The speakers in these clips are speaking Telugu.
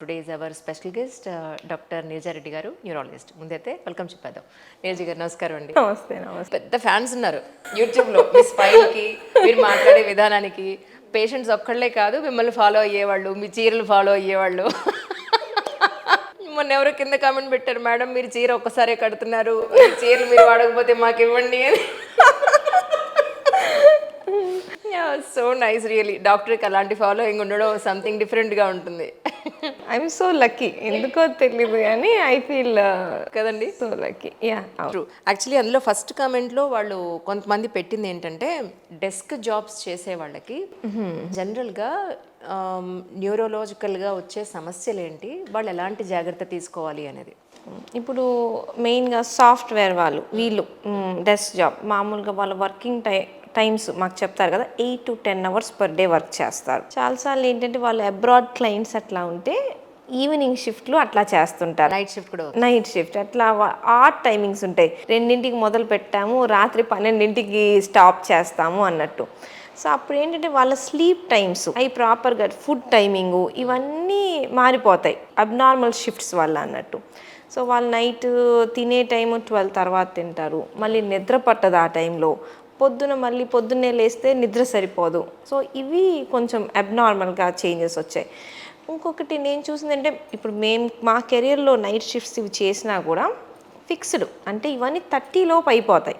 Today is our special guest doctor Neeraja Reddy గారు, న్యూరాలజిస్ట్. ముందైతే వెల్కమ్ చెప్పేద్దాం. నీరజ గారు నమస్కారం అండి. నమస్తే. నమస్తే. పెద్ద ఫ్యాన్స్ ఉన్నారు యూట్యూబ్లో మీ స్పైల్కి, మీరు మాట్లాడే విధానానికి. పేషెంట్స్ ఒక్కళ్ళే కాదు, మిమ్మల్ని ఫాలో అయ్యేవాళ్ళు, మీ చీరలు ఫాలో అయ్యేవాళ్ళు. మొన్న ఎవరో కింద కామెంట్ పెట్టారు, మేడం మీరు చీర ఒక్కసారే కడుతున్నారు, ఈ చీరలు మీరు వాడకపోతే మాకు ఇవ్వండి అని. సో నైస్, రియలీ డాక్టర్కి అలాంటి ఫాలోయింగ్ ఉండడం సంథింగ్ డిఫరెంట్గా ఉంటుంది. ఐఎమ్ సో లక్కీ, ఎందుకో తెలియదు కానీ ఐ ఫీల్ కదండి, so lucky. Yeah, true. Actually అందులో ఫస్ట్ కామెంట్లో వాళ్ళు కొంతమంది పెట్టింది ఏంటంటే, డెస్క్ జాబ్స్ చేసే వాళ్ళకి జనరల్గా న్యూరోలాజికల్గా వచ్చే సమస్యలు ఏంటి, వాళ్ళు ఎలాంటి జాగ్రత్త తీసుకోవాలి అనేది. ఇప్పుడు మెయిన్గా సాఫ్ట్వేర్ వాళ్ళు వీళ్ళు డెస్క్ జాబ్ మామూలుగా వాళ్ళ వర్కింగ్ టైమ్స్ మాకు చెప్తారు కదా, 8 to 10 hours per day work చేస్తారు. చాలాసార్లు ఏంటంటే వాళ్ళు అబ్రాడ్ క్లయింట్స్ అట్లా ఉంటే ఈవినింగ్ షిఫ్ట్లు అట్లా చేస్తుంటారు. నైట్ షిఫ్ట్ కూడా, నైట్ షిఫ్ట్ అట్లా ఆడ్ టైమింగ్స్ ఉంటాయి. 2ంటికి మొదలు పెట్టాము, రాత్రి 12ంటికి స్టాప్ చేస్తాము అన్నట్టు. సో అప్పుడు ఏంటంటే వాళ్ళ స్లీప్ టైమ్స్ అవి ప్రాపర్గా ఫుడ్ టైమింగు ఇవన్నీ మారిపోతాయి అబ్నార్మల్ షిఫ్ట్స్ వల్ల అన్నట్టు. సో వాళ్ళు నైట్ తినే టైము 12 తర్వాత తింటారు, మళ్ళీ నిద్ర పట్టదు ఆ టైంలో, పొద్దున్నే లేస్తే నిద్ర సరిపోదు. సో ఇవి కొంచెం అబ్నార్మల్గా చేంజెస్ వచ్చాయి. ఇంకొకటి నేను చూసిందంటే, ఇప్పుడు మా కెరియర్లో నైట్ షిఫ్ట్స్ ఇవి చేసినా కూడా ఫిక్స్డ్ అంటే ఇవన్నీ 30 లోపు అయిపోతాయి.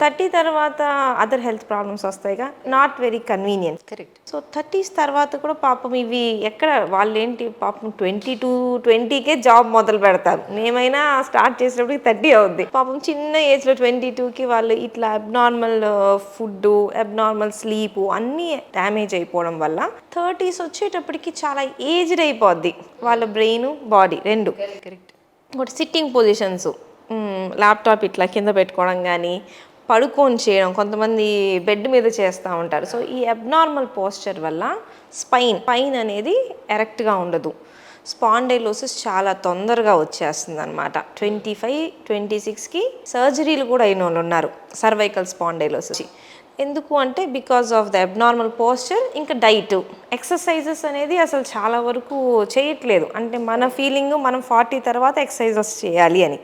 30 తర్వాత అదర్ హెల్త్ ప్రాబ్లమ్స్ వస్తాయిగా, not very convenient. Correct. So 30s తర్వాత కూడా పాపం ఇవి ఎక్కడ వాళ్ళు ఏంటి పాపం 22-20కే జాబ్ మొదలు పెడతారు. మేమైనా స్టార్ట్ చేసేటప్పటికి 30 అవుద్ది. పాపం చిన్న ఏజ్లో 22కి వాళ్ళు ఇట్లా అబ్నార్మల్ ఫుడ్, అబ్నార్మల్ స్లీప్ అన్నీ డ్యామేజ్ అయిపోవడం వల్ల 30s వచ్చేటప్పటికి చాలా ఏజ్డ్ అయిపోద్ది వాళ్ళ బ్రెయిన్ బాడీ రెండు. కరెక్ట్. ఇంకోటి సిట్టింగ్ పొజిషన్స్, ల్యాప్టాప్ ఇట్లా కింద పెట్టుకోవడం కానీ పడుకొని చేయడం, కొంతమంది బెడ్ మీద చేస్తూ ఉంటారు. సో ఈ అబ్నార్మల్ పోస్చర్ వల్ల స్పైన్ అనేది ఎరెక్ట్గా ఉండదు. స్పాండైలోసిస్ చాలా తొందరగా వచ్చేస్తుంది అనమాట. 25-26కి సర్జరీలు కూడా అయిన వాళ్ళు ఉన్నారు సర్వైకల్ స్పాండైలోసిస్. ఎందుకు అంటే because of the abnormal posture. ఇంకా డైట్, ఎక్సర్సైజెస్ అనేది అసలు చాలా వరకు చేయట్లేదు. అంటే మన ఫీలింగ్ మనం 40 తర్వాత ఎక్సర్సైజెస్ చేయాలి అని,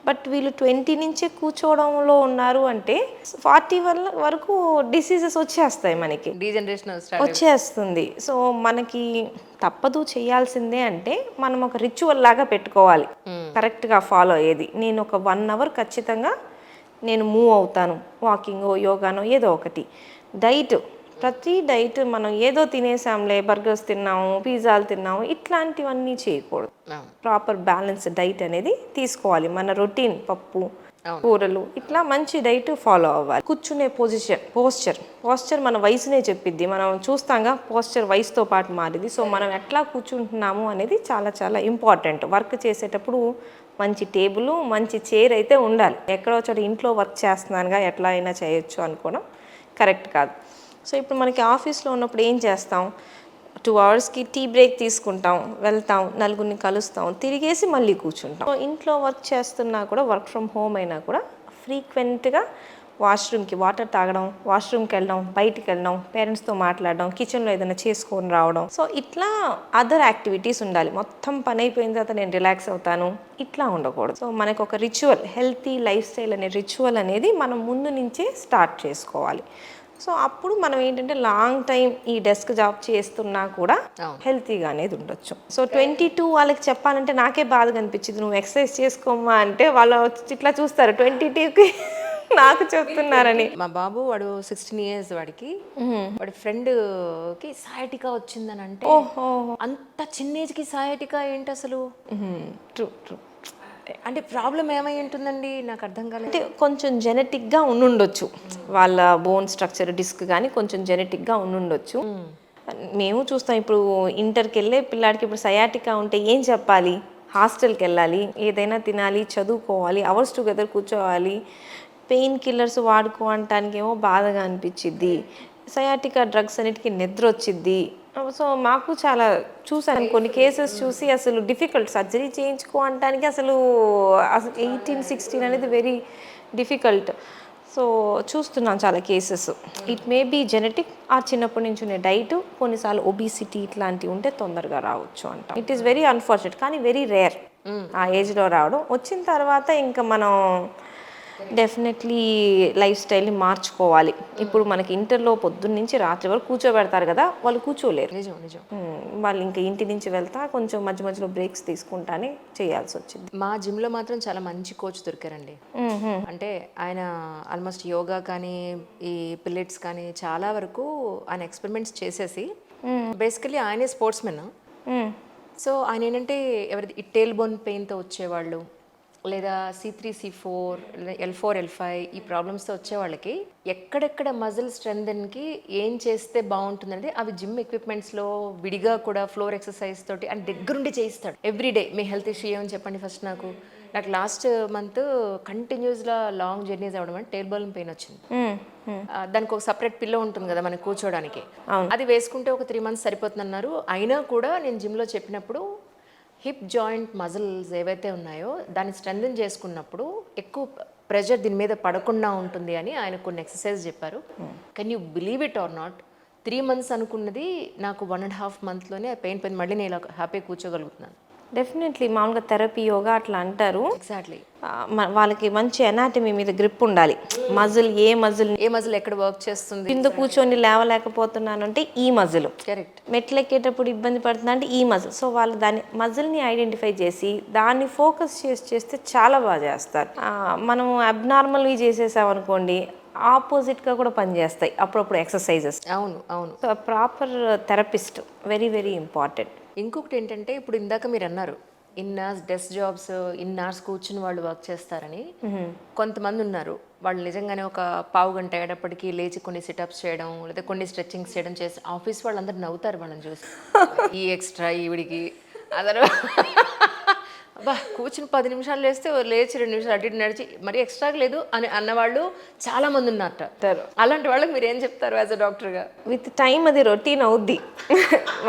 బట్ వీళ్ళు 20 నుంచే కూర్చోవడంలో ఉన్నారు. అంటే 40 వరకు డిసీజెస్ వచ్చేస్తాయి, మనకి డీజనరేషన్ వచ్చేస్తుంది. సో మనకి తప్పదు, చేయాల్సిందే. అంటే మనం ఒక రిచువల్ లాగా పెట్టుకోవాలి, కరెక్ట్గా ఫాలో అయ్యేది. నేను ఒక 1 hour ఖచ్చితంగా నేను మూవ్ అవుతాను, వాకింగో యోగానో ఏదో ఒకటి. ప్రతి డైట్ మనం ఏదో తినేసాంలే, బర్గర్స్ తిన్నాము, పిజ్జాలు తిన్నాము ఇట్లాంటివన్నీ చేయకూడదు. ప్రాపర్ బ్యాలెన్స్ డైట్ అనేది తీసుకోవాలి. మన రొటీన్ పప్పు కూరలు ఇట్లా మంచి డైట్ ఫాలో అవ్వాలి. కూర్చునే పోస్చర్ మన వయసునే చెప్పిద్ది. మనం చూస్తాంగా పోస్చర్ వయసుతో పాటు మారింది. సో మనం ఎట్లా కూర్చుంటున్నాము అనేది చాలా చాలా ఇంపార్టెంట్. వర్క్ చేసేటప్పుడు మంచి టేబుల్, మంచి చైర్ అయితే ఉండాలి. ఎక్కడో చోట ఇంట్లో వర్క్ చేస్తున్నానుగా ఎట్లా అయినా చేయొచ్చు అనుకోవడం కరెక్ట్ కాదు. సో ఇప్పుడు మనకి ఆఫీస్లో ఉన్నప్పుడు ఏం చేస్తాం, 2 hours టీ బ్రేక్ తీసుకుంటాం, వెళ్తాం, నలుగురిని కలుస్తాం, తిరిగేసి మళ్ళీ కూర్చుంటాం. సో ఇంట్లో వర్క్ చేస్తున్నా కూడా, వర్క్ ఫ్రమ్ హోమ్ అయినా కూడా ఫ్రీక్వెంట్గా వాష్రూమ్కి వాటర్ తాగడం, వాష్రూమ్కి వెళ్ళడం, బయటికి వెళ్ళడం, పేరెంట్స్తో మాట్లాడడం, కిచెన్లో ఏదైనా చేసుకొని రావడం. సో ఇట్లా అదర్ యాక్టివిటీస్ ఉండాలి. మొత్తం పని అయిపోయిన తర్వాత నేను రిలాక్స్ అవుతాను ఇట్లా ఉండకూడదు. సో మనకు ఒక రిచువల్, హెల్తీ లైఫ్ స్టైల్ అనే రిచువల్ అనేది మనం ముందు నుంచే స్టార్ట్ చేసుకోవాలి. సో అప్పుడు మనం ఏంటంటే లాంగ్ టైం ఈ డెస్క్ జాబ్ చేస్తున్నా కూడా హెల్తీగా అనేది ఉండొచ్చు. సో 22 వాళ్ళకి చెప్పాలంటే నాకే బాధగా అనిపించింది, నువ్వు ఎక్సర్సైజ్ చేసుకోమ్మా అంటే వాళ్ళు ఇట్లా చూస్తారు 22కి నాకు చెప్తున్నారని. మా బాబు వాడు 16 years, వాడి ఫ్రెండ్కి సయాటికా వచ్చిందని అంటే, అంత చిన్న ఏజ్కి సయాటికా ఏంటి అసలు? ట్రూ. అంటే ప్రాబ్లం ఏమై ఉంటుందండి, నాకు అర్థం కాలేదు. అంటే కొంచెం జెనెటిక్గా ఉండుండొచ్చు, వాళ్ళ బోన్ స్ట్రక్చర్ డిస్క్ కానీ కొంచెం జెనెటిక్గా ఉండుండొచ్చు. మేము చూస్తాం ఇప్పుడు ఇంటర్కి వెళ్ళే పిల్లాడికి ఇప్పుడు సయాటికా ఉంటే ఏం చెప్పాలి, హాస్టల్కి వెళ్ళాలి, ఏదైనా తినాలి, చదువుకోవాలి, అవర్స్ టుగెదర్ కూర్చోవాలి, పెయిన్ కిల్లర్స్ వాడుకోవటానికి ఏమో బాధగా అనిపించిద్ది, సయాటికా డ్రగ్స్ అన్నిటికీ నిద్ర వచ్చిద్ది. సో మాకు చాలా చూసాను కొన్ని కేసెస్ చూసి అసలు డిఫికల్ట్, సర్జరీ చేయించుకోవటానికి అసలు 18-16 అనేది వెరీ డిఫికల్ట్. సో చూస్తున్నాం చాలా cases. It may be genetic ఆ చిన్నప్పటి నుంచి ఉండే డైట్, కొన్నిసార్లు ఒబిసిటీ ఇట్లాంటివి ఉంటే తొందరగా రావచ్చు అంట. ఇట్ ఈస్ వెరీ అన్ఫార్చునేట్, కానీ వెరీ రేర్ ఆ ఏజ్లో రావడం. వచ్చిన తర్వాత ఇంకా మనం డెఫినెట్లీ లైఫ్ స్టైల్ని మార్చుకోవాలి. ఇప్పుడు మనకి ఇంటర్లో పొద్దున్న నుంచి రాత్రి వరకు కూర్చోబెడతారు కదా, వాళ్ళు కూర్చోలేరు. నిజం నిజం. వాళ్ళు ఇంకా ఇంటి నుంచి వెళ్తా కొంచెం మధ్య మధ్యలో బ్రేక్స్ తీసుకుంటానే చేయాల్సి వచ్చింది. మా జిమ్లో మాత్రం చాలా మంచి కోచ్ దొరికారండి. అంటే ఆయన ఆల్మోస్ట్ యోగా కానీ ఈ పిల్లెట్స్ కానీ చాలా వరకు ఆయన ఎక్స్పెరిమెంట్స్ చేసేసి, బేసికలీ ఆయనే స్పోర్ట్స్ మెన్. సో ఆయన ఏంటంటే ఎవరిది ఈ టేల్ బోన్ పెయిన్తో వచ్చేవాళ్ళు, లేదా C3 C4 L4 L5 ఈ ప్రాబ్లమ్స్తో వచ్చే వాళ్ళకి ఎక్కడెక్కడ మజిల్ స్ట్రెంగ్థన్కి ఏం చేస్తే బాగుంటుందంటే అవి జిమ్ ఎక్విప్మెంట్స్లో విడిగా కూడా ఫ్లోర్ ఎక్సర్సైజ్ తోటి అండ్ దగ్గరుండి చేయిస్తాడు ఎవ్రీడే. మీ హెల్త్ ఇష్యూ ఏమని చెప్పండి ఫస్ట్. నాకు లాస్ట్ మంత్ కంటిన్యూస్గా లాంగ్ జర్నీస్ అవ్వడం అంటే టేల్ బోన్ పెయిన్ వచ్చింది. దానికి ఒక సపరేట్ పిల్లో ఉంటుంది కదా మనకి కూర్చోడానికి, అది వేసుకుంటే ఒక 3 months సరిపోతుంది అన్నారు. అయినా కూడా నేను జిమ్లో చెప్పినప్పుడు హిప్ జాయింట్ మజిల్స్ ఏవైతే ఉన్నాయో దాన్ని స్ట్రెంథెన్ చేసుకున్నప్పుడు ఎక్కువ ప్రెషర్ దీని మీద పడకుండా ఉంటుంది అని ఆయన కొన్ని ఎక్సర్సైజ్ చెప్పారు. Can you believe it or not, 3 months అనుకున్నది నాకు 1.5 monthలోనే పెయిన్ పోయింది. మళ్ళీ నేను హ్యాపీగా కూర్చోగలుగుతున్నాను. డెఫినెట్లీ మామూలుగా థెరపీ యోగా అట్లా అంటారు. ఎగ్జాక్ట్లీ. వాళ్ళకి మంచి ఎనాటమీ మీద గ్రిప్ ఉండాలి. మజిల్ ఏ మజిల్ ఎక్కడ వర్క్ చేస్తుంది, కింద కూర్చొని లేవలేకపోతున్నాను అంటే ఈ మజిల్, కరెక్ట్, మెట్లు ఎక్కేటప్పుడు ఇబ్బంది పడుతున్నా అంటే ఈ మజిల్. సో వాళ్ళు దాన్ని మజిల్ని ఐడెంటిఫై చేసి దాన్ని ఫోకస్ చేస్తే చాలా బాగా చేస్తారు. మనం అబ్నార్మల్వి చేసేసామనుకోండి ఆపోజిట్గా కూడా పనిచేస్తాయి అప్పుడప్పుడు ఎక్సర్సైజెస్. అవును అవును. So proper therapist very very important. ఇంకొకటి ఏంటంటే ఇప్పుడు ఇందాక మీరు అన్నారు ఇన్నార్స్ డెస్క్ జాబ్స్, ఇన్నార్స్ కూర్చుని వాళ్ళు వర్క్ చేస్తారని. కొంతమంది ఉన్నారు వాళ్ళు నిజంగానే ఒక పావు గంట అయ్యేటప్పటికి లేచి కొన్ని సిటప్స్ చేయడం లేదా కొన్ని స్ట్రెచ్చింగ్స్ చేయడం చేసి ఆఫీస్ వాళ్ళందరూ నవ్వుతారు వాళ్ళని చూసి. ఈ ఎక్స్ట్రా ఈవిడికి అదరు అబ్బా కూర్చుని 10 నిమిషాలు లేచి 2 నిమిషాలు అటు ఇటు నడిచి మరీ ఎక్స్ట్రాగా లేదు అని అన్నవాళ్ళు చాలా మంది ఉన్నారు. అలాంటి వాళ్ళకి మీరు ఏం చెప్తారు యాజ్ అ డాక్టర్గా? విత్ టైం అది రొటీన్ అవుద్ది.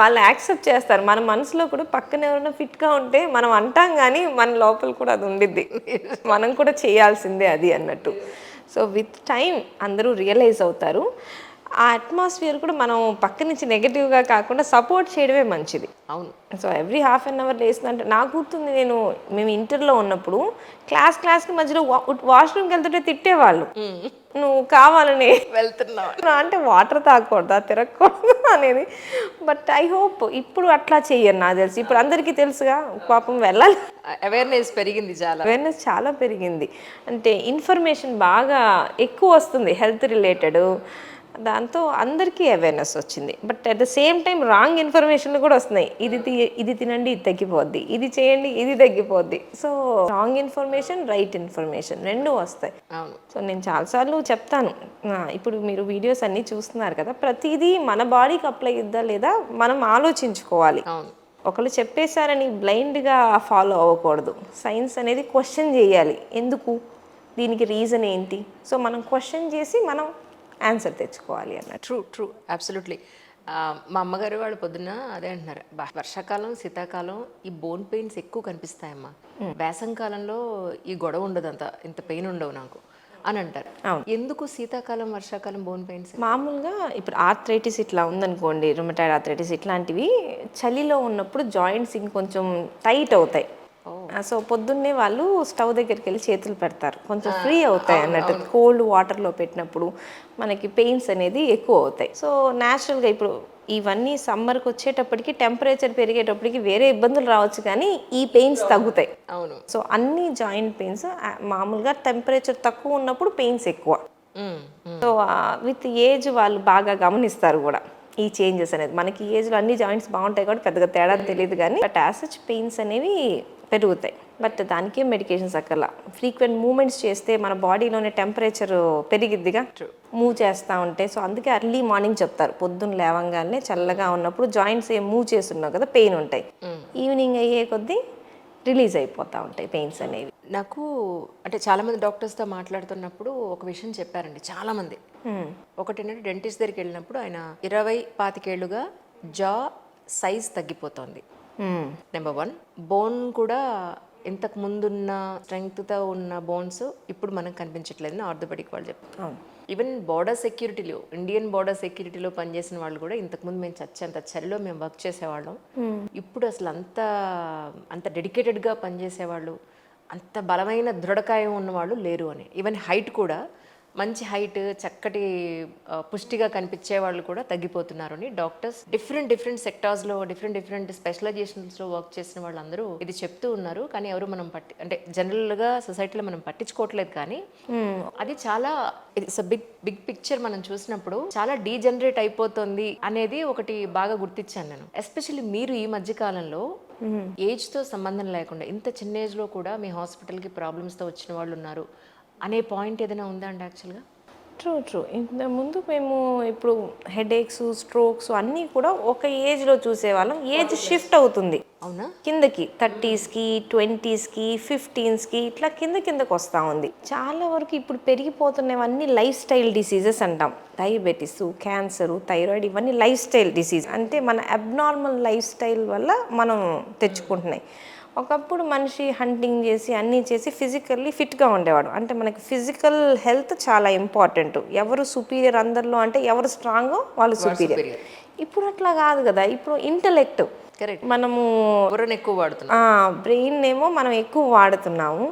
వాళ్ళు యాక్సెప్ట్ చేస్తారు. మన మనసులో కూడా పక్కన ఎవరైనా ఫిట్గా ఉంటే మనం అంటాం, కానీ మన లోపల కూడా అది ఉండిద్ది, మనం కూడా చేయాల్సిందే అది అన్నట్టు. సో విత్ టైం అందరూ రియలైజ్ అవుతారు. ఆ అట్మాస్ఫియర్ కూడా మనం పక్క నుంచి నెగిటివ్గా కాకుండా సపోర్ట్ చేయడమే మంచిది. అవును. So every half an hour లేస్తుందంటే నాకు గుర్తుంది, మేము ఇంటర్లో ఉన్నప్పుడు క్లాస్కి మధ్యలో వాష్రూమ్కి వెళ్తుంటే తిట్టేవాళ్ళు, నువ్వు కావాలని వెళ్తున్నావు అంటే వాటర్ తాగకూడదా, తిరగకూడదు అనేది. బట్ ఐ హోప్ ఇప్పుడు అట్లా చెయ్యను. నాకు తెలిసి ఇప్పుడు అందరికీ తెలుసుగా, పాపం వెళ్ళాలి. అవేర్నెస్ పెరిగింది, అవేర్నెస్ చాలా పెరిగింది. అంటే ఇన్ఫర్మేషన్ బాగా ఎక్కువ వస్తుంది హెల్త్ రిలేటెడ్, దాంతో అందరికీ అవేర్నెస్ వచ్చింది. But at the same time wrong ఇన్ఫర్మేషన్లు కూడా వస్తున్నాయి. ఇది తినండి ఇది తగ్గిపోద్ది, ఇది చేయండి ఇది తగ్గిపోద్ది. So wrong information right information రెండు వస్తాయి. సో నేను చాలాసార్లు చెప్తాను, ఇప్పుడు మీరు వీడియోస్ అన్నీ చూస్తున్నారు కదా, ప్రతిదీ మన బాడీకి అప్లై ఇద్దా లేదా మనం ఆలోచించుకోవాలి. ఒకళ్ళు చెప్పేశారని బ్లైండ్గా ఫాలో అవ్వకూడదు. సైన్స్ అనేది క్వశ్చన్ చేయాలి, ఎందుకు, దీనికి రీజన్ ఏంటి. సో మనం క్వశ్చన్ చేసి మనం ఆన్సర్ తెచ్చుకోవాలి అన్నట్టు. True absolutely. మా అమ్మగారు వాళ్ళు పొద్దున్న అదే అంటున్నారు, వర్షాకాలం శీతాకాలం ఈ బోన్ పెయిన్స్ ఎక్కువ కనిపిస్తాయమ్మా, వేసంకాలంలో ఈ గొడవ ఉండదు, ఇంత పెయిన్ ఉండవు నాకు అని అంటారు. ఎందుకు శీతాకాలం వర్షాకాలం బోన్ పెయిన్స్? మామూలుగా ఇప్పుడు ఆర్థరైటిస్ ఇట్లా ఉందనుకోండి, రుమటాయిడ్ ఆర్థరైటిస్ ఇట్లాంటివి చలిలో ఉన్నప్పుడు జాయింట్స్ ఇంకొంచెం టైట్ అవుతాయి. సో పొద్దున్నే వాళ్ళు స్టవ్ దగ్గరికి వెళ్ళి చేతులు పెడతారు, కొంచెం ఫ్రీ అవుతాయి అన్నట్టు. కోల్డ్ వాటర్లో పెట్టినప్పుడు మనకి పెయిన్స్ అనేది ఎక్కువ అవుతాయి. సో న్యాచురల్గా ఇప్పుడు ఇవన్నీ సమ్మర్కి వచ్చేటప్పటికి టెంపరేచర్ పెరిగేటప్పటికి వేరే ఇబ్బందులు రావచ్చు, కానీ ఈ పెయిన్స్ తగ్గుతాయి. అవును. సో అన్ని జాయింట్ పెయిన్స్ మామూలుగా టెంపరేచర్ తక్కువ ఉన్నప్పుడు పెయిన్స్ ఎక్కువ. సో విత్ ఏజ్ వాళ్ళు బాగా గమనిస్తారు కూడా ఈ చేంజెస్ అనేది. మనకి ఏజ్లో అన్ని జాయింట్స్ బాగుంటాయి కాబట్టి పెద్దగా తేడా తెలియదు, కానీ బట్ యాజ్ సచ్ పెయిన్స్ అనేవి పెరుగుతాయి. బట్ దానికే మెడికేషన్స్ అక్కర్లా. ఫ్రీక్వెంట్ మూమెంట్స్ చేస్తే మన బాడీలోనే టెంపరేచర్ పెరిగిద్దిగా, మూవ్ చేస్తూ ఉంటే. సో అందుకే అర్లీ మార్నింగ్ చెప్తారు, పొద్దున్న లేవంగానే చల్లగా ఉన్నప్పుడు జాయింట్స్ ఏం మూవ్ చేస్తున్నావు కదా పెయిన్ ఉంటాయి, ఈవినింగ్ అయ్యే కొద్దీ రిలీజ్ అయిపోతూ ఉంటాయి పెయిన్స్ అనేవి. నాకు అంటే చాలామంది డాక్టర్స్తో మాట్లాడుతున్నప్పుడు ఒక విషయం చెప్పారండి చాలామంది. ఒకటి ఏంటంటే డెంటిస్ట్ దగ్గరికి వెళ్ళినప్పుడు ఆయన 20-25 ఏళ్ళుగా జా సైజ్ తగ్గిపోతుంది. నెంబర్ 1 బోన్ కూడా ఇంతకు ముందున్న స్ట్రెంగ్త్తో ఉన్న బోన్స్ ఇప్పుడు మనకు కనిపించట్లేదని ఆర్థోపెడిక్ వాళ్ళు చెప్తారు. ఈవెన్ బార్డర్ సెక్యూరిటీలో, ఇండియన్ బార్డర్ సెక్యూరిటీలో పనిచేసిన వాళ్ళు కూడా ఇంతకుముందు మేము చచ్చేంత చలిలో మేము వర్క్ చేసేవాళ్ళం. ఇప్పుడు అసలు అంత డెడికేటెడ్గా పనిచేసేవాళ్ళు, అంత బలమైన దృఢకాయం ఉన్నవాళ్ళు లేరు అని. ఈవెన్ హైట్ కూడా మంచి హైట్, చక్కటి పుష్టిగా కనిపించే వాళ్ళు కూడా తగ్గిపోతున్నారు అని డాక్టర్స్ డిఫరెంట్ సెక్టార్స్లో డిఫరెంట్ స్పెషలైజేషన్స్లో వర్క్ చేసిన వాళ్ళందరూ ఇది చెప్తూ ఉన్నారు. కానీ ఎవరు మనం అంటే జనరల్గా సొసైటీలో మనం పట్టించుకోవట్లేదు. కానీ అది చాలా ఇట్స్ బిగ్ పిక్చర్ మనం చూసినప్పుడు చాలా డీజనరేట్ అయిపోతుంది అనేది ఒకటి బాగా గుర్తించాను నేను. ఎస్పెషల్లీ మీరు ఈ మధ్య కాలంలో ఏజ్తో సంబంధం లేకుండా ఇంత చిన్న ఏజ్లో కూడా మీ హాస్పిటల్కి ప్రాబ్లమ్స్తో వచ్చిన వాళ్ళు ఉన్నారు అనే పాయింట్ ఏదైనా ఉందా అండి యాక్చువల్గా? ట్రూ. ఇంతకుముందు మేము ఇప్పుడు హెడేక్స్, స్ట్రోక్స్ అన్నీ కూడా ఒక ఏజ్లో చూసేవాళ్ళం. ఏజ్ షిఫ్ట్ అవుతుంది. అవునా? కిందకి 30స్కి, 20స్కి, 15స్కి ఇట్లా కిందకి వస్తూ ఉంది. చాలా వరకు ఇప్పుడు పెరిగిపోతున్నవన్నీ లైఫ్ స్టైల్ డిసీజెస్ అంటాం. డయాబెటీస్, క్యాన్సరు, థైరాయిడ్ ఇవన్నీ లైఫ్ స్టైల్ డిసీజ్. అంటే మన అబ్నార్మల్ లైఫ్ స్టైల్ వల్ల మనం తెచ్చుకుంటున్నాయి. ఒకప్పుడు మనిషి హంటింగ్ చేసి అన్నీ చేసి ఫిజికల్లీ ఫిట్గా ఉండేవాడు. అంటే మనకి ఫిజికల్ హెల్త్ చాలా ఇంపార్టెంట్. ఎవరు సుపీరియర్ అందరిలో అంటే ఎవరు స్ట్రాంగో వాళ్ళు సుపీరియర్. ఇప్పుడు అట్లా కాదు కదా. ఇప్పుడు ఇంటలెక్ట్ మనము ఎక్కువ వాడుతున్నాం, బ్రెయిన్ ఏమో మనం ఎక్కువ వాడుతున్నాము.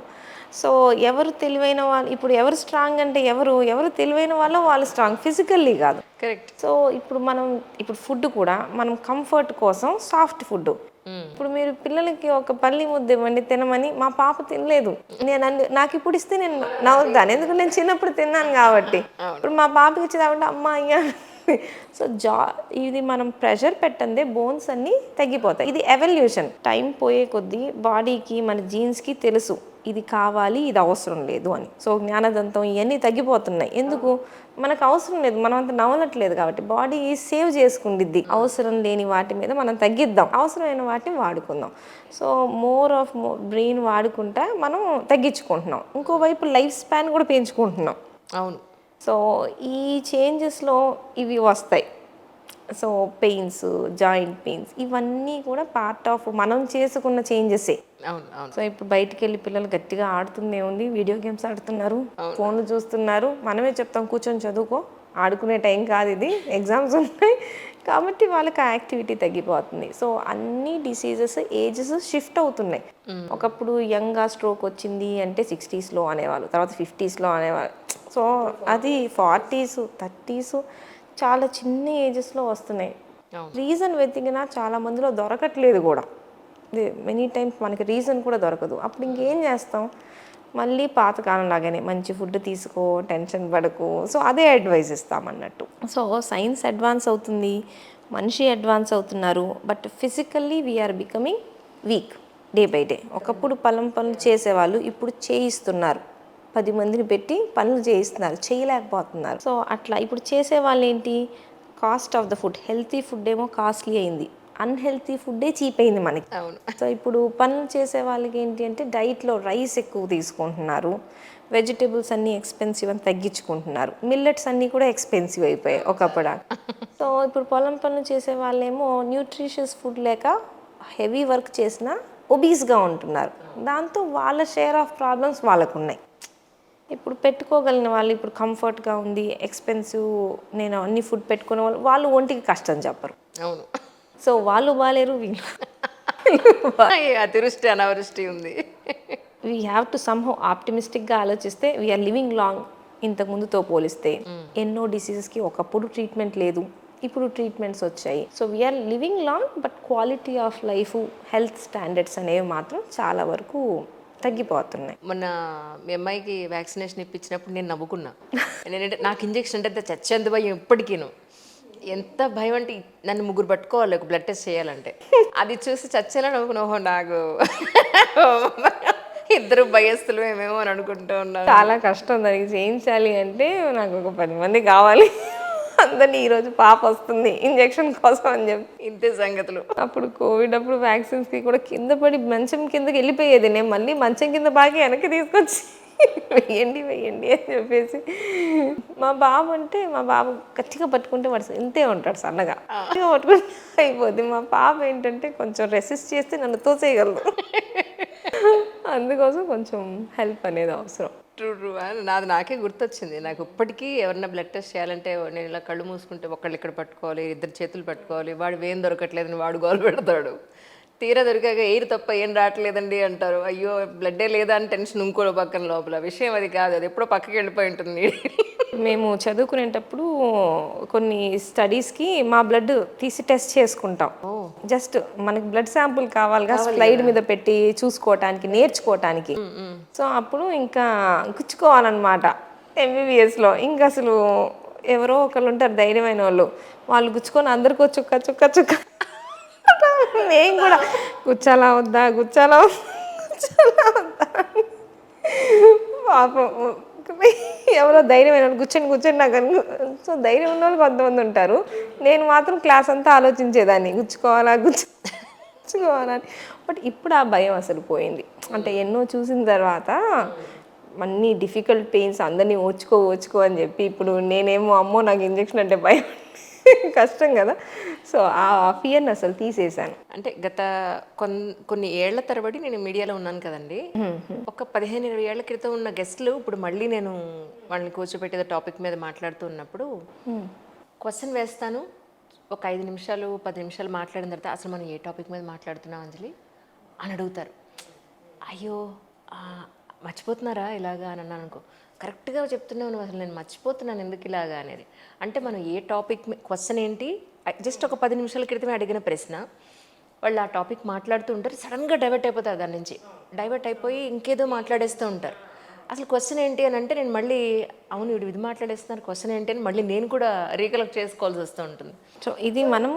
సో ఎవరు తెలివైన వాళ్ళు, ఇప్పుడు ఎవరు స్ట్రాంగ్ అంటే ఎవరు తెలివైన వాళ్ళు స్ట్రాంగ్, ఫిజికల్లీ కాదు. కరెక్ట్. సో ఇప్పుడు ఫుడ్ కూడా మనం కంఫర్ట్ కోసం సాఫ్ట్ ఫుడ్. ఇప్పుడు మీరు పిల్లలకి ఒక పల్లి ముద్ద ఇవ్వండి తినమని, మా పాప తినలేదు. నాకు ఇప్పుడు ఇస్తే నేను నవ్వుతాను, ఎందుకంటే నేను చిన్నప్పుడు తిన్నాను కాబట్టి. ఇప్పుడు మా పాపకి ఇచ్చేదామంటే అమ్మ అయ్యా. సో ఇది మనం ప్రెషర్ పెట్టందే బోన్స్ అన్నీ తగ్గిపోతాయి. ఇది ఎవల్యూషన్. టైం పోయే కొద్దీ బాడీకి మన జీన్స్కి తెలుసు ఇది కావాలి, ఇది అవసరం లేదు అని. సో జ్ఞానదంతం ఇవన్నీ తగ్గిపోతున్నాయి. ఎందుకు? మనకు అవసరం లేదు, మనం అంత నవ్వనట్లేదు కాబట్టి. బాడీ సేవ్ చేసుకుండిద్ది. అవసరం లేని వాటి మీద మనం తగ్గిద్దాం, అవసరమైన వాటిని వాడుకుందాం. సో మోర్ బ్రెయిన్ వాడుకుంటా మనం తగ్గించుకుంటున్నాం. ఇంకోవైపు లైఫ్ స్పాన్ కూడా పెంచుకుంటున్నాం. అవును. సో ఈ చేంజెస్లో ఇవి వస్తాయి. సో పెయిన్స్, జాయింట్ పెయిన్స్ ఇవన్నీ కూడా పార్ట్ ఆఫ్ మనం చేసుకున్న చేంజెసే. సో ఇప్పుడు బయటికి వెళ్ళి పిల్లలు గట్టిగా ఆడుతుందే ఉంది, వీడియో గేమ్స్ ఆడుతున్నారు, ఫోన్లు చూస్తున్నారు. మనమే చెప్తాం కూర్చొని చదువుకో, ఆడుకునే టైం కాదు ఇది, ఎగ్జామ్స్ ఉన్నాయి కాబట్టి వాళ్ళకి ఆ యాక్టివిటీ తగ్గిపోతుంది. సో అన్ని డిసీజెస్ ఏజెస్ షిఫ్ట్ అవుతున్నాయి. ఒకప్పుడు యంగ్గా స్ట్రోక్ వచ్చింది అంటే 60స్లో అనేవాళ్ళు, తర్వాత 50స్లో అనేవాళ్ళు. సో అది 40s, 30s చాలా చిన్న ఏజెస్లో వస్తున్నాయి. రీజన్ వెతికినా చాలా మందిలో దొరకట్లేదు కూడా. మెనీ టైమ్స్ మనకి రీజన్ కూడా దొరకదు. అప్పుడు ఇంకేం చేస్తాం? మళ్ళీ పాతకాలం లాగానే మంచి ఫుడ్ తీసుకో, టెన్షన్ పడకు. సో అదే అడ్వైస్ ఇస్తామన్నట్టు. సో సైన్స్ అడ్వాన్స్ అవుతుంది, మనిషి అడ్వాన్స్ అవుతున్నారు, but physically we are becoming weak day by day. ఒకప్పుడు పనులు చేసేవాళ్ళు ఇప్పుడు చేయిస్తున్నారు, 10 మందిని పెట్టి పనులు చేయిస్తున్నారు, చేయలేకపోతున్నారు. సో అట్లా ఇప్పుడు చేసే వాళ్ళు ఏంటి? Cost of the food, healthy food ఏమో కాస్ట్లీ అయింది, అన్హెల్తీ ఫుడ్డే చీప్ అయింది మనకి. సో ఇప్పుడు పనులు చేసే వాళ్ళకి ఏంటి అంటే డైట్లో రైస్ ఎక్కువ తీసుకుంటున్నారు, వెజిటేబుల్స్ అన్నీ ఎక్స్పెన్సివ్ అని తగ్గించుకుంటున్నారు, మిల్లెట్స్ అన్నీ కూడా ఎక్స్పెన్సివ్ అయిపోయాయి ఒకప్పుడు. సో ఇప్పుడు పొలం పనులు చేసే వాళ్ళేమో న్యూట్రిషియస్ ఫుడ్ లేక హెవీ వర్క్ చేసినా ఒబీస్గా ఉంటున్నారు. దాంతో వాళ్ళ షేర్ ఆఫ్ ప్రాబ్లమ్స్ వాళ్ళకు ఉన్నాయి. ఇప్పుడు పెట్టుకోగలిగిన వాళ్ళు ఇప్పుడు కంఫర్ట్గా ఉంది, ఎక్స్పెన్సివ్ నేను అన్ని ఫుడ్ పెట్టుకునే వాళ్ళు ఒంటికి కష్టం చెప్పరు. అవును. సో వాళ్ళు బాలేరు, అతివృష్టి అనావృష్టి ఉంది. వీ హ్యావ్ టు సమ్హౌ ఆప్టిమిస్టిక్గా ఆలోచిస్తే వీఆర్ లివింగ్ లాంగ్. ఇంతకుముందుతో పోలిస్తే ఎన్నో డిసీజెస్కి ఒకప్పుడు ట్రీట్మెంట్ లేదు, ఇప్పుడు ట్రీట్మెంట్స్ వచ్చాయి. So we are living long, but quality of life, health standards అనేవి మాత్రం చాలా వరకు తగ్గిపోతున్నాయి. మొన్న మీ అమ్మాయికి వ్యాక్సినేషన్ ఇప్పించినప్పుడు నేను నవ్వుకున్నా. నేనంటే నాకు ఇంజెక్షన్ అంటే చచ్చేంత భయం ఇప్పటికీను. ఎంత భయం అంటే నన్ను 3 పట్టుకోవాలి ఒక బ్లడ్ టెస్ట్ చేయాలంటే. అది చూసి చచ్చేలా నవ్వుకున్నావు. నాకు 2 భయస్తులు ఏమేమో అని అనుకుంటూ ఉన్నాను. చాలా కష్టం దానికి చేయించాలి అంటే. నాకు ఒక 10 మంది కావాలి, అందరినీ ఈరోజు పాప వస్తుంది ఇంజెక్షన్ కోసం అని చెప్పి. ఇంతే సంగతులు. అప్పుడు కోవిడ్ అప్పుడు వ్యాక్సిన్స్కి కూడా కింద పడి మంచం కిందకి వెళ్ళిపోయేది. నేను మళ్ళీ మంచం కింద బాగా వెనక్కి తీసుకొచ్చి వెయ్యండి అని చెప్పేసి. మా బాబు గట్టిగా పట్టుకుంటే వాడు ఇంతే ఉంటాడు, సన్నగా పట్టుకుంటే అయిపోద్ది. మా పాప ఏంటంటే కొంచెం రెసిస్ట్ చేస్తే నన్ను తోసేయగలదు. అందుకోసం కొంచెం హెల్ప్ అనేది అవసరం. ట్రూ ట్రూ నాది నాకే గుర్తొచ్చింది. నాకు ఇప్పటికీ ఎవరన్నా బ్లడ్ టెస్ట్ చేయాలంటే నేను ఇలా కళ్ళు మూసుకుంటే ఒకళ్ళు ఇక్కడ పట్టుకోవాలి, ఇద్దరు చేతులు పట్టుకోవాలి, వాడు వేం దొరకట్లేదని వాడు గోలు పెడతాడు. తీరా దొరికాక ఎయిర్ తప్ప ఏం రావట్లేదండి అంటారు. అయ్యో బ్లడ్డే లేదా అని టెన్షన్ ఇంకో పక్కన లోపల. విషయం అది కాదు, అది ఎప్పుడో పక్కకి వెళ్ళిపోయి ఉంటుంది. మేము చదువుకునేటప్పుడు కొన్ని స్టడీస్కి మా బ్లడ్ తీసి టెస్ట్ చేసుకుంటాం. జస్ట్ మనకి బ్లడ్ శాంపుల్ కావాలిగా, స్లైడ్ మీద పెట్టి చూసుకోవటానికి, నేర్చుకోవటానికి. సో అప్పుడు ఇంకా గుచ్చుకోవాలన్నమాట ఎంబీబీఎస్లో. ఇంకా అసలు ఎవరో ఒకళ్ళు ఉంటారు ధైర్యమైన వాళ్ళు గుచ్చుకొని అందరికీ చుక్క చుక్క చుక్క. నేను కూడా గుచ్చాలా వద్దా పాపం ఎవరో ధైర్యమైన కూర్చొని నాకు సో ధైర్యం ఉన్న వాళ్ళు కొంతమంది ఉంటారు. నేను మాత్రం క్లాస్ అంతా ఆలోచించేదాన్ని గుచ్చుకోవాలని. బట్ ఇప్పుడు ఆ భయం అసలు పోయింది. అంటే ఎన్నో చూసిన తర్వాత అన్ని డిఫికల్ట్ పెయిన్స్ అందరినీ ఓచుకో అని చెప్పి ఇప్పుడు నేనేమో అమ్మో నాకు ఇంజెక్షన్ అంటే భయం, కష్టం కదా. సో ఆ ఫియర్ని అసలు తీసేసాను. అంటే గత కొన్ని ఏళ్ల తరబడి నేను మీడియాలో ఉన్నాను కదండి. ఒక 15-20 ఏళ్ల క్రితం ఉన్న గెస్ట్లు ఇప్పుడు మళ్ళీ నేను వాళ్ళని కూర్చోబెట్టేది టాపిక్ మీద మాట్లాడుతూ ఉన్నప్పుడు క్వశ్చన్ వేస్తాను. ఒక 5 నిమిషాలు 10 నిమిషాలు మాట్లాడిన తర్వాత అసలు మనం ఏ టాపిక్ మీద మాట్లాడుతున్నాం అంజలి అని అడుగుతారు. అయ్యో మర్చిపోతున్నారా ఇలాగా అని అన్నాను అనుకో. కరెక్ట్గా చెప్తున్నావు నువ్వు, అసలు నేను మర్చిపోతున్నాను ఎందుకు ఇలాగా అనేది. అంటే మనం ఏ టాపిక్ క్వశ్చన్ ఏంటి, జస్ట్ ఒక 10 నిమిషాల క్రితమే అడిగిన ప్రశ్న వాళ్ళు ఆ టాపిక్ మాట్లాడుతూ ఉంటారు, సడన్గా డైవర్ట్ అయిపోతారు. దాని నుంచి డైవర్ట్ అయిపోయి ఇంకేదో మాట్లాడేస్తూ ఉంటారు. అసలు క్వశ్చన్ ఏంటి అని అంటే నేను మళ్ళీ అవును వీడు ఇది మాట్లాడేస్తున్నారు, క్వశ్చన్ ఏంటి అని మళ్ళీ నేను కూడా రీకలెక్ట్ చేసుకోవాల్సి వస్తూ ఉంటుంది. సో ఇది మనం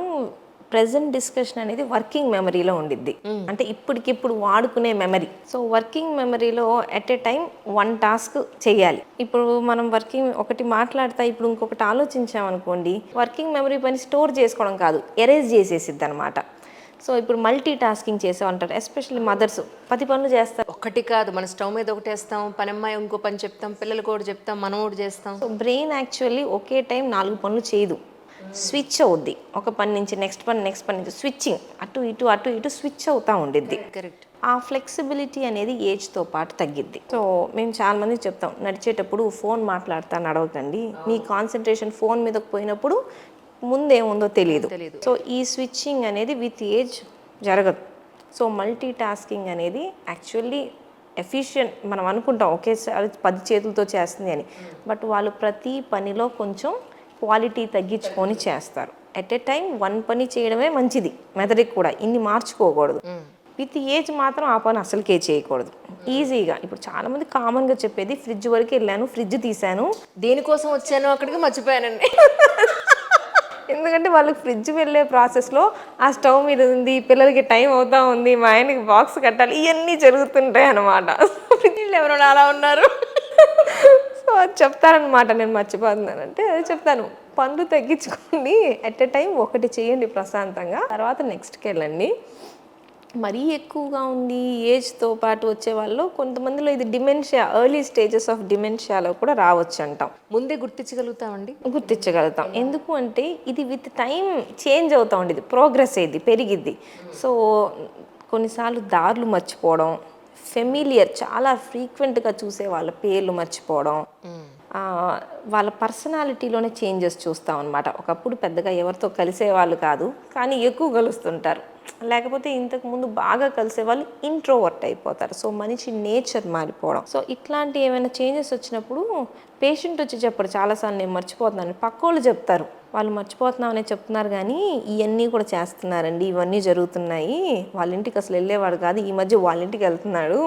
ప్రెజెంట్ డిస్కషన్ అనేది వర్కింగ్ మెమరీలో ఉండిద్ది. అంటే ఇప్పటికిప్పుడు వాడుకునే మెమరీ. సో వర్కింగ్ మెమరీలో ఎట్ ఏ టైం 1 టాస్క్ చేయాలి. ఇప్పుడు మనం ఒకటి మాట్లాడతా ఇప్పుడు ఇంకొకటి ఆలోచించామనుకోండి, వర్కింగ్ మెమరీ పని స్టోర్ చేసుకోవడం కాదు, ఎరేజ్ చేసేసిద్ది అనమాట. సో ఇప్పుడు మల్టీ టాస్కింగ్ చేసామంటారు, ఎస్పెషల్లీ మదర్స్ 10 పనులు చేస్తారు. ఒకటి కాదు, మన స్టవ్ మీద ఒకటి వేస్తాం, పనమ్మాయి ఇంకో పని చెప్తాం, పిల్లలకు ఒకటి చెప్తాం, మనం ఒకటి చేస్తాం. సో బ్రెయిన్ యాక్చువల్లీ ఒకే టైం 4 పనులు చేయదు, స్విచ్ అవుద్ది. ఒక పని నుంచి నెక్స్ట్ పని నుంచి స్విచ్చింగ్, అటు ఇటు స్విచ్ అవుతూ ఉండిద్ది. కరెక్ట్. ఆ ఫ్లెక్సిబిలిటీ అనేది ఏజ్తో పాటు తగ్గిద్ది. సో మేము చాలా మంది చెప్తాం, నడిచేటప్పుడు ఫోన్ మాట్లాడుతా నడవకండి, మీ కాన్సన్ట్రేషన్ ఫోన్ మీదకి పోయినప్పుడు ముందేముందో తెలియదు. సో ఈ స్విచ్చింగ్ అనేది విత్ ఏజ్ జరగదు. సో మల్టీ టాస్కింగ్ అనేది యాక్చువల్లీ ఎఫిషియెంట్ మనం అనుకుంటాం ఒకేసారి 10 చేతులతో చేస్తుంది అని, బట్ వాళ్ళు ప్రతి పనిలో కొంచెం క్వాలిటీ తగ్గించుకొని చేస్తారు. ఎట్ ఏ టైం 1 పని చేయడమే మంచిది మెదడుకి కూడా, ఇన్ని మార్చుకోకూడదు. విత్ ఏజ్ మాత్రం ఆ పని అసలుకే చేయకూడదు. ఈజీగా ఇప్పుడు చాలామంది కామన్గా చెప్పేది ఫ్రిడ్జ్ వరకు వెళ్ళాను, ఫ్రిడ్జ్ తీశాను, దేనికోసం వచ్చాను అక్కడికి మర్చిపోయానండి. ఎందుకంటే వాళ్ళకి ఫ్రిడ్జ్ వెళ్ళే ప్రాసెస్లో ఆ స్టవ్ మీద ఉంది, పిల్లలకి టైం అవుతా ఉంది, మా ఆయనకి బాక్స్ కట్టాలి, ఇవన్నీ జరుగుతుంటాయి అన్నమాట. ఫ్రిడ్జ్లో ఎవరైనా అలా ఉన్నారు. సో అది చెప్తారనమాట, నేను మర్చిపోతున్నానంటే అది చెప్తాను, పనులు తగ్గించుకోండి, ఎట్ ఎ టైం ఒకటి చేయండి ప్రశాంతంగా, తర్వాత నెక్స్ట్కి వెళ్ళండి. మరీ ఎక్కువగా ఉంది ఏజ్తో పాటు వచ్చే వాళ్ళు కొంతమందిలో ఇది డిమెన్షియా, ఎర్లీ స్టేజెస్ ఆఫ్ డిమెన్షియాలో కూడా రావచ్చు అంటాం. ముందే గుర్తించగలుగుతామండి? గుర్తించగలుగుతాం. ఎందుకు అంటే ఇది విత్ టైం చేంజ్ అవుతూ ఉండేది, ప్రోగ్రెస్ అయ్యిద్ది, పెరిగిద్ది. సో కొన్నిసార్లు దారులు మర్చిపోవడం, ఫెమిలియర్ చాలా ఫ్రీక్వెంట్గా చూసే వాళ్ళ పేర్లు మర్చిపోవడం, వాళ్ళ పర్సనాలిటీలోనే చేంజెస్ చూస్తాం అనమాట. ఒకప్పుడు పెద్దగా ఎవరితో కలిసేవాళ్ళు కాదు, కానీ ఎక్కువ కలుస్తుంటారు. లేకపోతే ఇంతకుముందు బాగా కలిసే వాళ్ళు ఇంట్రోవర్ట్ అయిపోతారు. సో మనిషి నేచర్ మారిపోవడం. సో ఇట్లాంటి ఏమైనా చేంజెస్ వచ్చినప్పుడు పేషెంట్ వచ్చి చెప్పరు చాలాసార్లు నేను మర్చిపోతున్నాను, పక్కోళ్ళు చెప్తారు వాళ్ళు మర్చిపోతున్నామనే చెప్తున్నారు కానీ ఇవన్నీ కూడా చేస్తున్నారండి, ఇవన్నీ జరుగుతున్నాయి, వాళ్ళ ఇంటికి అసలు వెళ్ళేవాడు కాదు, ఈ మధ్య వాళ్ళ ఇంటికి వెళ్తున్నాడు,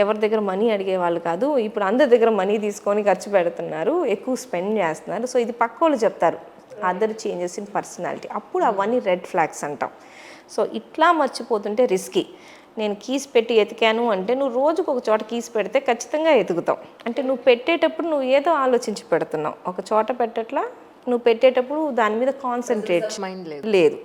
ఎవరి దగ్గర మనీ అడిగేవాళ్ళు కాదు, ఇప్పుడు అందరి దగ్గర మనీ తీసుకొని ఖర్చు పెడుతున్నారు, ఎక్కువ స్పెండ్ చేస్తున్నారు. సో ఇది పక్కోళ్ళు చెప్తారు, అదర్ చేంజెస్ ఇన్ పర్సనాలిటీ. అప్పుడు అవన్నీ రెడ్ ఫ్లాగ్స్ అంటాం. సో ఇట్లా మర్చిపోతుంటే రిస్కీ. నేను కీస్ పెట్టి ఎతికాను అంటే నువ్వు రోజుకు ఒక చోట కీస్ పెడితే ఖచ్చితంగా ఎతుకుతావు. అంటే నువ్వు పెట్టేటప్పుడు నువ్వు ఏదో ఆలోచించి పెడుతున్నావు, ఒక చోట పెట్టట్లా నువ్వు పెట్టేటప్పుడు దాని మీద కాన్సన్ట్రేట్ మైండ్ లేదు.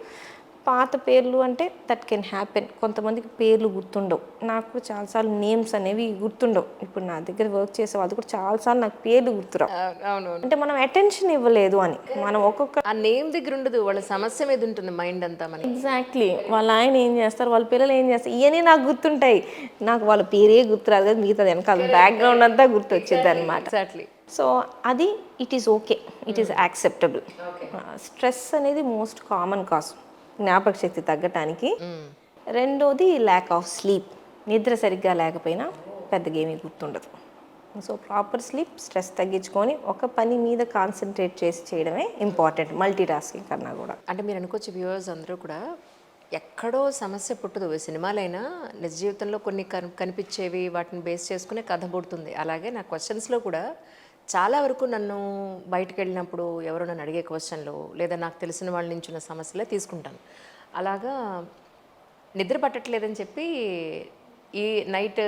పాత పేర్లు అంటే దట్ కెన్ హ్యాపెన్. కొంతమందికి పేర్లు గుర్తుండవు. నాకు కూడా చాలాసార్లు నేమ్స్ అనేవి గుర్తుండవు. ఇప్పుడు నా దగ్గర వర్క్ చేసే వాళ్ళు కూడా చాలాసార్లు నాకు పేర్లు గుర్తురావు. అవునవును. అంటే మనం అటెన్షన్ ఇవ్వలేదు అని. మనం ఒక్కొక్క ఆ నేమ్ దగ్గర ఉండదు, వాళ్ళ సమస్య మీద ఉంటుంది మైండ్ అంతా మనకి. ఎగ్జాక్ట్లీ వాళ్ళ ఆయన ఏం చేస్తారు, వాళ్ళ పిల్లలు ఏం చేస్తారు, ఇవన్నీ నాకు గుర్తుంటాయి. నాకు వాళ్ళ పేరే గుర్తురాదు కదా, మిగతాది వెనకాల బ్యాక్గ్రౌండ్ అంతా గుర్తొచ్చింది అనమాట. ఎగ్జాక్ట్లీ. సో అది it is okay, it is acceptable. Stress అనేది మోస్ట్ కామన్ కాజ్ జ్ఞాపక శక్తి తగ్గటానికి. రెండోది ల్యాక్ ఆఫ్ స్లీప్. నిద్ర సరిగ్గా లేకపోయినా పెద్దగా ఏమీ గుర్తుండదు. సో ప్రాపర్ స్లీప్, స్ట్రెస్ తగ్గించుకొని ఒక పని మీద కాన్సన్ట్రేట్ చేసి చేయడమే ఇంపార్టెంట్, మల్టీ టాస్కింగ్ కన్నా కూడా. అంటే మీరు అనుకోవచ్చు వ్యూవర్స్ అందరూ కూడా ఎక్కడో సమస్య పుట్టదు. సినిమాలైనా నిజ జీవితంలో కొన్ని కనిపించేవి వాటిని బేస్ చేసుకునే కథ పుడుతుంది. అలాగే నా క్వశ్చన్స్లో కూడా చాలా వరకు నన్ను బయటకు వెళ్ళినప్పుడు ఎవరో నన్ను అడిగే క్వశ్చన్లు లేదా నాకు తెలిసిన వాళ్ళ నుంచి ఉన్న సమస్యలే తీసుకుంటాను. అలాగా నిద్ర పట్టట్లేదని చెప్పి ఈ నైట్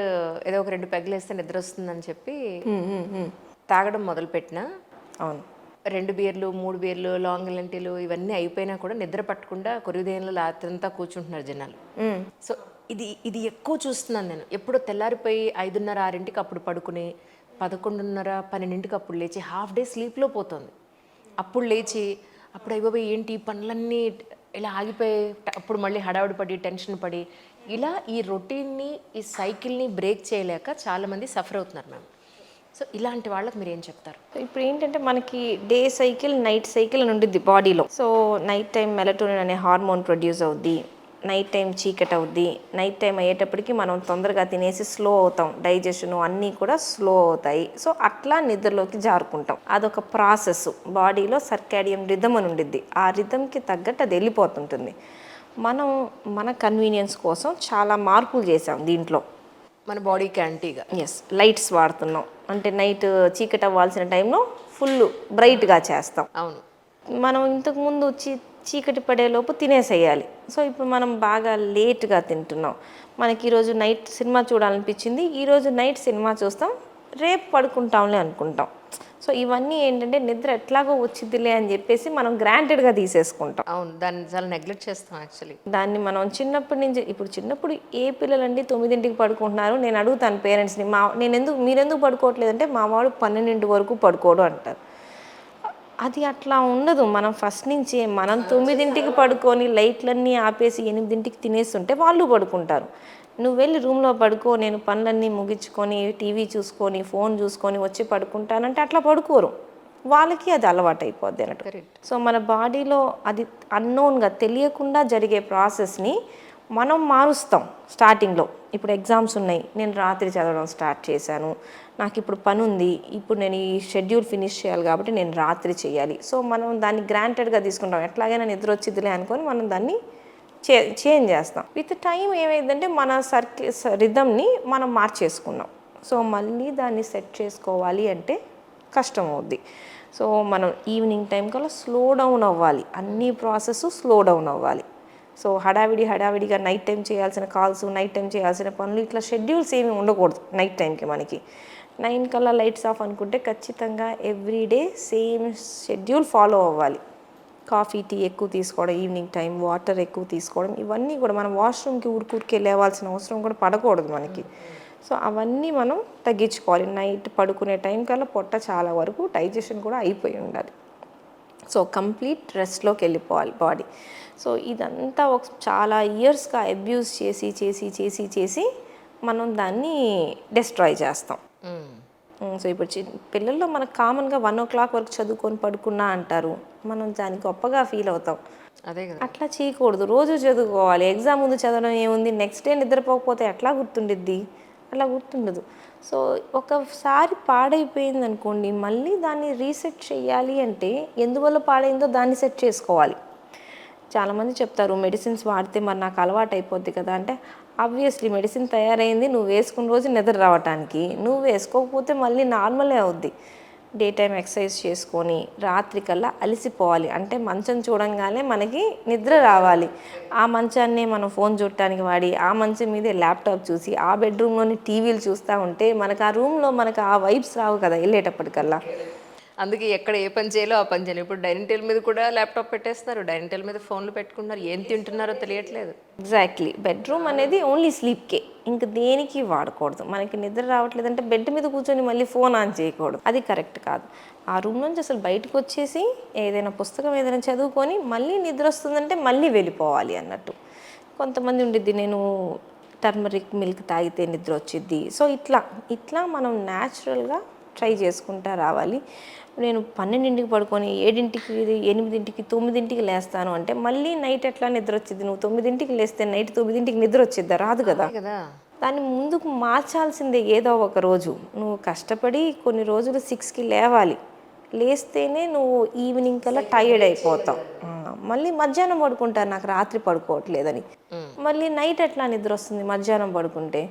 ఏదో ఒక 2 పెగ్గులు వేస్తే నిద్ర వస్తుందని చెప్పి తాగడం మొదలుపెట్టిన, అవును, 2 బీర్లు 3 బీర్లు లాంగ్ లెంటీలు ఇవన్నీ అయిపోయినా కూడా నిద్ర పట్టకుండా కొరివిదేయంలో రాత్రంతా కూర్చుంటున్నారు జనాలు. సో ఇది ఎక్కువ చూస్తున్నాను నేను. ఎప్పుడో తెల్లారిపోయి 5:30, 6ంటికి అప్పుడు పడుకుని 11:30, 12ంటికి అప్పుడు లేచి హాఫ్ డే స్లీప్లో పోతుంది. అప్పుడు లేచి అప్పుడు అయిపోయి ఏంటి ఈ పనులన్నీ ఇలా ఆగిపోయి అప్పుడు మళ్ళీ హడావుడి పడి టెన్షన్ పడి ఇలా ఈ రొటీన్ని ఈ సైకిల్ని బ్రేక్ చేయలేక చాలామంది సఫర్ అవుతున్నారు మ్యామ్. సో ఇలాంటి వాళ్ళకి మీరు ఏం చెప్తారు? ఇప్పుడు ఏంటంటే మనకి డే సైకిల్, నైట్ సైకిల్ అని ఉంటుంది బాడీలో. సో నైట్ టైం మెలటోనిన్ అనే హార్మోన్ ప్రొడ్యూస్ అవుద్ది, నైట్ టైం చీకటి అవుద్ది. నైట్ టైం అయ్యేటప్పటికి మనం తొందరగా తినేసి స్లో అవుతాం, డైజెషన్ అన్నీ కూడా స్లో అవుతాయి. సో అట్లా నిద్రలోకి జారుకుంటాం. అదొక ప్రాసెస్. బాడీలో సర్కాడియం రిథమ్ అని ఉండిద్ది. ఆ రిథమ్కి తగ్గట్టు అది వెళ్ళిపోతుంటుంది. మనం మన కన్వీనియన్స్ కోసం చాలా మార్పులు చేసాం దీంట్లో. మన బాడీకి యాంటీగా లైట్స్ వాడుతున్నాం. అంటే నైట్ చీకటి అవ్వాల్సిన టైంలో ఫుల్ బ్రైట్గా చేస్తాం. అవును. మనం ఇంతకుముందు చీకటి పడేలోపు తినేసేయాలి. సో ఇప్పుడు మనం బాగా లేట్గా తింటున్నాం. మనకి ఈరోజు నైట్ సినిమా చూడాలనిపించింది, ఈరోజు నైట్ సినిమా చూస్తాం, రేపు పడుకుంటాంలే అనుకుంటాం. సో ఇవన్నీ ఏంటంటే నిద్ర ఎట్లాగో వచ్చిద్దిలే అని చెప్పేసి మనం గ్రాంటెడ్గా తీసేసుకుంటాం. అవును, దాన్ని చాలా నెగ్లెక్ట్ చేస్తాం యాక్చువల్లీ. దాన్ని మనం చిన్నప్పటి నుంచి, ఇప్పుడు చిన్నప్పుడు ఏ పిల్లలండి 9ంటికి పడుకుంటున్నారు, నేను అడుగుతాను పేరెంట్స్ని, మీరెందుకు పడుకోవట్లేదంటే మా వాడు 12 వరకు పడుకోడు అంటారు. అది అట్లా ఉండదు. మనం ఫస్ట్ నుంచి మనం 9ంటికి పడుకొని లైట్లన్నీ ఆపేసి 8ంటికి తినేస్తుంటే వాళ్ళు పడుకుంటారు. నువ్వు వెళ్ళి రూమ్లో పడుకో, నేను పనులన్నీ ముగించుకొని టీవీ చూసుకొని ఫోన్ చూసుకొని వచ్చి పడుకుంటానంటే అట్లా పడుకోరు. వాళ్ళకి అది అలవాటు అయిపోద్ది అన్నట్టు. సో మన బాడీలో అది అన్నోన్గా తెలియకుండా జరిగే ప్రాసెస్ని మనం మారుస్తాం స్టార్టింగ్లో. ఇప్పుడు ఎగ్జామ్స్ ఉన్నాయి, నేను రాత్రి చదవడం స్టార్ట్ చేశాను, నాకు ఇప్పుడు పని ఉంది, ఇప్పుడు నేను ఈ షెడ్యూల్ ఫినిష్ చేయాలి కాబట్టి నేను రాత్రి చేయాలి. సో మనం దాన్ని గ్రాంటెడ్గా తీసుకుంటాం. ఎట్లాగైనా నిద్ర వచ్చిద్దిలే అనుకొని మనం దాన్ని చేంజ్ చేస్తాం. విత్ టైం ఏమైందంటే మన రిథమ్ని మనం మార్చేసుకున్నాం. సో మళ్ళీ దాన్ని సెట్ చేసుకోవాలి అంటే కష్టం అవుద్ది. సో మనం ఈవినింగ్ టైం కల్లా స్లో డౌన్ అవ్వాలి, అన్ని ప్రాసెస్ స్లో డౌన్ అవ్వాలి. సో హడావిడిగా నైట్ టైం చేయాల్సిన కాల్స్, నైట్ టైం చేయాల్సిన పనులు, ఇట్లా షెడ్యూల్స్ ఏమి ఉండకూడదు. నైట్ టైంకి మనకి 9 కల్లా లైట్స్ ఆఫ్ అనుకుంటే ఖచ్చితంగా ఎవ్రీడే సేమ్ షెడ్యూల్ ఫాలో అవ్వాలి. కాఫీ, టీ ఎక్కువ తీసుకోవడం, ఈవినింగ్ టైం వాటర్ ఎక్కువ తీసుకోవడం, ఇవన్నీ కూడా మనం వాష్రూమ్కి ఊరికి వెళ్ళేవాల్సిన అవసరం కూడా పడకూడదు మనకి. సో అవన్నీ మనం తగ్గించుకోవాలి. నైట్ పడుకునే టైం కల్లా పొట్ట చాలా వరకు డైజెషన్ కూడా అయిపోయి ఉండాలి. సో కంప్లీట్ రెస్ట్లోకి వెళ్ళిపోవాలి బాడీ. సో ఇదంతా చాలా ఇయర్స్గా అబ్యూస్ చేసి మనం దాన్ని డిస్ట్రాయ్ చేస్తాం. సో ఇప్పుడు పిల్లల్లో మనకు కామన్గా 1 o'clock వరకు చదువుకొని పడుకున్నా అంటారు. మనం దాన్ని గొప్పగా ఫీల్ అవుతాం. అదే కదా. అట్లా చేయకూడదు. రోజు చదువుకోవాలి. ఎగ్జామ్ ముందు చదవడం ఏముంది, నెక్స్ట్ డే నిద్రపోకపోతే ఎట్లా గుర్తుండిద్ది? అలా గుర్తుండదు. సో ఒకసారి పాడైపోయింది అనుకోండి, మళ్ళీ దాన్ని రీసెట్ చేయాలి అంటే ఎందువల్ల పాడైందో దాన్ని సెట్ చేసుకోవాలి. చాలామంది చెప్తారు మెడిసిన్స్ వాడితే మరి నాకు అలవాటు అయిపోద్ది కదా అంటే, ఆబ్వియస్లీ మెడిసిన్ తయారైంది నువ్వు వేసుకున్న రోజు నిద్ర రావటానికి. నువ్వు వేసుకోకపోతే మళ్ళీ నార్మలే అవుద్ది. డే టైం ఎక్సర్సైజ్ చేసుకొని రాత్రికల్లా అలసిపోవాలి. అంటే మంచం చూడంగానే మనకి నిద్ర రావాలి. ఆ మంచాన్ని మనం ఫోన్ చూడటానికి వాడి, ఆ మంచం మీదే ల్యాప్టాప్ చూసి, ఆ బెడ్రూమ్లోని టీవీలు చూస్తూ ఉంటే మనకు ఆ రూమ్లో మనకు ఆ వైబ్స్ రావు కదా వెళ్ళేటప్పటికల్లా. అందుకే ఎక్కడ ఏ పని చేయాలో ఆ పని చేయాలి. ఇప్పుడు డైనింగ్ టేబుల్ మీద కూడా ల్యాప్టాప్ పెట్టేస్తున్నారు, డైనింగ్ టేబుల్ మీద ఫోన్లు పెట్టుకుంటున్నారు, ఏం తింటున్నారో తెలియట్లేదు. ఎగ్జాక్ట్లీ. బెడ్రూమ్ అనేది ఓన్లీ స్లీప్కే, ఇంక దేనికి వాడకూడదు. మనకి నిద్ర రావట్లేదంటే బెడ్ మీద కూర్చొని మళ్ళీ ఫోన్ ఆన్ చేయకూడదు, అది కరెక్ట్ కాదు. ఆ రూమ్ నుంచి అసలు బయటకు వచ్చేసి ఏదైనా పుస్తకం ఏదైనా చదువుకొని మళ్ళీ నిద్ర వస్తుందంటే మళ్ళీ వెళ్ళిపోవాలి అన్నట్టు. కొంతమంది ఉండిద్ది, నేను టర్మరిక్ మిల్క్ తాగితే నిద్ర వచ్చిద్ది. సో ఇట్లా ఇట్లా మనం న్యాచురల్గా ట్రై చేసుకుంటా రావాలి. నేను 12ంటికి పడుకొని 7ంటికి 8ంటికి 9ంటికి లేస్తాను అంటే మళ్ళీ నైట్ ఎట్లా నిద్ర వచ్చింది? నువ్వు 9ంటికి లేస్తే నైట్ 9ంటికి నిద్ర వచ్చిద్దా? రాదు కదా. కదా. దాన్ని ముందుకు మార్చాల్సిందే ఏదో ఒక రోజు. నువ్వు కష్టపడి కొన్ని రోజులు 6కి లేవాలి, లేస్తేనే నువ్వు ఈవినింగ్ కల్లా టైర్డ్ అయిపోతావు. మళ్ళీ మధ్యాహ్నం పడుకుంటారు నాకు రాత్రి పడుకోవట్లేదని. మళ్ళీ నైట్ ఎట్లా నిద్ర వస్తుంది మధ్యాహ్నం పడుకుంటే?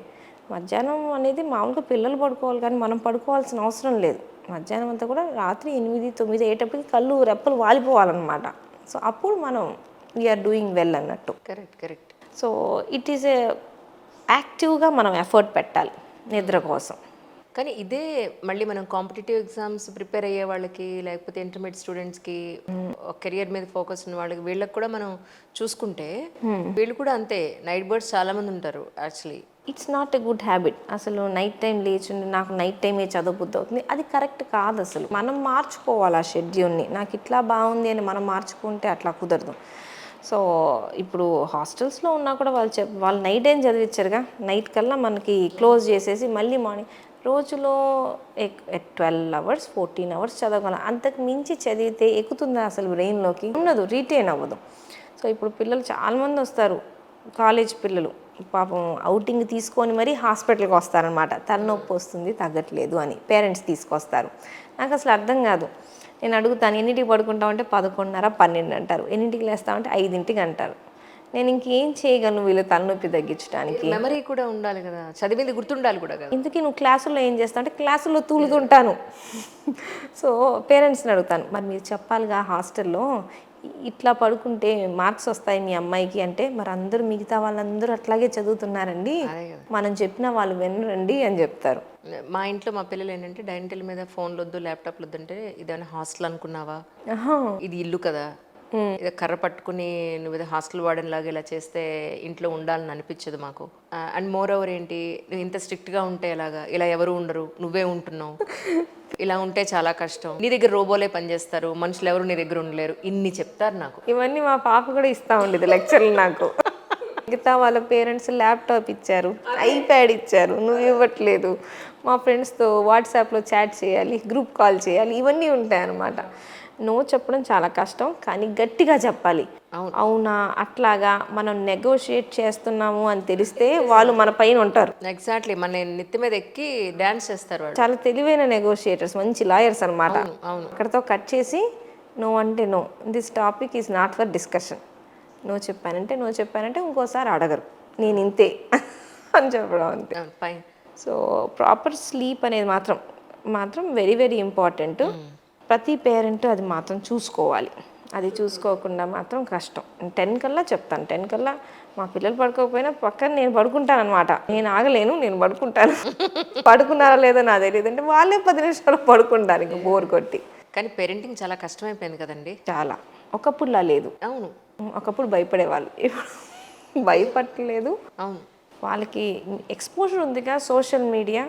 మధ్యాహ్నం అనేది మామూలుగా పిల్లలు పడుకోవాలి కానీ మనం పడుకోవాల్సిన అవసరం లేదు. మధ్యాహ్నం అంతా కూడా రాత్రి 8, 9 అయ్యేటప్పటికి కళ్ళు రెప్పలు వాలిపోవాలన్నమాట. సో అప్పుడు మనం వీఆర్ డూయింగ్ వెల్ అన్నట్టు. Correct correct. So it is a యాక్టివ్గా మనం ఎఫర్ట్ పెట్టాలి నిద్ర కోసం. కానీ ఇదే మళ్ళీ మనం కాంపిటేటివ్ ఎగ్జామ్స్ ప్రిపేర్ అయ్యే వాళ్ళకి, లేకపోతే ఇంటర్మీడియట్ స్టూడెంట్స్కి, కెరియర్ మీద ఫోకస్ ఉన్న వాళ్ళకి, వీళ్ళకి కూడా మనం చూసుకుంటే వీళ్ళు కూడా అంతే, నైట్ బర్డ్స్ చాలా మంది ఉంటారు actually. It's not a good habit. అసలు నైట్ టైం లేచుండి నాకు నైట్ టైమే చదవబుద్ధి అవుతుంది, అది కరెక్ట్ కాదు. అసలు మనం మార్చుకోవాలి ఆ షెడ్యూల్ని. నాకు ఇట్లా బాగుంది అని మనం మార్చుకుంటే అట్లా కుదరదు. సో ఇప్పుడు హాస్టల్స్లో ఉన్నా కూడా వాళ్ళు నైట్ ఏం చదివించారుగా, నైట్ కల్లా మనకి క్లోజ్ చేసేసి మళ్ళీ మార్నింగ్ రోజులో 12 అవర్స్ 14 అవర్స్ చదవగలం. అంతకు మించి చదివితే ఎక్కుతుందా అసలు బ్రెయిన్లోకి? ఉండదు, రీటైన్ అవ్వదు. సో ఇప్పుడు పిల్లలు చాలామంది వస్తారు, కాలేజ్ పిల్లలు పాపం ఔటింగ్ తీసుకొని మరీ హాస్పిటల్కి వస్తారనమాట. తలనొప్పి వస్తుంది తగ్గట్లేదు అని పేరెంట్స్ తీసుకొస్తారు. నాకు అసలు అర్థం కాదు. నేను అడుగుతాను, ఎన్నింటికి పడుకుంటామంటే 11:30 12 అంటారు. ఎన్నింటికి లేస్తామంటే 5ంటికి అంటారు. నేను ఇంకేం చేయగలను వీళ్ళు తలనొప్పి తగ్గించడానికి? మెమరీ కూడా ఉండాలి కదా, చదివింది గుర్తుండాలి కూడా కదా. ఇందుకే నువ్వు క్లాసుల్లో ఏం చేస్తావు అంటే క్లాసుల్లో తూలుతుంటాను. సో పేరెంట్స్ని అడుగుతాను, మరి మీరు చెప్పాలిగా హాస్టల్లో ఇట్లా పడుకుంటే మార్క్స్ వస్తాయి మీ అమ్మాయికి అంటే, మరి అందరూ మిగతా వాళ్ళందరూ అట్లాగే చదువుతున్నారండి, మనం చెప్పినా వాళ్ళు వినరండి అని చెప్తారు. మా ఇంట్లో మా పిల్లలు ఏంటంటే డైనింగ్ టేబుల్ మీద ఫోన్లు వద్దు, ల్యాప్టాప్లు వద్దు అంటే, ఇదేమైనా హాస్టల్ అనుకున్నావా, ఇది ఇల్లు కదా, ఏదో కర్ర పట్టుకుని నువ్వు ఏదో హాస్టల్ వార్డెన్ లాగా ఇలా చేస్తే ఇంట్లో ఉండాలని అనిపించదు మాకు. అండ్ మోర్ ఓవర్ ఏంటి, నువ్వు ఇంత స్ట్రిక్ట్గా ఉంటే ఎలాగా, ఇలా ఎవరు ఉండరు, నువ్వే ఉంటున్నావు, ఇలా ఉంటే చాలా కష్టం, నీ దగ్గర రోబోలే పనిచేస్తారు, మనుషులు ఎవరు నీ దగ్గర ఉండలేరు, ఇన్ని చెప్తారు నాకు. ఇవన్నీ మా పాప కూడా ఇస్తూ ఉండేది లెక్చర్లు నాకు. మిగతా వాళ్ళ పేరెంట్స్ ల్యాప్టాప్ ఇచ్చారు, ఐప్యాడ్ ఇచ్చారు, నువ్వు ఇవ్వట్లేదు, మా ఫ్రెండ్స్తో వాట్సాప్లో చాట్ చేయాలి, గ్రూప్ కాల్ చేయాలి, ఇవన్నీ ఉంటాయి అన్నమాట. నో చెప్పడం చాలా కష్టం, కానీ గట్టిగా చెప్పాలి. అవునా అట్లాగా మనం నెగోషియేట్ చేస్తున్నాము అని తెలిస్తే వాళ్ళు మన పైన ఉంటారు. ఎగ్జాక్ట్లీ, మన నెత్తి మీద ఎక్కి డాన్స్ చేస్తారు వాళ్ళు. చాలా తెలివైన నెగోషియేటర్స్, మంచి లాయర్స్ అనమాట. అక్కడతో కట్ చేసి నో అంటే no, this topic is not for discussion, no చెప్పానంటే ఇంకోసారి అడగరు, నేను ఇంతే అని చెప్పడం అంతే. సో ప్రాపర్ స్లీప్ అనేది మాత్రం వెరీ వెరీ ఇంపార్టెంట్. ప్రతి పేరెంట్ అది మాత్రం చూసుకోవాలి. అది చూసుకోకుండా మాత్రం కష్టం. 10 కల్లా చెప్తాను, 10 కల్లా మా పిల్లలు పడుకోకపోయినా పక్కన నేను పడుకుంటాను అనమాట. నేను ఆగలేను, నేను పడుకుంటాను. పడుకున్నారా లేదో నాకు తెలియదు అంటే వాళ్ళే 10 నిమిషాలు పడుకుంటారు ఇంకా బోర్ కొట్టి. కానీ పేరెంటింగ్ చాలా కష్టమైపోయింది కదండి. చాలా. ఒకప్పుడులా లేదు. అవును, ఒకప్పుడు భయపడేవాళ్ళు, ఇప్పుడు భయపడలేదు. అవును, వాళ్ళకి ఎక్స్పోజర్ ఉందిగా సోషల్ మీడియా,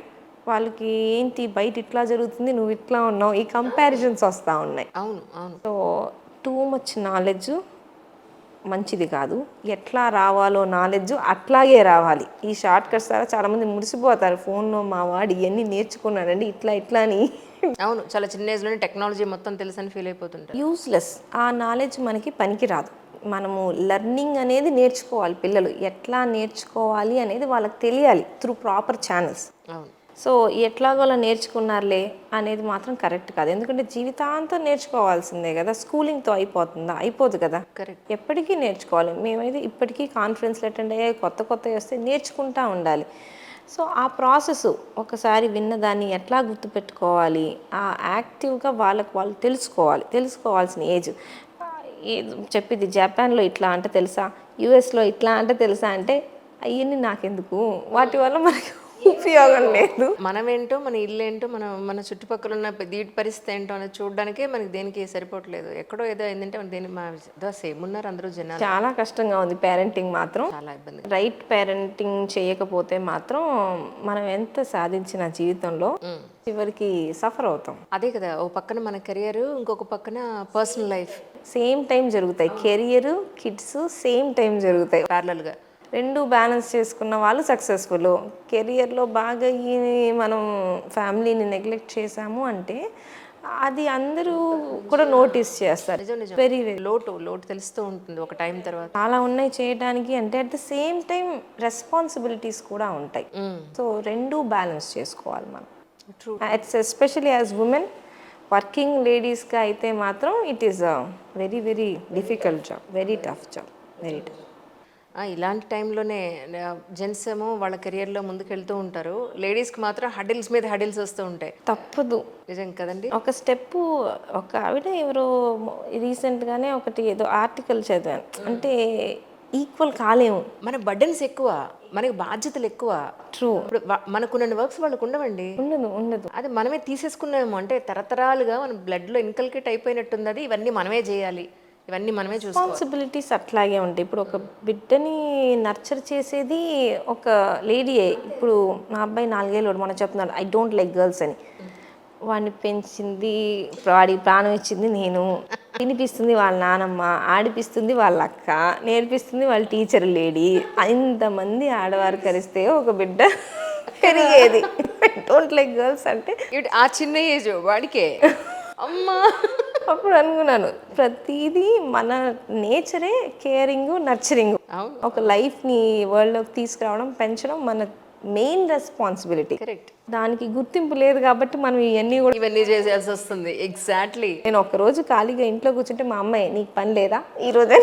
వాళ్ళకి ఏంటి బయట ఇట్లా జరుగుతుంది, నువ్వు ఇట్లా ఉన్నావు, ఈ కంపారిజన్స్ వస్తూ ఉన్నాయి. అవును అవును. సో టూ మచ్ నాలెడ్జ్ మంచిది కాదు. ఎట్లా రావాలో నాలెడ్జ్ అట్లాగే రావాలి. ఈ షార్ట్ కట్స్ ద్వారా చాలామంది మురిసిపోతారు, ఫోన్లో మా వాడు ఇవన్నీ నేర్చుకున్నాడండి ఇట్లా అని. అవును, చాలా చిన్న ఏజ్లోనే టెక్నాలజీ మొత్తం తెలుసని ఫీల్ అయిపోతుంటారు. యూస్లెస్. ఆ నాలెడ్జ్ మనకి పనికి రాదు. మనము లెర్నింగ్ అనేది నేర్చుకోవాలి. పిల్లలు ఎట్లా నేర్చుకోవాలి అనేది వాళ్ళకి తెలియాలి త్రూ ప్రాపర్ ఛానల్స్. అవును. సో ఎట్లాగోలా నేర్చుకున్నారులే అనేది మాత్రం కరెక్ట్ కాదు. ఎందుకంటే జీవితాంతం నేర్చుకోవాల్సిందే కదా. స్కూలింగ్తో అయిపోతుందా? అయిపోదు కదా. కరెక్ట్. ఎప్పటికీ నేర్చుకోవాలి. మేమైతే ఇప్పటికీ కాన్ఫరెన్స్లు అటెండ్ అయ్యే కొత్తవి వస్తే నేర్చుకుంటూ ఉండాలి. సో ఆ ప్రాసెస్ ఒకసారి విన్నదాన్ని ఎట్లా గుర్తుపెట్టుకోవాలి, ఆ యాక్టివ్గా వాళ్ళు తెలుసుకోవాల్సిన ఏజ్. చెప్పింది జపాన్లో ఇట్లా అంటే తెలుసా, యూఎస్లో ఇట్లా అంటే తెలుసా అంటే అవన్నీ నాకెందుకు, వాటి వల్ల మనకు ఉపయోగం లేదు. మనమేంటో, మన ఇల్లు ఏంటో, మన చుట్టుపక్కల ఉన్న దీటి పరిస్థితి ఏంటో అనేది చూడడానికే మనకి దేనికి సరిపోవట్లేదు. ఎక్కడో ఏదో అయిందంటే మన దేని మా సేమ్ ఉన్నారు అందరూ జనాలు. చాలా కష్టంగా ఉంది పేరెంటింగ్ మాత్రం. చాలా ఇబ్బంది. రైట్ పేరెంటింగ్ చేయకపోతే మాత్రం మనం ఎంత సాధించిన జీవితంలో చివరికి సఫర్ అవుతాం. అదే కదా, ఓ పక్కన మన కెరియర్, ఇంకొక పక్కన పర్సనల్ లైఫ్ సేమ్ టైం జరుగుతాయి. కెరియర్, కిడ్స్ సేమ్ టైం జరుగుతాయి. ప్యారలల్గా. రెండు బ్యాలెన్స్ చేసుకున్న వాళ్ళు సక్సెస్ఫుల్. కెరియర్లో బాగా మనం ఫ్యామిలీని నెగ్లెక్ట్ చేసాము అంటే అది అందరూ కూడా నోటీస్ చేస్తారు. నిజం నిజం. వెరీ వెరీ లోటు తెలుస్తూ ఉంటుంది ఒక టైం తర్వాత. చాలా ఉన్నాయి చేయడానికి. అంటే at the same time responsibilities కూడా ఉంటాయి. సో రెండు బ్యాలెన్స్ చేసుకోవాలి మనం. True. It's especially as women, working లేడీస్గా అయితే మాత్రం it is very very difficult job, very tough job, very tough. ఇలాంటి టైంలోనే జెంట్స్ ఏమో వాళ్ళ కెరియర్లో ముందుకెళ్తూ ఉంటారు, లేడీస్కి మాత్రం హడిల్స్ మీద హడిల్స్ వస్తూ ఉంటాయి. తప్పదు. నిజం కదండి. ఒక స్టెప్, ఒక ఆవిడ ఎవరో రీసెంట్గానే ఒకటి ఏదో ఆర్టికల్ చదివాను. అంటే ఈక్వల్ కాలేము, మన బర్డెన్స్ ఎక్కువ, మనకి బాధ్యతలు ఎక్కువ. ట్రూ. ఇప్పుడు మనకున్న వర్క్స్ వాళ్ళకు ఉండవండి. ఉండదు. అది మనమే తీసేసుకున్నాము. అంటే తరతరాలుగా మన బ్లడ్లో ఇన్కల్కేట్ అయిపోయినట్టుంది. అది ఇవన్నీ మనమే చేయాలి, ఇవన్నీ మనమే చూసుకోవాలి. రెస్పాన్సిబిలిటీస్ అట్లాగే ఉంటాయి. ఇప్పుడు ఒక బిడ్డని నర్చర్ చేసేది ఒక లేడీయే. ఇప్పుడు మా అబ్బాయి 4 ఏళ్ళు, మనం చెప్తున్నాడు ఐ డోంట్ లైక్ గర్ల్స్ అని. వాడిని పెంచింది, వాడి ప్రాణం ఇచ్చింది నేను, తినిపిస్తుంది వాళ్ళ నానమ్మ, ఆడిపిస్తుంది వాళ్ళ అక్క, నేర్పిస్తుంది వాళ్ళ టీచర్ లేడీ. ఇంతమంది ఆడవారు కలిస్తే ఒక బిడ్డ పెరిగేది. డోంట్ లైక్ గర్ల్స్ అంటే ఆ చిన్న ఏజ్ వాడికే అమ్మా. అప్పుడు అనుకున్నాను, ప్రతిదీ మన నేచరే కేరింగ్, నర్చరింగ్. ఒక లైఫ్ని వరల్డ్లోకి తీసుకురావడం, పెంచడం మన మెయిన్ రెస్పాన్సిబిలిటీ. కరెక్ట్. దానికి గుర్తింపు లేదు కాబట్టి మనం ఇవన్నీ చేయాల్సి వస్తుంది. ఎగ్జాక్ట్లీ. నేను ఒక్కరోజు ఖాళీగా ఇంట్లో కూర్చుంటే మా అమ్మాయి నీకు పని లేదా ఈరోజు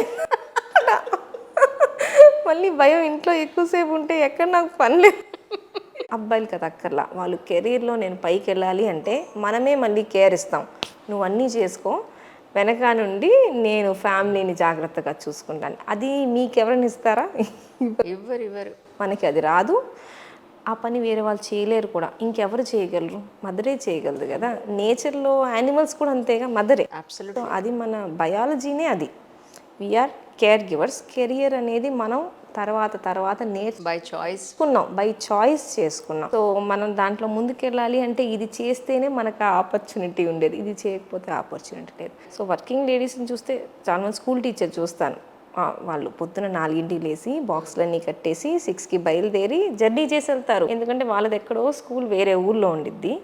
మళ్ళీ భయం, ఇంట్లో ఎక్కువసేపు ఉంటే ఎక్కడ నాకు పని లేదు. అబ్బాయిలు కదా అక్కర్లా, వాళ్ళు కెరీర్లో నేను పైకి వెళ్ళాలి అంటే మనమే మళ్ళీ కేర్ ఇస్తాం. నువ్వు అన్నీ చేసుకో, వెనక నుండి నేను ఫ్యామిలీని జాగ్రత్తగా చూసుకుంటాను. అది మీకెవరైనా ఇస్తారా? ఇవ్వరు. మనకి అది రాదు. ఆ పని వేరే వాళ్ళు చేయలేరు కూడా. ఇంకెవరు చేయగలరు? మదరే చేయగలదు కదా. నేచర్లో యానిమల్స్ కూడా అంతేగా, మదరే. అబ్సల్యూట్లీ. అది మన బయాలజీనే అది. We are care givers. కెరియర్ అనేది మనం తర్వాత బై చాయిస్ చేసుకున్నాం. సో మనం దాంట్లో ముందుకెళ్ళాలి అంటే ఇది చేస్తేనే మనకు ఆ ఆపర్చునిటీ ఉండేది, ఇది చేయకపోతే ఆపర్చునిటీ లేదు. సో వర్కింగ్ లేడీస్ని చూస్తే చాలా మంది, స్కూల్ టీచర్ చూస్తాను, వాళ్ళు పొద్దున 4ంటికి లేసి బాక్స్లన్నీ కట్టేసి 6కి బయలుదేరి జర్నీ చేసి వెళ్తారు. ఎందుకంటే వాళ్ళది ఎక్కడో స్కూల్ వేరే ఊర్లో ఉండిద్ది.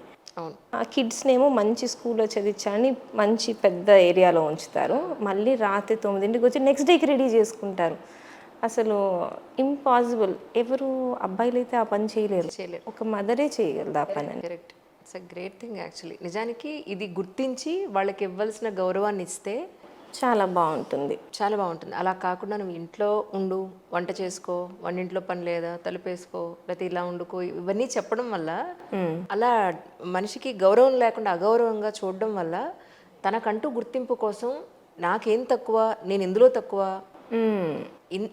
ఆ కిడ్స్నేమో మంచి స్కూల్లో చదివించాలని మంచి పెద్ద ఏరియాలో ఉంచుతారు. మళ్ళీ రాత్రి 9ంటికి వచ్చి నెక్స్ట్ డేకి రెడీ చేసుకుంటారు. అసలు ఇంపాసిబుల్. ఎవరు అబ్బాయిలు అయితే ఆ పని చేయలేరు. ఒక మదరే చేయగలదు ఆ పని. Correct. It's a great thing actually. నిజానికి ఇది గుర్తించి వాళ్ళకి ఇవ్వాల్సిన గౌరవాన్ని ఇస్తే చాలా బాగుంటుంది. అలా కాకుండా నువ్వు ఇంట్లో ఉండు, వంట చేసుకో, వంటింట్లో పని లేదా, తలుపేసుకో, లేకపోతే ఇలా వండుకో, ఇవన్నీ చెప్పడం వల్ల అలా మనిషికి గౌరవం లేకుండా అగౌరవంగా చూడడం వల్ల తనకంటూ గుర్తింపు కోసం నాకేం తక్కువ, నేను ఇందులో తక్కువ,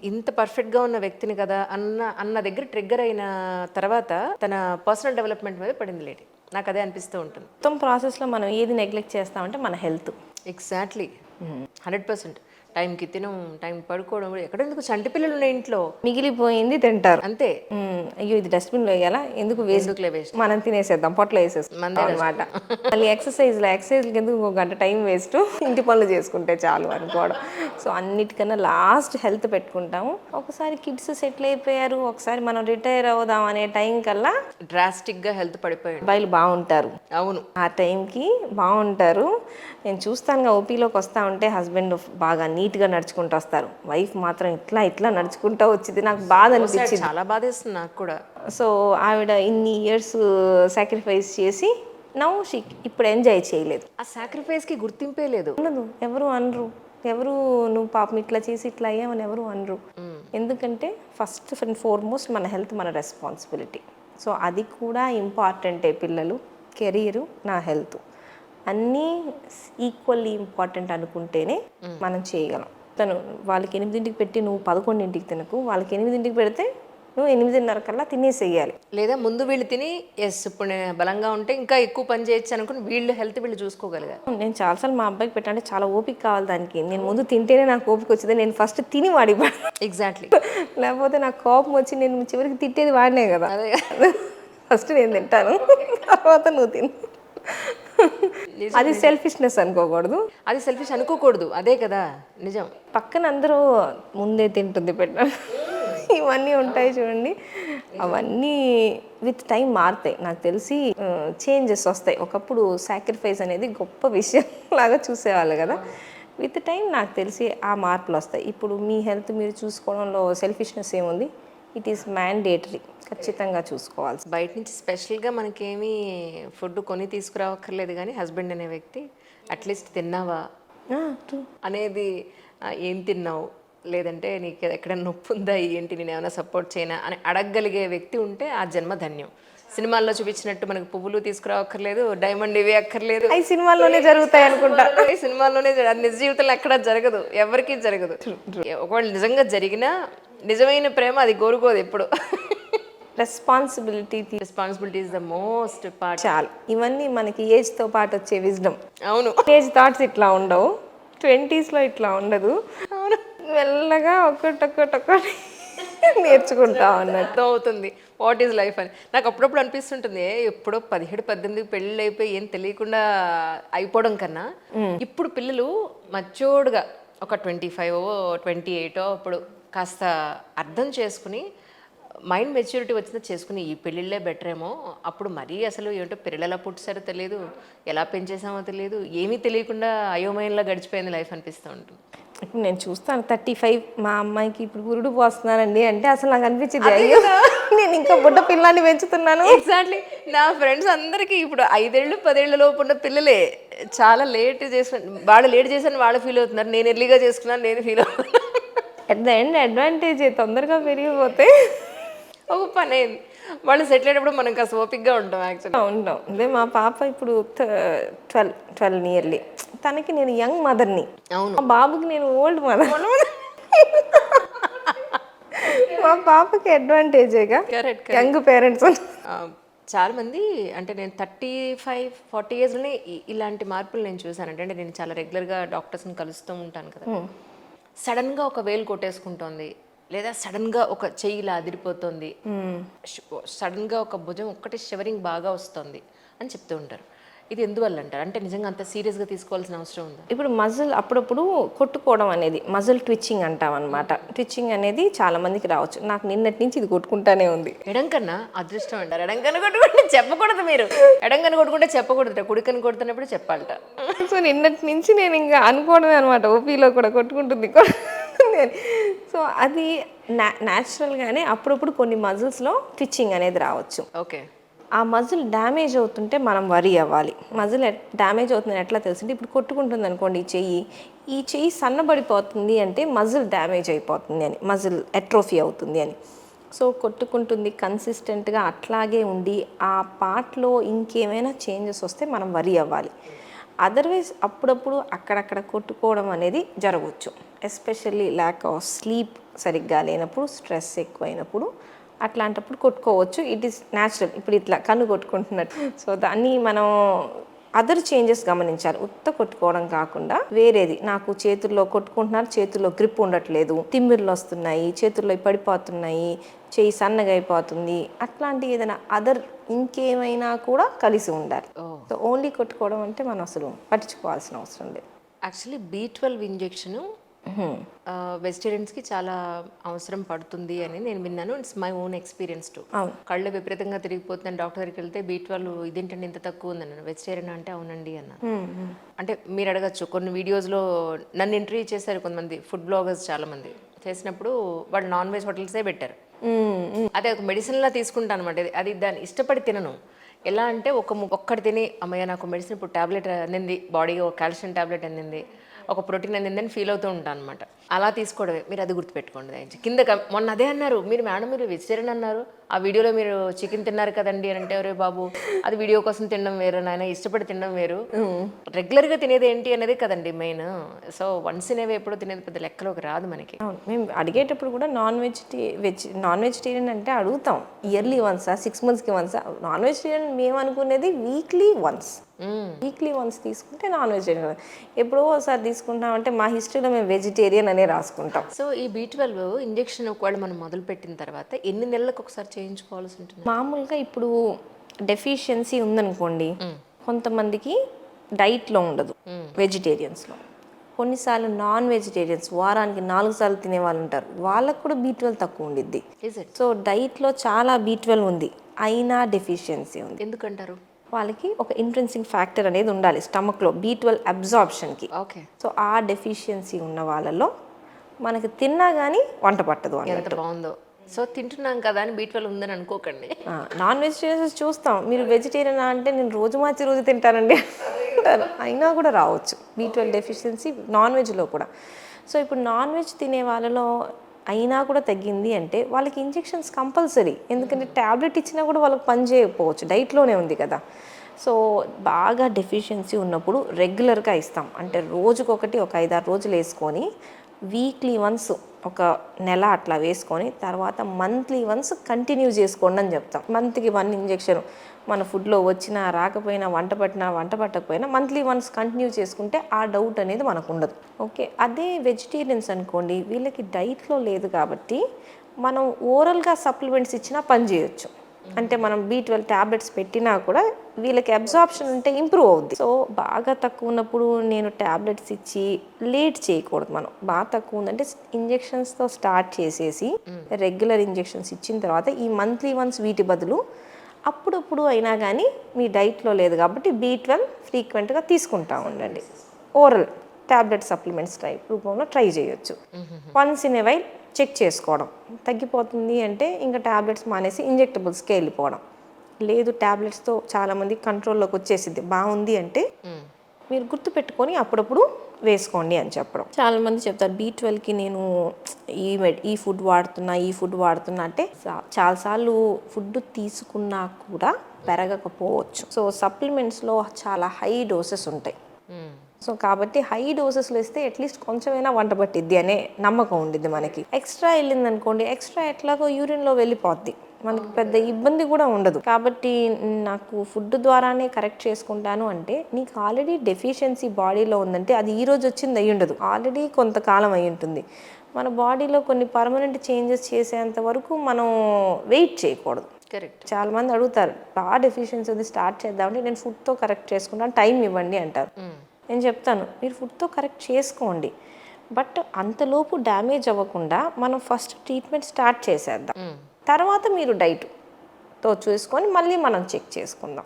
ఇంత పర్ఫెక్ట్గా ఉన్న వ్యక్తిని కదా అన్న దగ్గర ట్రిగ్గర్ అయిన తర్వాత తన పర్సనల్ డెవలప్మెంట్ మీద పడింది లేడీ. నాకు అదే అనిపిస్తూ ఉంటుంది. మొత్తం ప్రాసెస్లో మనం ఏది నెగ్లెక్ట్ చేస్తామంటే మన హెల్త్. ఎగ్జాక్ట్లీ. 100%. టైంకి తినం, టైం పడుకోవడం. ఎక్కడెందుకు చంటి పిల్లలు ఉన్నాయి ఇంట్లో, మిగిలిపోయింది తింటారు అంతే. అయ్యో ఇది డస్ట్బిన్లో వేయాలా, ఎందుకు వేస్ట్, మనం తినేసేద్దాం, పొట్టలో వేసేస్తాం అనమాట. మళ్ళీ ఎక్సర్సైజ్లకి ఎందుకు 1 గంట టైం వేస్ట్, ఇంటి పనులు చేసుకుంటే చాలు అనుకోవడం. సో అన్నిటికన్నా లాస్ట్ హెల్త్ పెట్టుకుంటాము. ఒకసారి కిడ్స్ సెటిల్ అయిపోయారు, ఒకసారి మనం రిటైర్ అవుదాం అనే టైం కల్లా డ్రాస్టిక్గా హెల్త్ పడిపోయాడు. అబ్బాయిలు బాగుంటారు. అవును, ఆ టైంకి బాగుంటారు. నేను చూస్తానుగా, ఓపీలోకి వస్తూ ఉంటే హస్బెండ్ బాగా నీట్గా నడుచుకుంటూ వస్తారు, వైఫ్ మాత్రం ఇట్లా నడుచుకుంటూ వచ్చింది. నాకు బాధ అనిపించింది, చాలా బాధేస్తుంది నాకు కూడా. సో ఆవిడ ఇన్ని ఇయర్స్ సాక్రిఫైస్ చేసి ఇప్పుడు ఎంజాయ్ చేయలేదు. ఆ సాక్రిఫైస్కి గుర్తింపే లేదు. ఎవరు అనరు, ఎవరు నువ్వు పాపం ఇట్లా చేసి ఇట్లా అయ్యామని ఎవరు అనరు. ఎందుకంటే ఫస్ట్ అండ్ ఫార్మోస్ట్ మన హెల్త్ మన రెస్పాన్సిబిలిటీ. సో అది కూడా ఇంపార్టెంటే. పిల్లలు, కెరీరు, నా హెల్త్ అన్నీ ఈక్వల్లీ ఇంపార్టెంట్ అనుకుంటేనే మనం చేయగలం. వాళ్ళకి 8ంటికి పెట్టి నువ్వు 11ంటికి తినకు, వాళ్ళకి 8ంటికి పెడితే నువ్వు 8:30 కల్లా తినేసేయాలి. లేదా ముందు వీళ్ళు తిని ఎస్ ఇప్పుడు నేను బలంగా ఉంటే ఇంకా ఎక్కువ పని చేయొచ్చు అనుకుని వీళ్ళు హెల్త్ వీళ్ళు చూసుకోగలిగారు. నేను చాలాసార్లు మా అబ్బాయికి పెట్టాలంటే చాలా ఓపిక కావాలి దానికి. నేను ముందు తింటేనే నాకు ఓపిక వచ్చింది. నేను ఫస్ట్ తిని వాడికి ఎగ్జాక్ట్లీ. లేకపోతే నాకు కోపం వచ్చి నేను చివరికి తిట్టేది వాడినే కదా. అదే ఫస్ట్ నేను తింటాను, తర్వాత నువ్వు తిను. అది సెల్ఫిష్నెస్ అనుకోకూడదు, అది సెల్ఫిష్ అనుకోకూడదు. అదే కదా నిజం. పక్కన అందరూ ముందే తింటుంది పెట్టాను ఇవన్నీ ఉంటాయి చూడండి. అవన్నీ విత్ టైం మారుతాయి. నాకు తెలిసి చేంజెస్ వస్తాయి. ఒకప్పుడు సాక్రిఫైస్ అనేది గొప్ప విషయం లాగా చూసేవాళ్ళు కదా. విత్ టైం నాకు తెలిసి ఆ మార్పులు వస్తాయి. ఇప్పుడు మీ హెల్త్ మీరు చూసుకోవడంలో సెల్ఫిష్నెస్ ఏముంది? ఇట్ ఈస్ మ్యాండేటరీ, ఖచ్చితంగా చూసుకోవాల్సి. బయట నుంచి స్పెషల్గా మనకేమీ ఫుడ్ కొని తీసుకురావక్కర్లేదు, కానీ హస్బెండ్ అనే వ్యక్తి అట్లీస్ట్ తిన్నావా అనేది, ఏం తిన్నావు, లేదంటే నీకు ఎక్కడ నొప్పి ఉందా, ఏంటి నేను ఏమైనా సపోర్ట్ చేయనా అని అడగగలిగే వ్యక్తి ఉంటే ఆ జన్మ ధన్యం. సినిమాల్లో చూపించినట్టు మనకు పువ్వులు తీసుకురావక్కర్లేదు, డైమండ్ ఇవే అక్కర్లేదు. అవి సినిమాల్లోనే జరుగుతాయి అనుకుంటా. సినిమాల్లోనే నిజ జీవితంలో ఎక్కడా జరగదు, ఎవరికీ జరగదు. ఒకవేళ నిజంగా జరిగినా నిజమైన ప్రేమ అది కోరుకోదు ఎప్పుడు. Responsibility is the most part. చాలు. ఇవన్నీ మనకి ఏజ్తో పాటు వచ్చే విజ్డమ్. అవును, ఏజ్ థాట్స్ ఇట్లా ఉండవు, 20sలో ఇట్లా ఉండదు. అవును, మెల్లగా ఒక్కటి నేర్చుకుంటా అన్నట్టు అవుతుంది వాట్ ఈజ్ లైఫ్ అని. నాకు అప్పుడప్పుడు అనిపిస్తుంటుంది, ఎప్పుడో 17-18 పెళ్ళిళ్ళు అయిపోయి ఏం తెలియకుండా అయిపోవడం కన్నా ఇప్పుడు పిల్లలు మచ్చోడుగా ఒక 25-28 అప్పుడు కాస్త అర్థం చేసుకుని మైండ్ మెచ్యూరిటీ వచ్చిందో చేసుకుని ఈ పెళ్ళిళ్ళే బెటర్ ఏమో. అప్పుడు మరీ అసలు ఏంటో పిల్లలు ఎలా పుట్టారో తెలియదు, ఎలా పెంచేసామో తెలియదు, ఏమీ తెలియకుండా అయోమయంలో గడిచిపోయింది లైఫ్ అనిపిస్తూ ఉంటుంది. ఇప్పుడు నేను చూస్తాను 35 మా అమ్మాయికి ఇప్పుడు పురుడు పోస్తున్నానండి అంటే అసలు నాకు అనిపించింది, అయ్యో నేను ఇంకా బుడ్డ పిల్లాన్ని పెంచుతున్నాను. ఎగ్జాక్ట్లీ. నా ఫ్రెండ్స్ అందరికీ ఇప్పుడు 5 ఏళ్ళు 10 ఏళ్ళ లోపు ఉన్న పిల్లలే చాలా లేట్ చేసుకుని, వాళ్ళు లేట్ చేశాను వాళ్ళు ఫీల్ అవుతున్నారు, నేను ఎర్లీగా చేసుకున్నాను నేను ఫీల్ అవుతున్నాను. అట్ ద ఎండ్ అడ్వాంటేజ్ తొందరగా పెరిగిపోతే ఒక పని అయింది. వాళ్ళు సెటిల్ అయినప్పుడు మనం కాస్త ఓపిక్గా ఉంటాం యాక్చువల్లీ. ఉంటాం. అదే మా పాప ఇప్పుడు 12 నియర్లీ. తనకి నేను యంగ్ మదర్ని, అవును. మా బాబుకి నేను ఓల్డ్ మదర్. మా పాపకి అడ్వాంటేజేగా కరెక్ట్. Young parents. చాలా మంది అంటే నేను 35-40 ఇయర్స్లోనే ఇలాంటి మార్పులు నేను చూసానంటే, అంటే నేను చాలా రెగ్యులర్గా డాక్టర్స్ని కలుస్తూ ఉంటాను కదా. సడన్గా ఒక వేలు కొట్టేసుకుంటోంది, లేదా సడన్గా ఒక చెయ్యి ఇలా అదిరిపోతుంది, సడన్గా ఒక భుజం ఒక్కటి షివరింగ్ బాగా వస్తుంది అని చెప్తూ ఉంటారు. ఇది ఎందువల్ల అంటారు? అంటే నిజంగా అంత సీరియస్గా తీసుకోవాల్సిన అవసరం ఉందా? ఇప్పుడు మజిల్ అప్పుడప్పుడు కొట్టుకోవడం అనేది మజిల్ ట్విచ్చింగ్ అంటాం అనమాట. ట్విచ్చింగ్ అనేది చాలా మందికి రావచ్చు. నాకు నిన్నటి నుంచి ఇది కొట్టుకుంటానే ఉంది. ఎడంకన్నా అదృష్టం అంటారు. ఎడంకన్ను కొట్టుకుంటే చెప్పకూడదు, మీరు ఎడంకన్ను కొట్టుకుంటే చెప్పకూడదు, కుడికన్ను కొడుతున్నప్పుడు చెప్పాలట. సో నిన్నటి నుంచి నేను ఇంకా అనుకోవడమే అనమాట, ఓపీలో కూడా కొట్టుకుంటుంది. సో అది న్యాచురల్గానే అప్పుడప్పుడు కొన్ని మజిల్స్లో ట్విచ్చింగ్ అనేది రావచ్చు. ఓకే. ఆ మజిల్ డ్యామేజ్ అవుతుంటే మనం వరీ అవ్వాలి. మజిల్ డ్యామేజ్ అవుతుంది ఎట్లా తెలిసింటే, ఇప్పుడు కొట్టుకుంటుంది అనుకోండి ఈ చెయ్యి సన్నబడిపోతుంది అంటే మజిల్ డ్యామేజ్ అయిపోతుంది అని, మజిల్ అట్రోఫీ అవుతుంది అని. సో కొట్టుకుంటుంది కన్సిస్టెంట్గా అట్లాగే ఉండి ఆ పార్ట్లో ఇంకేమైనా చేంజెస్ వస్తే మనం వరీ అవ్వాలి. అదర్వైజ్ అప్పుడప్పుడు అక్కడక్కడ కొట్టుకోవడం అనేది జరగవచ్చు. ఎస్పెషల్లీ ల్యాక్ ఆఫ్ స్లీప్ సరిగ్గా లేనప్పుడు, స్ట్రెస్ ఎక్కువైనప్పుడు అట్లాంటప్పుడు కొట్టుకోవచ్చు. It is natural. ఇప్పుడు ఇట్లా కన్ను కొట్టుకుంటున్నట్టు. సో దాన్ని మనం అదర్ చేంజెస్ గమనించాలి. ఉత్త కొట్టుకోవడం కాకుండా వేరేది, నాకు చేతుల్లో కొట్టుకుంటున్నారు, చేతుల్లో గ్రిప్ ఉండట్లేదు, తిమ్మిర్లు వస్తున్నాయి, చేతుల్లో పడిపోతున్నాయి, చేయి సన్నగా అయిపోతుంది, అట్లాంటి ఏదైనా అదర్ ఇంకేమైనా కూడా కలిసి ఉండాలి. సో ఓన్లీ కొట్టుకోవడం అంటే మనం అసలు పట్టించుకోవాల్సిన అవసరం లేదు. యాక్చువల్లీ B12 ఇంజెక్షను వెజిటేరియన్స్కి చాలా అవసరం పడుతుంది అని నేను విన్నాను. It's my own experience to. కళ్ళు విపరీతంగా తిరిగిపోతుందని డాక్టర్ దగ్గరికి వెళ్తే B12 ఇదేంటండి ఇంత తక్కువ ఉందన్నాను. వెజిటేరియన్ అంటే అవునండి అన్న. అంటే మీరు అడగచ్చు, కొన్ని వీడియోస్లో నన్ను ఇంటర్వ్యూ చేశారు కొంతమంది ఫుడ్ బ్లాగర్స్, చాలామంది చేసినప్పుడు వాళ్ళు నాన్ వెజ్ హోటల్సే పెట్టారు. అదే ఒక మెడిసిన్లా తీసుకుంటాను అనమాట. అది దాన్ని ఇష్టపడి తినను. ఎలా అంటే ఒక్కటి తిని అమ్మయ్య నాకు మెడిసిన్ ఇప్పుడు ట్యాబ్లెట్ అందింది, బాడీగా ఒక కాల్షియం ట్యాబ్లెట్ అందింది, ఒక ప్రోటీన్ అందిందని ఫీల్ అవుతూ ఉంటాను అనమాట. అలా తీసుకోవడమే. మీరు అది గుర్తుపెట్టుకోండి దయచేసి. కింద మొన్న అదే అన్నారు మీరు, మేడం మీరు వెజిటేరియన్ అన్నారు, ఆ వీడియోలో మీరు చికెన్ తిన్నారు కదండి అని అంటే, అరే బాబు అది వీడియో కోసం తినడం వేరు నాయన, ఇష్టపడి తినడం వేరు, రెగ్యులర్గా తినేది ఏంటి అనేది కదండి మెయిన్. సో వన్స్ ఇనేవి ఎప్పుడు తినేది పెద్ద లెక్కలోకి రాదు మనకి. అవును, మేము అడిగేటప్పుడు కూడా నాన్ వెజిటేరియన్ అంటే అడుగుతాం ఇయర్లీ వన్సా 6 monthsకి వన్సా. నాన్ వెజిటేరియన్ మేము అనుకునేది వీక్లీ వన్స్ తీసుకుంటే నాన్ వెజిటేరియన్. ఎప్పుడో ఒకసారి తీసుకుంటామంటే మా హిస్టరీలో మేము వెజిటేరియన్ అనే రాసుకుంటాం. సో ఈ B12 ఇంజెక్షన్ ఒకవేళ మనం మొదలు పెట్టిన తర్వాత ఎన్ని నెలలకు ఒకసారి చేయించుకోవాల్సి ఉంటుంది? మామూలుగా ఇప్పుడు డెఫిషియన్సీ ఉందనుకోండి, కొంతమందికి డైట్లో ఉండదు వెజిటేరియన్స్లో. కొన్నిసార్లు నాన్ వెజిటేరియన్స్ వారానికి 4 సార్లు తినే వాళ్ళు ఉంటారు, వాళ్ళకు కూడా B12 తక్కువ ఉండిద్ది. Is it? సో డైట్లో చాలా B12 ఉంది, అయినా డెఫిషియన్సీ ఉంది. ఎందుకంటారు? వాళ్ళకి ఒక ఇంట్రెన్సింగ్ ఫ్యాక్టర్ అనేది ఉండాలి స్టమక్లో B12 అబ్జార్ప్షన్కి. ఓకే. సో ఆ డెఫిషియన్సీ ఉన్న వాళ్ళలో మనకి తిన్నా కానీ వంట పట్టదు ఎంత అన్నట్టు. బాగుందో. సో తింటున్నాం కదా అని B12 ఉందని అనుకోకండి. నాన్ వెజిటేరియన్స్ చూస్తాం, మీరు వెజిటేరియన్ అంటే నేను రోజు మార్చి రోజు తింటానండి అంటారు, అయినా కూడా రావచ్చు B12 డెఫిషియన్సీ నాన్ వెజ్లో కూడా. సో ఇప్పుడు నాన్ వెజ్ తినే వాళ్ళలో అయినా కూడా తగ్గింది అంటే వాళ్ళకి ఇంజెక్షన్స్ కంపల్సరీ, ఎందుకంటే ట్యాబ్లెట్ ఇచ్చినా కూడా వాళ్ళకి పని చేయకపోవచ్చు, డైట్లోనే ఉంది కదా. సో బాగా డెఫిషియన్సీ ఉన్నప్పుడు రెగ్యులర్గా ఇస్తాం, అంటే రోజుకొకటి ఒక 5-6 రోజులు వేసుకొని వీక్లీ వన్స్ ఒక నెల అట్లా వేసుకొని తర్వాత మంత్లీ వన్స్ కంటిన్యూ చేసుకోండి అని చెప్తాం. మంత్కి 1 ఇంజెక్షన్ మన ఫుడ్లో వచ్చినా రాకపోయినా, వంట పట్టకపోయినా మంత్లీ వన్స్ కంటిన్యూ చేసుకుంటే ఆ డౌట్ అనేది మనకు ఉండదు. ఓకే, అదే వెజిటేరియన్స్ అనుకోండి, వీళ్ళకి డైట్లో లేదు కాబట్టి మనం ఓరల్గా సప్లిమెంట్స్ ఇచ్చినా పని చేయొచ్చు. అంటే మనం B12 ట్యాబ్లెట్స్ పెట్టినా కూడా వీళ్ళకి అబ్జార్ప్షన్ అంటే ఇంప్రూవ్ అవుద్ది. సో బాగా తక్కువ ఉన్నప్పుడు నేను ట్యాబ్లెట్స్ ఇచ్చి లేట్ చేయకూడదు. మనం బాగా తక్కువ ఉందంటే ఇంజెక్షన్స్తో స్టార్ట్ చేసేసి రెగ్యులర్ ఇంజెక్షన్స్ ఇచ్చిన తర్వాత ఈ మంత్లీ వన్స్ వీటి బదులు అప్పుడప్పుడు అయినా కానీ మీ డైట్లో లేదు కాబట్టి B12 ఫ్రీక్వెంట్గా తీసుకుంటా ఉండండి. ఓరల్ ట్యాబ్లెట్ సప్లిమెంట్స్ రూపంలో ట్రై చేయొచ్చు. Once in a while check చేసుకోవడం, తగ్గిపోతుంది అంటే ఇంకా ట్యాబ్లెట్స్ మానేసి ఇంజెక్టబుల్స్కి వెళ్ళిపోవడం. లేదు ట్యాబ్లెట్స్తో చాలామంది కంట్రోల్లోకి వచ్చేసింది బాగుంది అంటే మీరు గుర్తుపెట్టుకొని అప్పుడప్పుడు వేసుకోండి అని చెప్పడం. చాలామంది చెప్తారు B12కి నేను ఈ ఫుడ్ వాడుతున్నా అంటే చాలాసార్లు ఫుడ్ తీసుకున్నా కూడా పెరగకపోవచ్చు. సో సప్లిమెంట్స్లో చాలా హై డోసెస్ ఉంటాయి. సో కాబట్టి హై డోసెస్లో ఇస్తే అట్లీస్ట్ కొంచెమైనా వంట పట్టిద్ది అనే నమ్మకం ఉండిద్ది మనకి. ఎక్స్ట్రా వెళ్ళింది అనుకోండి, ఎక్స్ట్రా ఎట్లాగో యూరిన్లో వెళ్ళిపోద్ది, మనకి పెద్ద ఇబ్బంది కూడా ఉండదు. కాబట్టి నాకు ఫుడ్ ద్వారానే కరెక్ట్ చేసుకుంటాను అంటే నీకు ఆల్రెడీ డెఫిషియన్సీ బాడీలో ఉందంటే అది ఈ రోజు వచ్చింది అయ్యి ఉండదు, ఆల్రెడీ కొంతకాలం అయి ఉంటుంది. మన బాడీలో కొన్ని పర్మనెంట్ చేంజెస్ చేసేంత వరకు మనం వెయిట్ చేయకూడదు. కరెక్ట్. చాలామంది అడుగుతారు బాగా డెఫిషియన్సీ ఉంది స్టార్ట్ చేద్దామంటే నేను ఫుడ్తో కరెక్ట్ చేసుకుంటాను, టైం ఇవ్వండి అంటారు. నేను చెప్తాను మీరు ఫుడ్తో కరెక్ట్ చేసుకోండి, బట్ అంతలోపు డ్యామేజ్ అవ్వకుండా మనం ఫస్ట్ ట్రీట్మెంట్ స్టార్ట్ చేసేద్దాం, తర్వాత మీరు డైట్తో చూసుకొని మళ్ళీ మనం చెక్ చేసుకుందాం.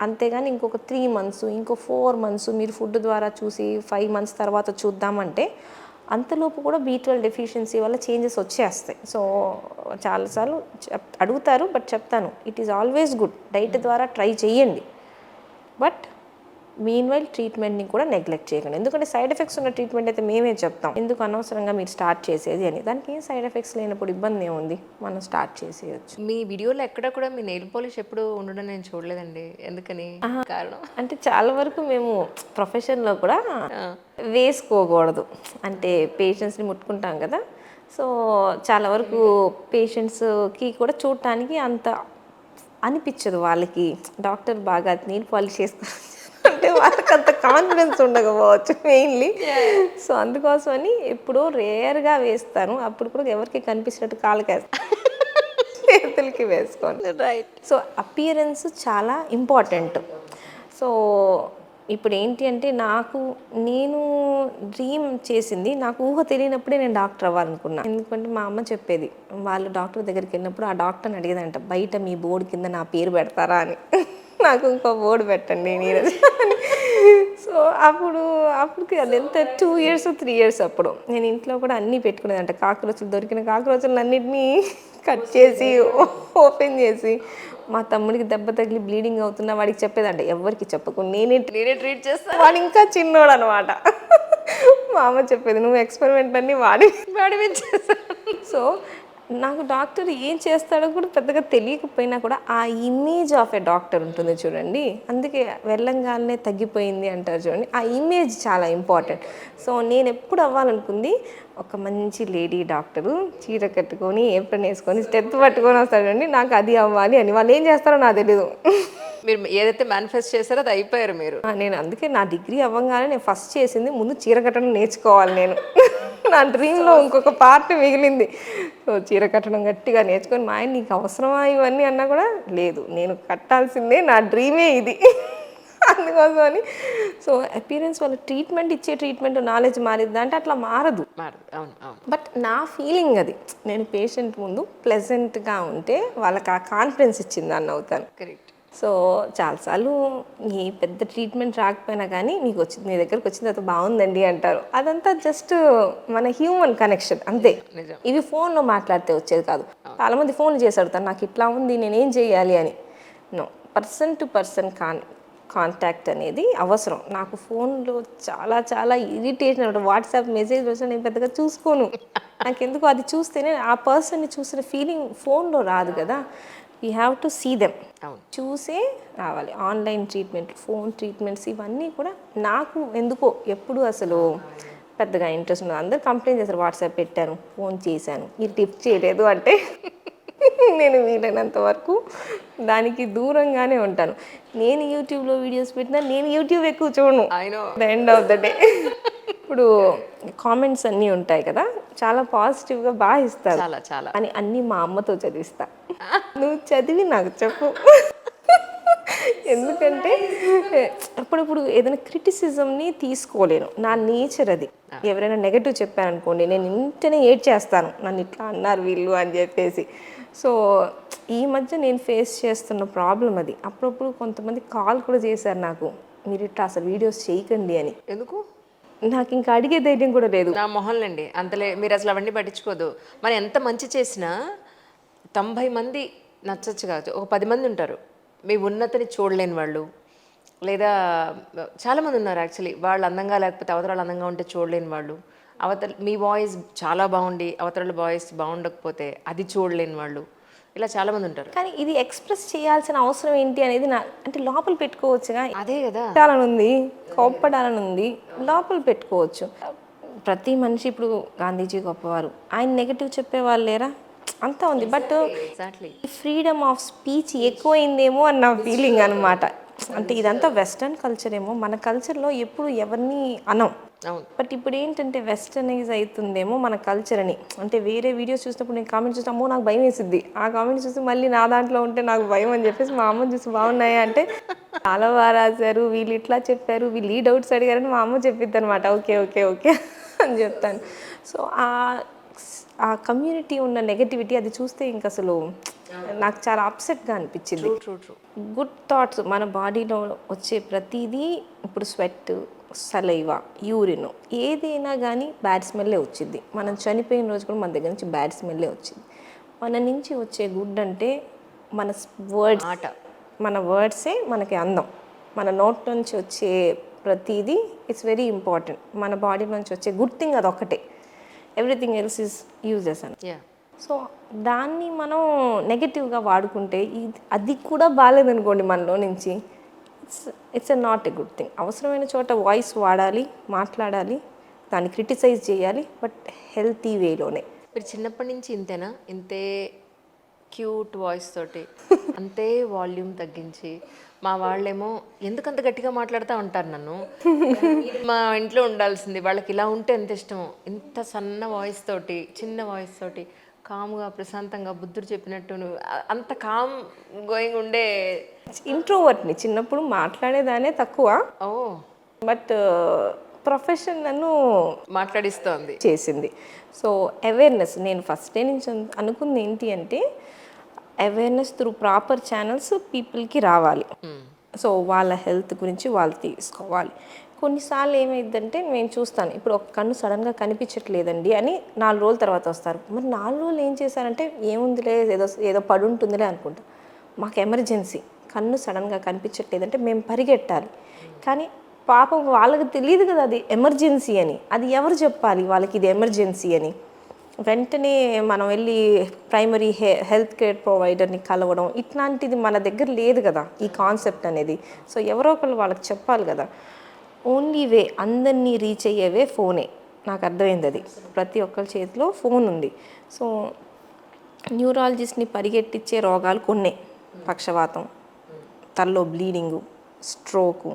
అంతేగాని ఇంకొక 3 months ఇంకో 4 months మీరు ఫుడ్ ద్వారా చూసి 5 months తర్వాత చూద్దామంటే అంతలోపు కూడా B12 డెఫిషియన్సీ వల్ల చేంజెస్ వచ్చేస్తాయి. సో చాలాసార్లు అడుగుతారు, బట్ చెప్తాను it is always good diet ద్వారా ట్రై చేయండి, బట్ మీన్వైల్ ట్రీట్మెంట్ని కూడా నెగ్లెక్ట్ చేయకండి. ఎందుకంటే సైడ్ ఎఫెక్ట్స్ ఉన్న ట్రీట్మెంట్ అయితే మేమే చెప్తాం, ఎందుకు అనవసరంగా మీరు స్టార్ట్ చేసేది అని. దానికి ఏం సైడ్ ఎఫెక్ట్స్ లేనప్పుడు ఇబ్బంది ఏముంది, మనం స్టార్ట్ చేసేయచ్చు. మీ వీడియోలో ఎక్కడ కూడా మీ నెయిల్ పాలిష్ ఎప్పుడు ఉండడం నేను చూడలేదండి, ఎందుకని కారణం? అంటే చాలా వరకు మేము ప్రొఫెషన్లో కూడా వేసుకోకూడదు, అంటే పేషెంట్స్ని ముట్టుకుంటాం కదా, సో చాలా వరకు పేషెంట్స్కి కూడా చూడటానికి అంత అనిపించదు, వాళ్ళకి డాక్టర్ బాగా నెయిల్ పాలిష్ చేసుకుని అంటే వాళ్ళకి అంత కాన్ఫిడెన్స్ ఉండకపోవచ్చు మెయిన్లీ. సో అందుకోసమని ఎప్పుడో రేర్గా వేస్తాను, అప్పుడు కూడా ఎవరికి కనిపించినట్టు చేతులకి వేసుకోండి. రైట్. సో అపియరెన్స్ చాలా ఇంపార్టెంట్. సో ఇప్పుడు ఏంటి అంటే నేను డ్రీమ్ చేసింది, నాకు ఊహ తెలియనప్పుడే నేను డాక్టర్ అవ్వాలనుకున్నా. ఎందుకంటే మా అమ్మ చెప్పేది, వాళ్ళు డాక్టర్ దగ్గరికి వెళ్ళినప్పుడు ఆ డాక్టర్ని అడిగేదంట బయట మీ బోర్డు కింద నా పేరు పెడతారా అని, నాకు ఇంకో బోర్డు పెట్టండి నీరజ్. సో అప్పటికి అది ఎంత 2 years 3 years అప్పుడు నేను ఇంట్లో కూడా అన్నీ పెట్టుకునేదంట, కాక్రోచులు దొరికిన కాక్రోచులను అన్నింటినీ కట్ చేసి ఓపెన్ చేసి మా తమ్ముడికి దెబ్బ తగిలి బ్లీడింగ్ అవుతున్నా వాడికి చెప్పేదంట, ఎవరికి చెప్పకుండా నేనే ట్రీట్ చేస్తాను. వాడు ఇంకా చిన్నోడు అనమాట, మా అమ్మ చెప్పేది నువ్వు ఎక్స్పెరిమెంట్ అన్నీ వాడి వాడిపించేసాను. సో నాకు డాక్టర్ ఏం చేస్తాడో కూడా పెద్దగా తెలియకపోయినా కూడా ఆ ఇమేజ్ ఆఫ్ ఎ డాక్టర్ ఉంటుంది చూడండి, అందుకే వెళ్ళంగానే తగ్గిపోయింది అంటారు చూడండి, ఆ ఇమేజ్ చాలా ఇంపార్టెంట్. సో నేను ఎప్పుడు అవ్వాలనుకుంది ఒక మంచి లేడీ డాక్టరు, చీర కట్టుకొని ఏప్రిన్ వేసుకొని స్టెప్ పట్టుకొని వస్తాడండి, నాకు అది అవ్వాలి అని. వాళ్ళు ఏం చేస్తారో నాకు తెలీదు. మీరు ఏదైతే మేనిఫెస్ట్ చేశారో అది అయిపోయారు మీరు. నేను అందుకే నా డిగ్రీ అవ్వగానే నేను ఫస్ట్ చేసింది ముందు చీర కట్టడం నేర్చుకోవాలి నేను. నా డ్రీమ్లో ఇంకొక పార్ట్ మిగిలింది. సో చీర కట్టడం గట్టిగా నేర్చుకొని మా ఆయన నీకు అవసరమా ఇవన్నీ అన్నా కూడా లేదు, నేను కట్టాల్సిందే, నా డ్రీమే ఇది. అందుకోసం అని. సో అపీరెన్స్ వాళ్ళ ట్రీట్మెంట్ ఇచ్చే ట్రీట్మెంట్ నాలెడ్జ్ మారిద్దా అంటే అట్లా మారదు. అవును అవును. బట్ నా ఫీలింగ్ అది, నేను పేషెంట్ ముందు ప్లెజెంట్గా ఉంటే వాళ్ళకి ఆ కాన్ఫిడెన్స్ ఇచ్చింది అని అవుతాను. కరెక్ట్. సో చాలాసార్లు ఈ పెద్ద ట్రీట్మెంట్ రాకపోయినా కానీ మీకు వచ్చింది, మీ దగ్గరకు వచ్చిన తర్వాత బాగుందండి అంటారు. అదంతా జస్ట్ మన హ్యూమన్ కనెక్షన్ అంతే. నిజం. ఇవి ఫోన్లో మాట్లాడితే వచ్చేది కాదు. చాలామంది ఫోన్లు చేసి అడుగుతారు నాకు ఇట్లా ఉంది నేనేం చేయాలి అని. No, person to person contact అనేది అవసరం. నాకు ఫోన్లో చాలా చాలా ఇరిటేషన్ అనమాట. వాట్సాప్ మెసేజ్ వచ్చి నేను పెద్దగా చూసుకోను. నాకెందుకు అది చూస్తేనే ఆ పర్సన్ని చూసిన ఫీలింగ్ ఫోన్లో రాదు కదా. We have to see them, చూసే రావాలి. ఆన్లైన్ ట్రీట్మెంట్, ఫోన్ ట్రీట్మెంట్స్ ఇవన్నీ కూడా నాకు ఎందుకో ఎప్పుడు అసలు పెద్దగా ఇంట్రెస్ట్ ఉండదు. అందరు కంప్లైంట్ చేస్తారు వాట్సాప్ పెట్టాను, ఫోన్ చేశాను, ఈ టిప్ చేయలేదు అంటే నేను వీలైనంత వరకు దానికి దూరంగానే ఉంటాను. నేను యూట్యూబ్లో వీడియోస్ పెట్టినా నేను యూట్యూబ్ ఎక్కువ చూడను. The end of the day ఇప్పుడు కామెంట్స్ అన్నీ ఉంటాయి కదా, చాలా పాజిటివ్గా బాగా ఇస్తారు చాలా చాలా అని అన్నీ మా అమ్మతో చదివిస్తా. నువ్వు చదివి నాకు చెప్పు. ఎందుకంటే అప్పుడప్పుడు ఏదైనా క్రిటిసిజంని తీసుకోలేను, నా నేచర్ అది. ఎవరైనా నెగటివ్ చెప్పారనుకోండి నేను వెంటనే ఏడ్చేస్తాను, నన్ను ఇట్లా అన్నారు వీళ్ళు అని చెప్పేసి. సో ఈ మధ్య నేను ఫేస్ చేస్తున్న ప్రాబ్లం అది. అప్పుడప్పుడు కొంతమంది కాల్ కూడా చేశారు నాకు, మీరు ఇట్లా అసలు వీడియోస్ చేయకండి అని. ఎందుకు? నాకు ఇంకా అడిగే ధైర్యం కూడా లేదు. నా మొహంలండి అంతలే, మీరు అసలు అవన్నీ పట్టించుకోదు. మనం ఎంత మంచి చేసినా 90 మంది నచ్చచ్చు కాదు, ఒక 10 మంది ఉంటారు మీ ఉన్నతిని చూడలేని వాళ్ళు, లేదా చాలామంది ఉన్నారు యాక్చువల్లీ. వాళ్ళు అందంగా లేకపోతే అవతరాలు అందంగా ఉంటే చూడలేని వాళ్ళు, అవతల మీ వాయిస్ చాలా బాగుండి అవతల వాయిస్ బాగుండకపోతే అది చూడలేని వాళ్ళు, ఇలా చాలామంది ఉంటారు. కానీ ఇది ఎక్స్ప్రెస్ చేయాల్సిన అవసరం ఏంటి అనేది నా అంటే లోపల పెట్టుకోవచ్చుగా. అదే కదా, పెట్టాలని ఉంది, కోప్పడాలని ఉంది, లోపల పెట్టుకోవచ్చు. ప్రతి మనిషి ఇప్పుడు గాంధీజీ గొప్పవారు, ఆయన నెగిటివ్ చెప్పేవాళ్ళు లేరా? అంతా ఉంది. But exactly freedom of speech ఎక్కువైందేమో అని నా ఫీలింగ్ అనమాట. అంటే ఇదంతా వెస్టర్న్ కల్చర్ ఏమో, మన కల్చర్లో ఎప్పుడు ఎవరిని అనం. అవును. బట్ ఇప్పుడు ఏంటంటే వెస్టర్నైజ్ అవుతుందేమో మన కల్చర్ అని. అంటే వేరే వీడియోస్ చూసినప్పుడు నేను కామెంట్ చూస్తే అమ్మో నాకు భయం వేసిద్ది, ఆ కామెంట్ చూసి మళ్ళీ నా దాంట్లో ఉంటే నాకు భయం అని చెప్పేసి మా అమ్మ చూసి బాగున్నాయా అంటే చాలా బాగా రాశారు, వీళ్ళు ఇట్లా చెప్పారు, వీళ్ళు ఈ డౌట్స్ అడిగారని మా అమ్మ చెప్పిద్ది అనమాట. ఓకే ఓకే ఓకే అని చెప్తాను. సో ఆ కమ్యూనిటీ ఉన్న నెగటివిటీ అది చూస్తే ఇంక అసలు నాకు చాలా అప్సెట్గా అనిపించింది. గుడ్ థాట్స్ మన బాడీలో వచ్చే ప్రతిదీ, ఇప్పుడు స్వెట్, సలైవా, యూరిన్ ఏదైనా కానీ బ్యాడ్ స్మెల్లే వచ్చింది. మనం చనిపోయిన రోజు కూడా మన దగ్గర నుంచి బ్యాడ్ స్మెల్లే వచ్చింది. మన నుంచి వచ్చే గుడ్ అంటే మన వర్డ్స్, మన వర్డ్సే మనకి అందం. మన నోట్ నుంచి వచ్చే ప్రతిదీ ఇట్స్ వెరీ ఇంపార్టెంట్. మన బాడీ నుంచి వచ్చే గుడ్ థింగ్ అదొక్కటే, ఎవ్రీథింగ్ ఎల్స్ ఈజ్ యూజెస్ అని. సో దాన్ని మనం నెగటివ్గా వాడుకుంటే అది కూడా బాగాలేదనుకోండి మనలో నుంచి, it's not a good thing. అవసరమైన చోట వాయిస్ వాడాలి, మాట్లాడాలి, దాన్ని క్రిటిసైజ్ చేయాలి, బట్ హెల్తీ వేలోనే. మీరు చిన్నప్పటి నుంచి ఇంతేనా? ఇంతే క్యూట్ వాయిస్ తోటి అంతే వాల్యూమ్ తగ్గించి, మా వాళ్ళేమో ఎందుకంత గట్టిగా మాట్లాడుతూ ఉంటారు నన్ను, మా ఇంట్లో ఉండాల్సింది, వాళ్ళకి ఇలా ఉంటే ఎంత ఇష్టమో, ఇంత సన్న వాయిస్ తోటి, చిన్న వాయిస్ తోటి కామ్గా ప్రశాంతంగా బుద్ధుడు చెప్పినట్టు నువ్వు అంత కామ్ గోయింగ్ ఉండే. ఇంట్రోవర్ట్ని, చిన్నప్పుడు మాట్లాడేదానే తక్కువ. ఓ బట్ ప్రొఫెషన్ నన్ను మాట్లాడిస్తోంది, చేసింది. సో అవేర్నెస్ నేను ఫస్ట్ డే నుంచి అనుకుంది ఏంటి అంటే అవేర్నెస్ త్రూ ప్రాపర్ ఛానల్స్ పీపుల్కి రావాలి. సో వాళ్ళ హెల్త్ గురించి వాళ్ళు తీసుకోవాలి. కొన్నిసార్లు ఏమైందంటే నేను చూస్తాను, ఇప్పుడు ఒక కన్ను సడన్గా కనిపించట్లేదండి అని 4 రోజుల తర్వాత వస్తారు. మరి 4 రోజులు ఏం చేశారంటే ఏముందిలే, ఏదో పడి ఉంటుందిలే అనుకుంటా. మాకు ఎమర్జెన్సీ, కన్ను సడన్గా కనిపించట్లేదంటే మేము పరిగెట్టాలి. కానీ పాపం వాళ్ళకి తెలియదు కదా అది ఎమర్జెన్సీ అని. అది ఎవరు చెప్పాలి వాళ్ళకి ఇది ఎమర్జెన్సీ అని? వెంటనే మనం వెళ్ళి ప్రైమరీ హెల్త్ కేర్ ప్రొవైడర్ని కలవడం ఇట్లాంటిది మన దగ్గర లేదు కదా ఈ కాన్సెప్ట్ అనేది. సో ఎవరో ఒకళ్ళు వాళ్ళకి చెప్పాలి కదా. ఓన్లీ వే అందరినీ రీచ్ అయ్యేవే ఫోనే. నాకు అర్థమైంది అది. ప్రతి ఒక్కరి చేతిలో ఫోన్ ఉంది. సో న్యూరాలజిస్ట్ని పరిగెట్టించే రోగాలు కొన్నే. పక్షవాతం, తలలో బ్లీడింగు, స్ట్రోకు,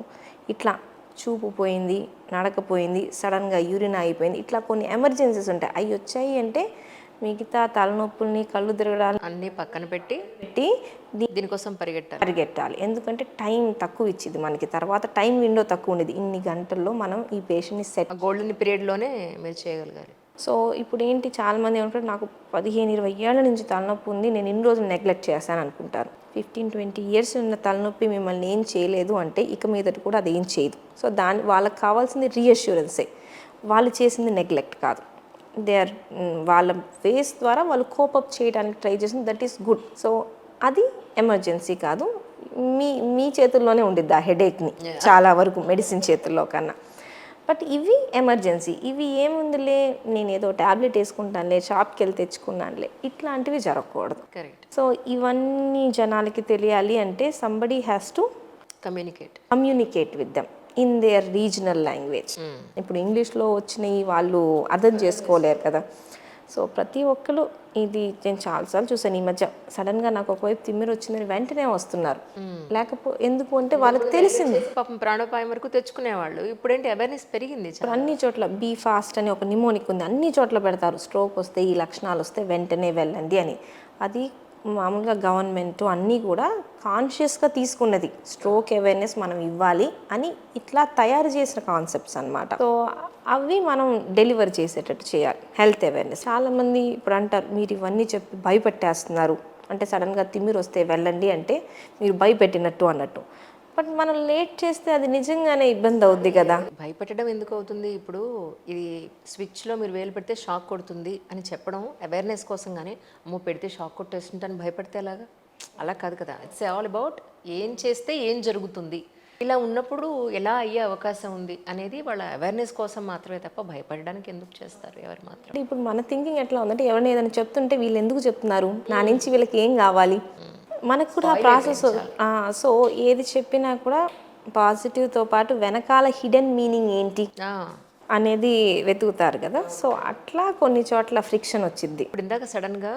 ఇట్లా చూపు పోయింది, నడకపోయింది, సడన్గా యూరిన్ అయిపోయింది, ఇట్లా కొన్ని ఎమర్జెన్సీస్ ఉంటాయి. అవి వచ్చాయి అంటే మిగతా తలనొప్పుల్ని కళ్ళు తిరగడాలు అన్నీ పక్కన పెట్టి పెట్టి దీనికోసం పరిగెట్టాలి. ఎందుకంటే టైం తక్కువ ఇచ్చింది మనకి, తర్వాత టైం విండో తక్కువ ఉండేది. ఇన్ని గంటల్లో మనం ఈ పేషెంట్ని సెట్ గోల్డెన్ పీరియడ్లోనే మీరు చేయగలిగారు. సో ఇప్పుడు ఏంటి చాలామంది ఏమంటారు నాకు 15-20 ఏళ్ళ నుంచి తలనొప్పి ఉంది, నేను ఇన్ని రోజులు నెగ్లెక్ట్ చేశాను అనుకుంటారు. 15-20 ఇయర్స్ ఉన్న తలనొప్పి మిమ్మల్ని ఏం చేయలేదు అంటే ఇక మీదట కూడా అది ఏం చేయదు. సో వాళ్ళకి కావాల్సింది రీఅష్యూరెన్సే, వాళ్ళు చేసింది నెగ్లెక్ట్ కాదు. దే ఆర్ వాళ్ళ ఫేస్ ద్వారా వాళ్ళు కోపప్ చేయడానికి ట్రై చేసింది, దట్ ఈస్ గుడ్. సో అది ఎమర్జెన్సీ కాదు. మీ చేతుల్లోనే ఉండిద్ది ఆ హెడేక్ని చాలా వరకు మెడిసిన్ చేతుల్లో కన్నా. బట్ ఇవి ఎమర్జెన్సీ. ఇవి ఏముందిలే నేను ఏదో ట్యాబ్లెట్ వేసుకుంటానులే, షాప్కి వెళ్ళి తెచ్చుకున్నానులే, ఇట్లాంటివి జరగకూడదు. కరెక్ట్. సో ఇవన్నీ జనాలకి తెలియాలి అంటే somebody has to communicate with them in there regional language. ఇప్పుడు ఇంగ్లీష్లో వచ్చినవి వాళ్ళు అర్థం చేసుకోలేరు కదా. సో ప్రతి ఒక్కరు ఇది నేను చాలాసార్లు చూసాను. ఈ మధ్య సడన్గా నాకు ఒకవైపు తిమ్మిరి వచ్చిందని వెంటనే వస్తున్నారు. ఎందుకు అంటే వాళ్ళకి తెలిసింది. పాపం ప్రాణోపాయం వరకు తెచ్చుకునేవాళ్ళు. ఇప్పుడేంటి అవేర్నెస్ పెరిగింది. అన్ని చోట్ల బీ ఫాస్ట్ అని ఒక నిమోనిక్ ఉంది, అన్ని చోట్ల పెడతారు. స్ట్రోక్ వస్తే ఈ లక్షణాలు వస్తే వెంటనే వెళ్ళండి అని. అది మామూలుగా గవర్నమెంట్ అన్నీ కూడా కాన్షియస్గా తీసుకున్నది. స్ట్రోక్ అవేర్నెస్ మనం ఇవ్వాలి అని ఇట్లా తయారు చేసిన కాన్సెప్ట్స్ అన్నమాట. సో అవి మనం డెలివర్ చేసేటట్టు చేయాలి. హెల్త్ అవేర్నెస్ చాలామంది ఇప్పుడు అంటారు మీరు ఇవన్నీ చెప్పి భయపెట్టేస్తున్నారు అంటే, సడన్గా తిమ్మిరి వస్తే వెళ్ళండి అంటే మీరు భయపెట్టినట్టు అన్నట్టు. బట్ మనం లేట్ చేస్తే అది నిజంగానే ఇబ్బంది అవుద్ది కదా. భయపెట్టడం ఎందుకు అవుతుంది? ఇప్పుడు ఇది స్విచ్లో మీరు వేలు పెడితే షాక్ కొడుతుంది అని చెప్పడం అవేర్నెస్ కోసం, కానీ అమ్మో పెడితే షాక్ కొట్టేస్తుంటాను భయపడితే ఎలాగా? అలా కాదు కదా. ఇట్స్ ఆల్ అబౌట్ ఏం చేస్తే ఏం జరుగుతుంది, ఇలా ఉన్నప్పుడు ఎలా అయ్యే అవకాశం ఉంది అనేది వాళ్ళ అవేర్నెస్ కోసం మాత్రమే తప్ప భయపడడానికి ఎందుకు చేస్తారు ఎవరు మాత్రం. ఇప్పుడు మన థింకింగ్ ఎట్లా ఉందంటే ఎవరైనా ఏదైనా చెప్తుంటే వీళ్ళు ఎందుకు చెప్తున్నారు, నా నుంచి వీళ్ళకి ఏం కావాలి, మనకు కూడా ప్రాసెస్. సో ఏది చెప్పినా కూడా పాజిటివ్తో పాటు వెనకాల హిడెన్ మీనింగ్ ఏంటి అనేది వెతుకుతారు కదా. సో అట్లా కొన్ని చోట్ల ఫ్రిక్షన్ వచ్చింది. ఇప్పుడు ఇందాక సడన్గా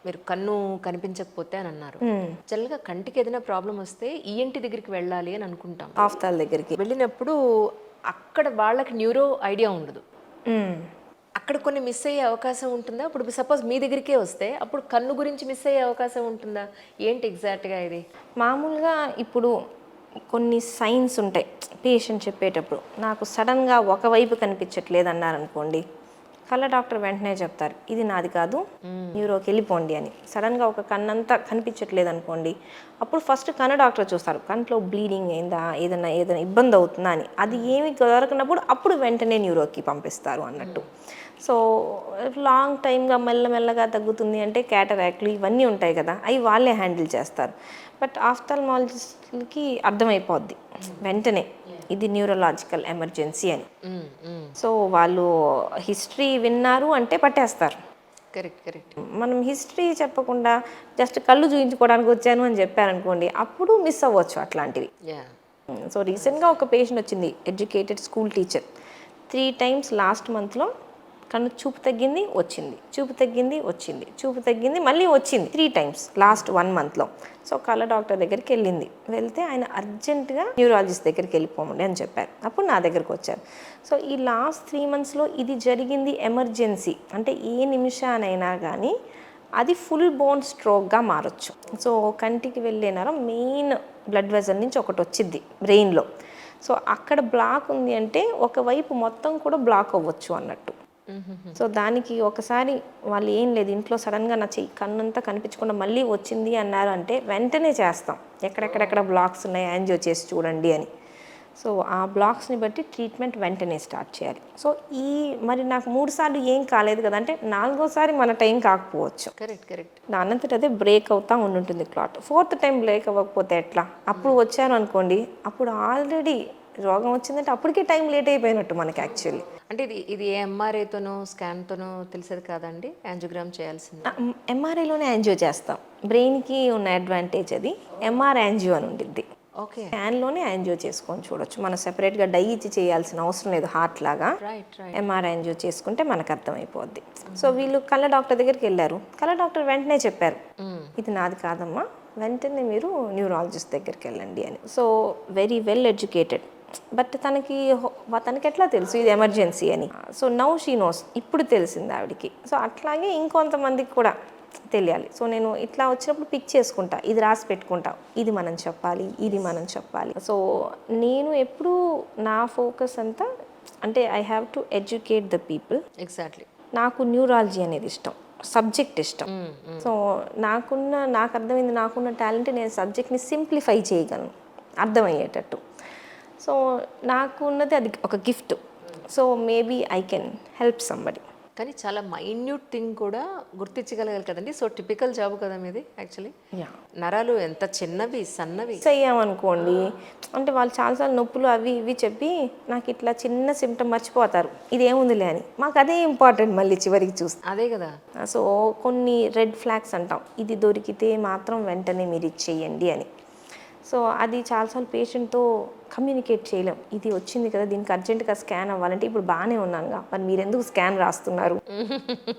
మీరు కన్ను కనిపించకపోతే అని అన్నారు. జనరల్గా కంటికి ఏదైనా ప్రాబ్లం వస్తే ఈఎన్టీ దగ్గరికి వెళ్ళాలి అని అనుకుంటాం. ఆఫ్తాల్ దగ్గరికి వెళ్ళినప్పుడు అక్కడ వాళ్ళకి న్యూరో ఐడియా ఉండదు. అక్కడ కొన్ని మిస్ అయ్యే అవకాశం ఉంటుందా? ఇప్పుడు సపోజ్ మీ దగ్గరికే వస్తే అప్పుడు కన్ను గురించి మిస్ అయ్యే అవకాశం ఉంటుందా? ఏంటి ఎగ్జాక్ట్గా ఇది? మామూలుగా ఇప్పుడు కొన్ని సైన్స్ ఉంటాయి పేషెంట్ చెప్పేటప్పుడు. నాకు సడన్గా ఒకవైపు కనిపించట్లేదు అన్నారనుకోండి, కళ్ళ డాక్టర్ వెంటనే చెప్తారు ఇది నాది కాదు, న్యూరోకి వెళ్ళిపోండి అని. సడన్గా ఒక కన్నంతా కనిపించట్లేదు అనుకోండి, అప్పుడు ఫస్ట్ కన్ను డాక్టర్ చూస్తారు కంట్లో బ్లీడింగ్ అయిందా, ఏదైనా ఇబ్బంది అవుతుందా అని. అది ఏమి దొరకనప్పుడు అప్పుడు వెంటనే న్యూరోకి పంపిస్తారు అన్నట్టు. సో లాంగ్ టైమ్గా మెల్లమెల్లగా తగ్గుతుంది అంటే క్యాటరాక్ట్లు ఇవన్నీ ఉంటాయి కదా, అవి వాళ్ళే హ్యాండిల్ చేస్తారు. బట్ ఆఫ్థాల్మాలజిస్ట్కి అర్థమైపోద్ది వెంటనే ఇది న్యూరలాజికల్ ఎమర్జెన్సీ అని. సో వాళ్ళు హిస్టరీ విన్నారు అంటే పట్టేస్తారు. కరెక్ట్. మనం హిస్టరీ చెప్పకుండా జస్ట్ కళ్ళు చూయించుకోవడానికి వచ్చాను అని చెప్పారనుకోండి, అప్పుడు మిస్ అవ్వచ్చు అట్లాంటివి. సో రీసెంట్గా ఒక పేషెంట్ వచ్చింది, educated school teacher. 3 times last మంత్లో కన్ను చూపు తగ్గింది వచ్చింది, చూపు తగ్గింది వచ్చింది, చూపు తగ్గింది మళ్ళీ వచ్చింది 3 times లాస్ట్ 1 monthలో. సో కళ్ళ డాక్టర్ దగ్గరికి వెళ్ళింది. వెళ్తే ఆయన అర్జెంటుగా న్యూరాలజిస్ట్ దగ్గరికి వెళ్ళిపోమండి అని చెప్పారు. అప్పుడు నా దగ్గరకు వచ్చారు. సో ఈ లాస్ట్ 3 monthsలో ఇది జరిగింది ఎమర్జెన్సీ అంటే ఏ నిమిషానైనా కానీ అది ఫుల్ బోన్ స్ట్రోక్గా మారచ్చు. సో కంటికి వెళ్ళే నరం మెయిన్ బ్లడ్ వెజల్ నుంచి ఒకటి వచ్చింది బ్రెయిన్లో. సో అక్కడ బ్లాక్ ఉంది అంటే ఒకవైపు మొత్తం కూడా బ్లాక్ అవ్వచ్చు అన్నట్టు. సో దానికి ఒకసారి వాళ్ళు ఏం లేదు ఇంట్లో సడన్గా నా చెయ్యి కన్నంతా కనిపించకుండా మళ్ళీ వచ్చింది అన్నారు అంటే వెంటనే చేస్తాం ఎక్కడెక్కడెక్కడ బ్లాక్స్ ఉన్నాయి యాంజియో చేసి చూడండి అని. సో ఆ బ్లాక్స్ని బట్టి ట్రీట్మెంట్ వెంటనే స్టార్ట్ చేయాలి. సో మరి నాకు 3 సార్లు ఏం కాలేదు కదా అంటే 4వ సారి మన టైం కాకపోవచ్చు. కరెక్ట్. దానంతట అదే బ్రేక్ అవుతూ ఉంటుంది క్లాట్. 4th time బ్రేక్ అవ్వకపోతే ఎట్లా? అప్పుడు వచ్చారు అనుకోండి, అప్పుడు ఆల్రెడీ రోగం వచ్చిందంటే అప్పటికే టైం లేట్ అయిపోయినట్టు మనకి యాక్చువల్లీ. అంటే ఇది ఎంఆర్ఐతోనో స్కాన్తోనో తెలిసేది కాదండి, యాంజియోగ్రామ్ చేయాల్సింది. ఎంఆర్ఐలోనే యాంజియో చేస్తాం. బ్రెయిన్కి ఉన్న అడ్వాంటేజ్ అది. ఎంఆర్ యాంజియో అని ఉండిద్ది. ఓకే. స్కాన్లోనే యాంజియో చేసుకొని చూడొచ్చు. మనం సెపరేట్గా డై ఇచ్చి చేయాల్సిన అవసరం లేదు హార్ట్ లాగా. రైట్. ఎంఆర్ యాంజియో చేసుకుంటే మనకు అర్థమైపోద్ది. సో వీళ్ళు కళ్ళ డాక్టర్ దగ్గరికి వెళ్ళారు. కళ్ళ డాక్టర్ వెంటనే చెప్పారు, ఇది నాది కాదమ్మా, వెంటనే మీరు న్యూరాలజిస్ట్ దగ్గరికి వెళ్ళండి అని. So very well educated. But తనకి ఎట్లా తెలుసు ఇది ఎమర్జెన్సీ అని? సో నౌ షీ నోస్, ఇప్పుడు తెలిసింది ఆవిడికి. సో అట్లాగే ఇంకొంతమందికి కూడా తెలియాలి. సో నేను ఇట్లా వచ్చినప్పుడు పిక్ చేసుకుంటా, ఇది రాసి పెట్టుకుంటా, ఇది మనం చెప్పాలి, ఇది మనం చెప్పాలి. సో నేను ఎప్పుడు నా ఫోకస్ అంతా అంటే I have to educate the people. Exactly. నాకు న్యూరాలజీ అనేది ఇష్టం, సబ్జెక్ట్ ఇష్టం. సో నాకు అర్థమైంది, నాకున్న టాలెంట్ నేను సబ్జెక్ట్ని సింప్లిఫై చేయగలను అర్థమయ్యేటట్టు. సో నాకు ఉన్నది అది ఒక gift. So maybe I can help somebody. కానీ చాలా మైన్యూట్ థింగ్ కూడా గుర్తించగలగాలి కదండి. సో టిపికల్ జాబ్ కదా మీది యాక్చువల్లీ. నరాలు ఎంత చిన్నవి, సన్నవి చెయ్యామనుకోండి అంటే వాళ్ళు చాలాసార్లు నొప్పులు అవి ఇవి చెప్పి నాకు ఇట్లా చిన్న సిమ్టమ్ మర్చిపోతారు, ఇదేముందిలే అని. మాకు అదే ఇంపార్టెంట్ మళ్ళీ చివరికి చూస్తే. అదే కదా. సో కొన్ని రెడ్ ఫ్లాగ్స్ అంటాం, ఇది దొరికితే మాత్రం వెంటనే మీరు ఇచ్చేయండి అని. సో అది చాలాసార్లు పేషెంట్తో కమ్యూనికేట్ చేయలేం. ఇది వచ్చింది కదా, దీనికి అర్జెంటుగా స్కాన్ అవ్వాలంటే ఇప్పుడు బాగానే ఉన్నానుగా, మరి మీరు ఎందుకు స్కాన్ రాస్తున్నారు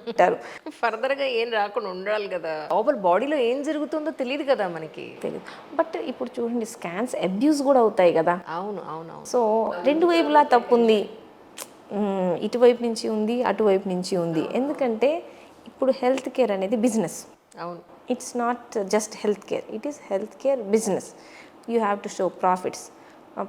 అంటారు. ఫర్దర్గా ఏం రాకుండా ఉండాలి కదా, లోపల బాడీలో ఏం జరుగుతుందో తెలియదు కదా మనకి. తెలియదు. బట్ ఇప్పుడు చూడండి, స్కాన్స్ అబ్యూస్ కూడా అవుతాయి కదా. అవును అవును అవును. సో రెండు వైపులా తప్పు ఉంది, ఇటువైపు నుంచి ఉంది, అటువైపు నుంచి ఉంది. ఎందుకంటే ఇప్పుడు హెల్త్ కేర్ అనేది బిజినెస్. అవును. It's not just health care, it is health care business. You have to show profits.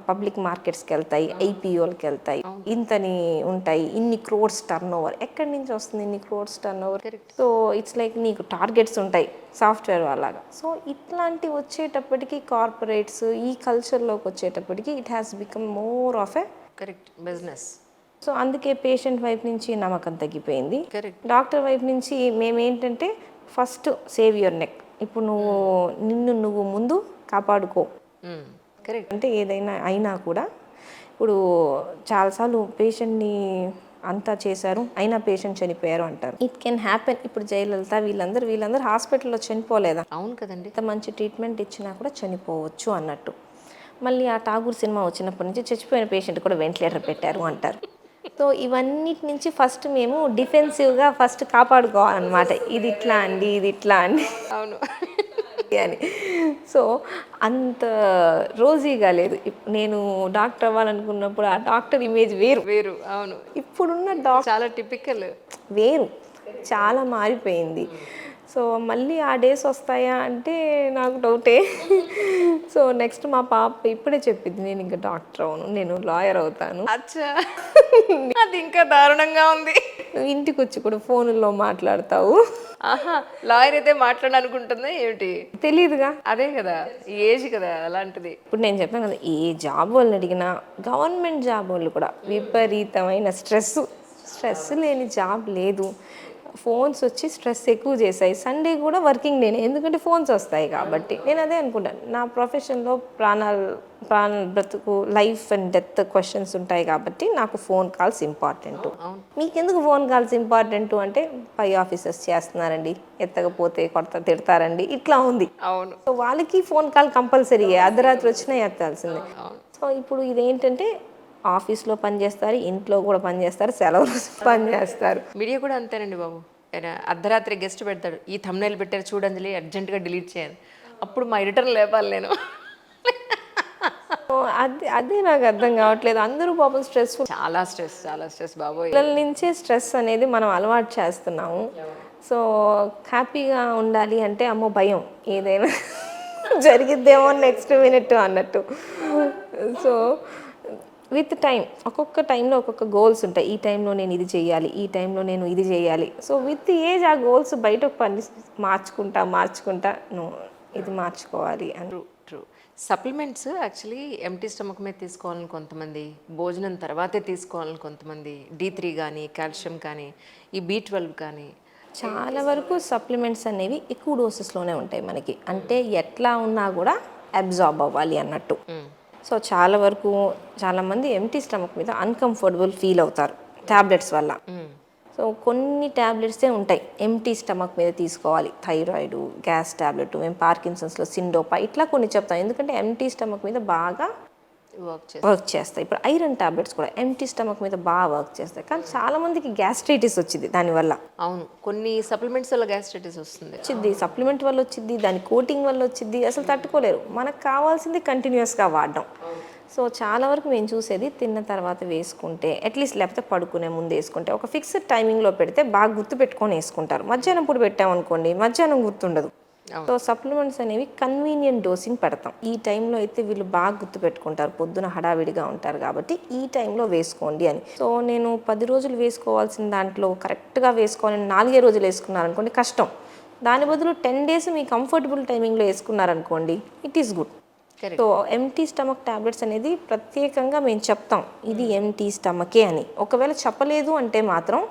Public మార్కెట్స్కి వెళ్తాయి, ఐపీఓలకి వెళ్తాయి, ఇంతని ఉంటాయి, ఇన్ని క్రోర్స్ టర్న్ ఓవర్. ఎక్కడి నుంచి వస్తుంది ఇన్ని crores turn over? So it's like నీకు టార్గెట్స్ ఉంటాయి సాఫ్ట్వేర్ వాళ్ళగా. సో ఇట్లాంటివి వచ్చేటప్పటికి కార్పొరేట్స్ ఈ కల్చర్లోకి వచ్చేటప్పటికి it has become more of a correct business. So అందుకే పేషెంట్ వైపు నుంచి నమ్మకం తగ్గిపోయింది. కరెక్ట్. డాక్టర్ వైపు నుంచి మేమేంటంటే ఫస్ట్ సేవ్ యువర్ నెక్. ఇప్పుడు నువ్వు ముందు కాపాడుకో. కరెక్ట్. అంటే ఏదైనా అయినా కూడా ఇప్పుడు చాలాసార్లు పేషెంట్ని అంతా చేశారు అయినా పేషెంట్ చనిపోయారు అంటారు. It can happen. ఇప్పుడు జయలలిత వీళ్ళందరూ హాస్పిటల్లో చనిపోలేదా? అవును కదండి. ఇంత మంచి ట్రీట్మెంట్ ఇచ్చినా కూడా చనిపోవచ్చు అన్నట్టు. మళ్ళీ ఆ ఠాగూర్ సినిమా వచ్చినప్పటి నుంచి చచ్చిపోయిన పేషెంట్ కూడా వెంటిలేటర్ పెట్టారు అంటారు. సో ఇవన్నిటి నుంచి ఫస్ట్ మేము డిఫెన్సివ్గా ఫస్ట్ కాపాడుకోవాలన్నమాట. ఇది ఇట్లా అండి. అవును అని. సో అంత రోజీగా లేదు. నేను డాక్టర్ అవ్వాలనుకున్నప్పుడు ఆ డాక్టర్ ఇమేజ్ వేరు. అవును. ఇప్పుడున్న డాక్టర్ చాలా టిపికల్ వేరు, చాలా మారిపోయింది. సో మళ్ళీ ఆ డేస్ వస్తాయా అంటే నాకు డౌటే. సో నెక్స్ట్ మా పాప ఇప్పుడే చెప్పింది, నేను ఇంకా డాక్టర్ అవును, నేను లాయర్ అవుతాను. అచ్చా, అది ఇంకా దారుణంగా ఉంది. నువ్వు ఇంటికి వచ్చి కూడా ఫోన్లో మాట్లాడతావు. ఆహా, లాయర్ అయితే మాట్లాడాలనుకుంటుందా ఏమిటి? తెలియదుగా. అదే కదా, ఈ ఏజ్ కదా అలాంటిది. ఇప్పుడు నేను చెప్పాను కదా, ఏ జాబ్ వాళ్ళని అడిగినా గవర్నమెంట్ జాబ్ వాళ్ళు కూడా విపరీతమైన స్ట్రెస్ లేని జాబ్ లేదు. ఫోన్స్ వచ్చి స్ట్రెస్ ఎక్కువ చేశాయి. సండే కూడా వర్కింగ్ డేనే, ఎందుకంటే ఫోన్స్ వస్తాయి కాబట్టి. నేను అదే అనుకుంటాను, నా ప్రొఫెషన్లో ప్రాణ బ్రతుకు లైఫ్ అండ్ డెత్ క్వశ్చన్స్ ఉంటాయి కాబట్టి నాకు ఫోన్ కాల్స్ ఇంపార్టెంట్. మీకెందుకు ఫోన్ కాల్స్ ఇంపార్టెంట్ అంటే పై ఆఫీసర్స్ చేస్తున్నారండి, ఎత్తకపోతే తిడతారండి, ఇట్లా ఉంది. అవును. సో వాళ్ళకి ఫోన్ కాల్ కంపల్సరీ, అర్ధరాత్రి వచ్చినా ఎత్తాల్సిందే. సో ఇప్పుడు ఇదేంటంటే ఆఫీస్లో పనిచేస్తారు, ఇంట్లో కూడా పనిచేస్తారు, సెలవులు పనిచేస్తారు. మీడియా కూడా అంతేనండి బాబు. అర్ధరాత్రి గెస్ట్ పెడతాడు, ఈ థంబ్నైల్ పెట్టారు చూడండి, అర్జెంటుగా డిలీట్ చేయాలి. అప్పుడు మా ఎడిటర్ లేపాలి నేను. అదే నాకు అర్థం కావట్లేదు. అందరూ పాపం చాలా స్ట్రెస్ బాబోయ్. పిల్లల నుంచే స్ట్రెస్ అనేది మనం అలవాటు చేస్తున్నాము. సో హ్యాపీగా ఉండాలి అంటే అమ్మో భయం, ఏదైనా జరిగిద్దేమో నెక్స్ట్ మినిట్ అన్నట్టు. సో విత్ టైం, ఒక్కొక్క టైంలో ఒక్కొక్క గోల్స్ ఉంటాయి. ఈ టైంలో నేను ఇది చేయాలి, ఈ టైంలో నేను ఇది చేయాలి. సో విత్ ఏజ్ ఆ గోల్స్ బయటకు మార్చుకుంటా ఇది మార్చుకోవాలి అని. True. Supplements actually empty stomach మీద తీసుకోవాలని కొంతమంది, భోజనం తర్వాతే తీసుకోవాలని కొంతమంది, D3 కానీ కాల్షియం కానీ ఈ B12 కానీ. చాలా వరకు సప్లిమెంట్స్ అనేవి ఎక్కువ డోసెస్లోనే ఉంటాయి మనకి. అంటే ఎట్లా ఉన్నా కూడా అబ్జార్బ్ అవ్వాలి అన్నట్టు. సో చాలా వరకు చాలామంది ఎంటీ స్టమక్ మీద అన్కంఫర్టబుల్ ఫీల్ అవుతారు ట్యాబ్లెట్స్ వల్ల. సో కొన్ని ట్యాబ్లెట్సే ఉంటాయి ఎంటీ స్టమక్ మీద తీసుకోవాలి. థైరాయిడ్, గ్యాస్ ట్యాబ్లెట్, మేము పార్కిన్సన్స్లో సిండోపా ఇట్లా కొన్ని చెప్తాం. ఎందుకంటే ఎంటీ స్టమక్ మీద బాగా వర్క్ చేస్తాయి. ఇప్పుడు ఐరన్ ట్యాబ్లెట్స్ కూడా ఎంటీ స్టమక్ మీద బాగా వర్క్ చేస్తాయి. కానీ చాలామందికి గ్యాస్ట్రైటిస్ వచ్చింది దానివల్ల. అవును, కొన్ని సప్లిమెంట్స్ వల్ల గ్యాస్ట్రైటిస్ వస్తుంది. సప్లిమెంట్ వల్ల వచ్చింది, దాని కోటింగ్ వల్ల వచ్చింది, అసలు తట్టుకోలేరు. మనకు కావాల్సింది కంటిన్యూస్గా వాడడం. సో చాలా వరకు మేము చూసేది తిన్న తర్వాత వేసుకుంటే అట్లీస్ట్, లేకపోతే పడుకునే ముందు వేసుకుంటే ఒక ఫిక్స్డ్ టైమింగ్లో పెడితే బాగా గుర్తు పెట్టుకొని వేసుకుంటారు. మధ్యాహ్నం పూట పెట్టామనుకోండి మధ్యాహ్నం గుర్తుండదు. సో సప్లిమెంట్స్ అనేవి కన్వీనియంట్ డోసింగ్ పెడతాం. ఈ టైంలో అయితే వీళ్ళు బాగా గుర్తు పెట్టుకుంటారు, పొద్దున హడావిడిగా ఉంటారు కాబట్టి ఈ టైంలో వేసుకోండి అని. సో నేను 10 రోజులు వేసుకోవాల్సిన దాంట్లో కరెక్ట్గా వేసుకోవాలని 4 రోజులు వేసుకున్నారనుకోండి కష్టం. దాని బదులు 10 days మీ కంఫర్టబుల్ టైమింగ్లో వేసుకున్నారనుకోండి it is good. So empty stomach tablets అనేది ప్రత్యేకంగా మేము చెప్తాం ఇది ఎంటీ స్టమకే అని. ఒకవేళ చెప్పలేదు అంటే మాత్రం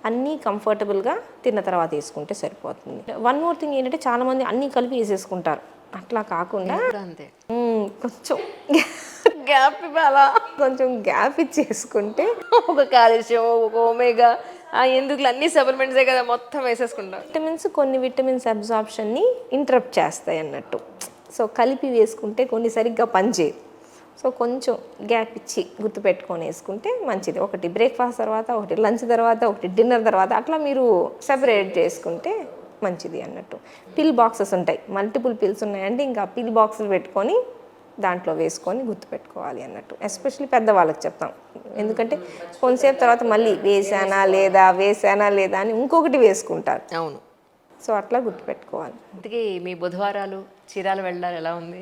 అన్నీ కంఫర్టబుల్గా తిన్న తర్వాత వేసుకుంటే సరిపోతుంది. వన్ మోర్ థింగ్ ఏంటంటే చాలామంది అన్నీ కలిపి వేసేసుకుంటారు. అట్లా కాకుండా అంతే, కొంచెం గ్యాప్ ఇవ్వాలా, కొంచెం గ్యాప్ ఇచ్చేసుకుంటే ఒక కాల్షియం, ఒక ఒమేగా, ఎందుకు అన్ని సప్లిమెంట్సే కదా మొత్తం వేసేసుకుంటాం. కొన్ని విటమిన్స్ అబ్జార్ప్షన్ని ఇంటరప్ట్ చేస్తాయి అన్నట్టు. సో కలిపి వేసుకుంటే కొన్ని సరిగ్గా పనిచేయదు. సో కొంచెం గ్యాప్ ఇచ్చి గుర్తుపెట్టుకొని వేసుకుంటే మంచిది. ఒకటి బ్రేక్ఫాస్ట్ తర్వాత, ఒకటి లంచ్ తర్వాత, ఒకటి డిన్నర్ తర్వాత, అట్లా మీరు సెపరేట్ చేసుకుంటే మంచిది అన్నట్టు. పిల్ బాక్సెస్ ఉంటాయి, మల్టిపుల్ పిల్స్ ఉన్నాయంటే ఇంకా పిల్ బాక్సులు పెట్టుకొని దాంట్లో వేసుకొని గుర్తుపెట్టుకోవాలి అన్నట్టు. ఎస్పెషల్లీ పెద్దవాళ్ళకి చెప్తాం. ఎందుకంటే కొంతసేపు తర్వాత మళ్ళీ వేసానా లేదా అని ఇంకొకటి వేసుకుంటారు. అవును. సో అట్లా గుర్తుపెట్టుకోవాలి. అందుకే మీ బుధవారాలు చీరాలు వెళ్ళాలి ఎలా ఉంది?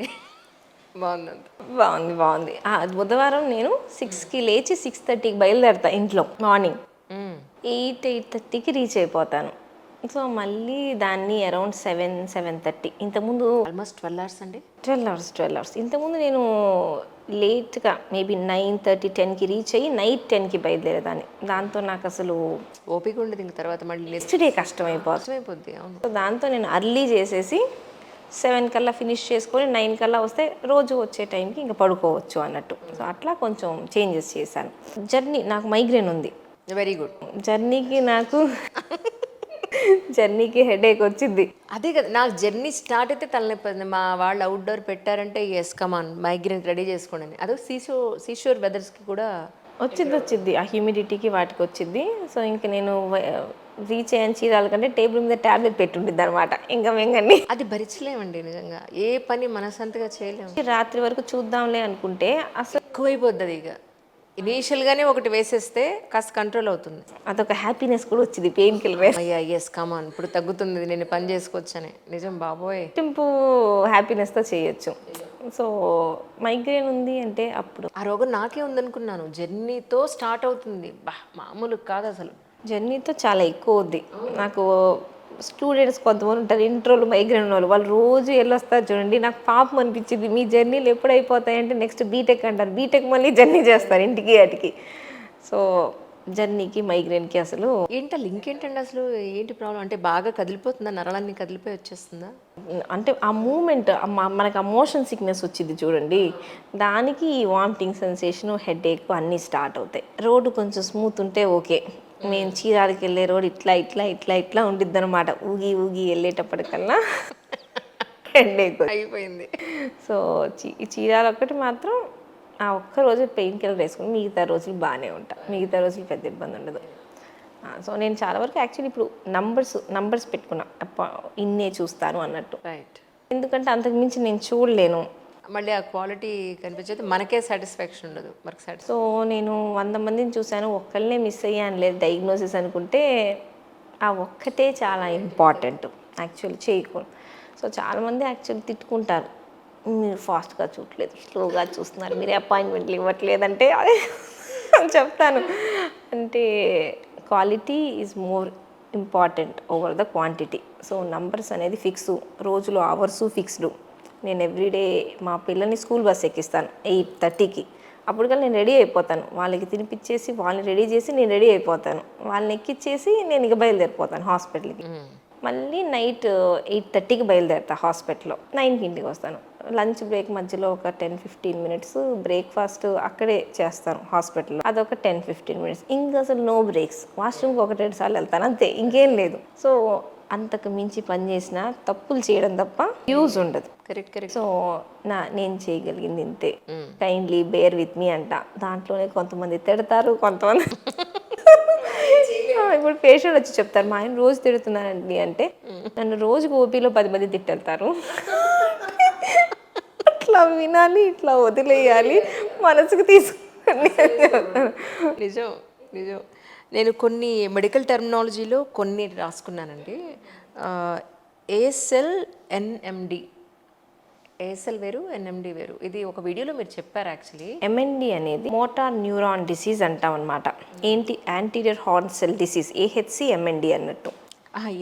బాగుంది. బుధవారం నేను 6కి లేచి 6:30కి బయలుదేరుతా ఇంట్లో. మార్నింగ్ 8:30కి రీచ్ అయిపోతాను. సో మళ్ళీ దాన్ని అరౌండ్ 7-7:30. ఇంతకుముందు ఆల్మోస్ట్ 12 hours అండి. 12 hours. ఇంతకుముందు నేను లేట్గా మేబీ 9:30-10కి రీచ్ అయ్యి నైట్ 10కి బయలుదేరేదాన్ని. దాంతో నాకు అసలు ఓపిక ఉండదు. ఇంక తర్వాత మళ్ళీ నెక్స్ట్ డే కష్టమైపోద్ది. అవును. సో దాంతో నేను అర్లీ చేసేసి 7 కల్లా ఫినిష్ చేసుకొని 9 కల్లా వస్తే రోజు వచ్చే టైంకి ఇంకా పడుకోవచ్చు అన్నట్టు. సో అట్లా కొంచెం చేంజెస్ చేశాను. జర్నీ, నాకు మైగ్రేన్ ఉంది. Very good. జర్నీకి హెడేక్ వచ్చింది. అదే కదా, నాకు జర్నీ స్టార్ట్ అయితే తలనొప్పి. మా వాళ్ళు అవుట్డోర్ పెట్టారంటే ఎస్ కమాన్ మైగ్రేన్ రెడీ చేసుకోండి. అదే సీషోర్ వెదర్స్కి కూడా వచ్చింది ఆ హ్యూమిడిటీకి వాటికి వచ్చింది. సో ఇంక నేను రీచ్ అయ్యాను చీరాల కంటే టేబుల్ మీద ట్యాబ్లెట్ పెట్టుండిద్ది అనమాట. ఇంకా వెంగండి అది భరించలేమండి నిజంగా. ఏ పని మనసంతగా చేయలేము. రాత్రి వరకు చూద్దాంలే అనుకుంటే అసలు ఎక్కువైపోద్ది. ఇక ఇనీషియల్గానే ఒకటి వేసేస్తే కాస్త కంట్రోల్ అవుతుంది. అదొక హ్యాపీనెస్ కూడా వచ్చింది. పెయిన్ కిల్లర్ అయ్యా ఎస్ కమాన్ ఇప్పుడు తగ్గుతుంది, నేను పని చేసుకోవచ్చని. నిజం బాబోయ్, టింపు హ్యాపీనెస్తో చేయొచ్చు. సో మైగ్రేన్ ఉంది అంటే అప్పుడు ఆ రోగం నాకే ఉందనుకున్నాను. జర్నీతో స్టార్ట్ అవుతుంది. మామూలు కాదు అసలు. జర్నీతో చాలా ఎక్కువ ఉంది నాకు. స్టూడెంట్స్ కొంతమంది ఉంటారు ఇంట్రోలు మైగ్రేన్ వాళ్ళు రోజు వెళ్ళొస్తారు చూడండి. నాకు పాపం అనిపించింది, మీ జర్నీలు ఎప్పుడు అయిపోతాయంటే నెక్స్ట్ బీటెక్ అంటారు. బీటెక్ మళ్ళీ జర్నీ చేస్తారు ఇంటికి అటుకి. సో జర్నీకి మైగ్రేన్కి అసలు లింక్ ఏంటండి అసలు? ఏంటి ప్రాబ్లం? అంటే బాగా కదిలిపోతుందా, నరాలన్నీ కదిలిపోయి వచ్చేస్తుందా? అంటే ఆ మూమెంట్ మనకు ఆ మోషన్ సిక్నెస్ వచ్చింది చూడండి, దానికి ఈ వామిటింగ్ సెన్సేషను, హెడేక్ అన్నీ స్టార్ట్ అవుతాయి. రోడ్డు కొంచెం స్మూత్ ఉంటే ఓకే. మేము చీరాలకి వెళ్ళే రోడ్ ఇట్లా ఉండిద్ది అనమాట. ఊగి వెళ్ళేటప్పటికల్లా హెడేక్ అయిపోయింది. సో చీరాల ఒక్కటి మాత్రం ఆ ఒక్క రోజు పెయిన్ కిల్లర్ వేసుకుని మిగతా రోజులు బాగానే ఉంటాయి. మిగతా రోజులు పెద్ద ఇబ్బంది ఉండదు. సో నేను చాలా వరకు యాక్చువల్లీ ఇప్పుడు నంబర్స్ పెట్టుకున్నా, ఇన్నే చూస్తాను అన్నట్టు. రైట్. ఎందుకంటే అంతకుమించి నేను చూడలేను. మళ్ళీ ఆ క్వాలిటీ కనిపించేది మనకే సాటిస్ఫాక్షన్ ఉండదు. సో నేను 100 మందిని చూశాను, ఒక్కళ్ళనే మిస్ అయ్యాను లేదు డయాగ్నోసిస్ అనుకుంటే ఆ ఒక్కటే చాలా ఇంపార్టెంట్ యాక్చువల్లీ చేయకూడదు. సో చాలామంది యాక్చువల్లీ తిట్టుకుంటారు, మీరు ఫాస్ట్గా చూడలేదు, స్లోగా చూస్తున్నారు, మీరు అపాయింట్మెంట్లు ఇవ్వట్లేదంటే అదే చెప్తాను. అంటే quality is more important over the quantity. So numbers అనేది ఫిక్స్, రోజులో అవర్సు ఫిక్స్డ్. నేను ఎవ్రీడే మా పిల్లల్ని స్కూల్ బస్ ఎక్కిస్తాను 8:30కి. అప్పటికల్లా నేను రెడీ అయిపోతాను. వాళ్ళకి తినిపించేసి వాళ్ళని రెడీ చేసి నేను రెడీ అయిపోతాను. వాళ్ళని ఎక్కిచ్చేసి నేను ఇక బయలుదేరిపోతాను హాస్పిటల్కి. మళ్ళీ నైట్ 8:30కి బయలుదేరుతా హాస్పిటల్లో, 9కి ఇంటికి వస్తాను. లంచ్ బ్రేక్ మధ్యలో ఒక 10-15 మినిట్స్ బ్రేక్ఫాస్ట్ అక్కడే చేస్తాను హాస్పిటల్లో, అదొక 10-15 మినిట్స్. ఇంకా అసలు నో బ్రేక్స్, వాష్రూమ్కి 1-2 సార్లు వెళ్తాను అంతే, ఇంకేం లేదు. సో అంతకు మించి పని చేసినా తప్పులు చేయడం తప్ప యూజ్ ఉండదు. కరెక్ట్. సో నేను చేయగలిగింది ఇంతే. కైండ్లీ బేర్ విత్ మీ అంట. దాంట్లోనే కొంతమంది తిడతారు, కొంతమంది ఇప్పుడు పేషెంట్ వచ్చి చెప్తారు, మా ఆయన రోజు తిడుతున్నానండి అంటే, నన్ను రోజుకు ఓపీలో 10 మంది తిట్టెళ్తారు. అట్లా వినాలి, ఇట్లా వదిలేయాలి, మనసుకు తీసుకోండి అని చెప్తారు. నిజం. నేను కొన్ని మెడికల్ టెర్మినాలజీలో కొన్ని రాసుకున్నానండి. ఏఎస్ఎల్ ఎన్ఎండి, ఏఎస్ఎల్ వేరు, ఎన్ఎండి వేరు. ఇది ఒక వీడియోలో మీరు చెప్పారు యాక్చువల్లీ. ఎంఎన్డి అనేది మోటార్ న్యూరాన్ డిసీజ్ అంటాం అనమాట. ఏంటి, anterior horn cell disease, AHC MND అన్నట్టు.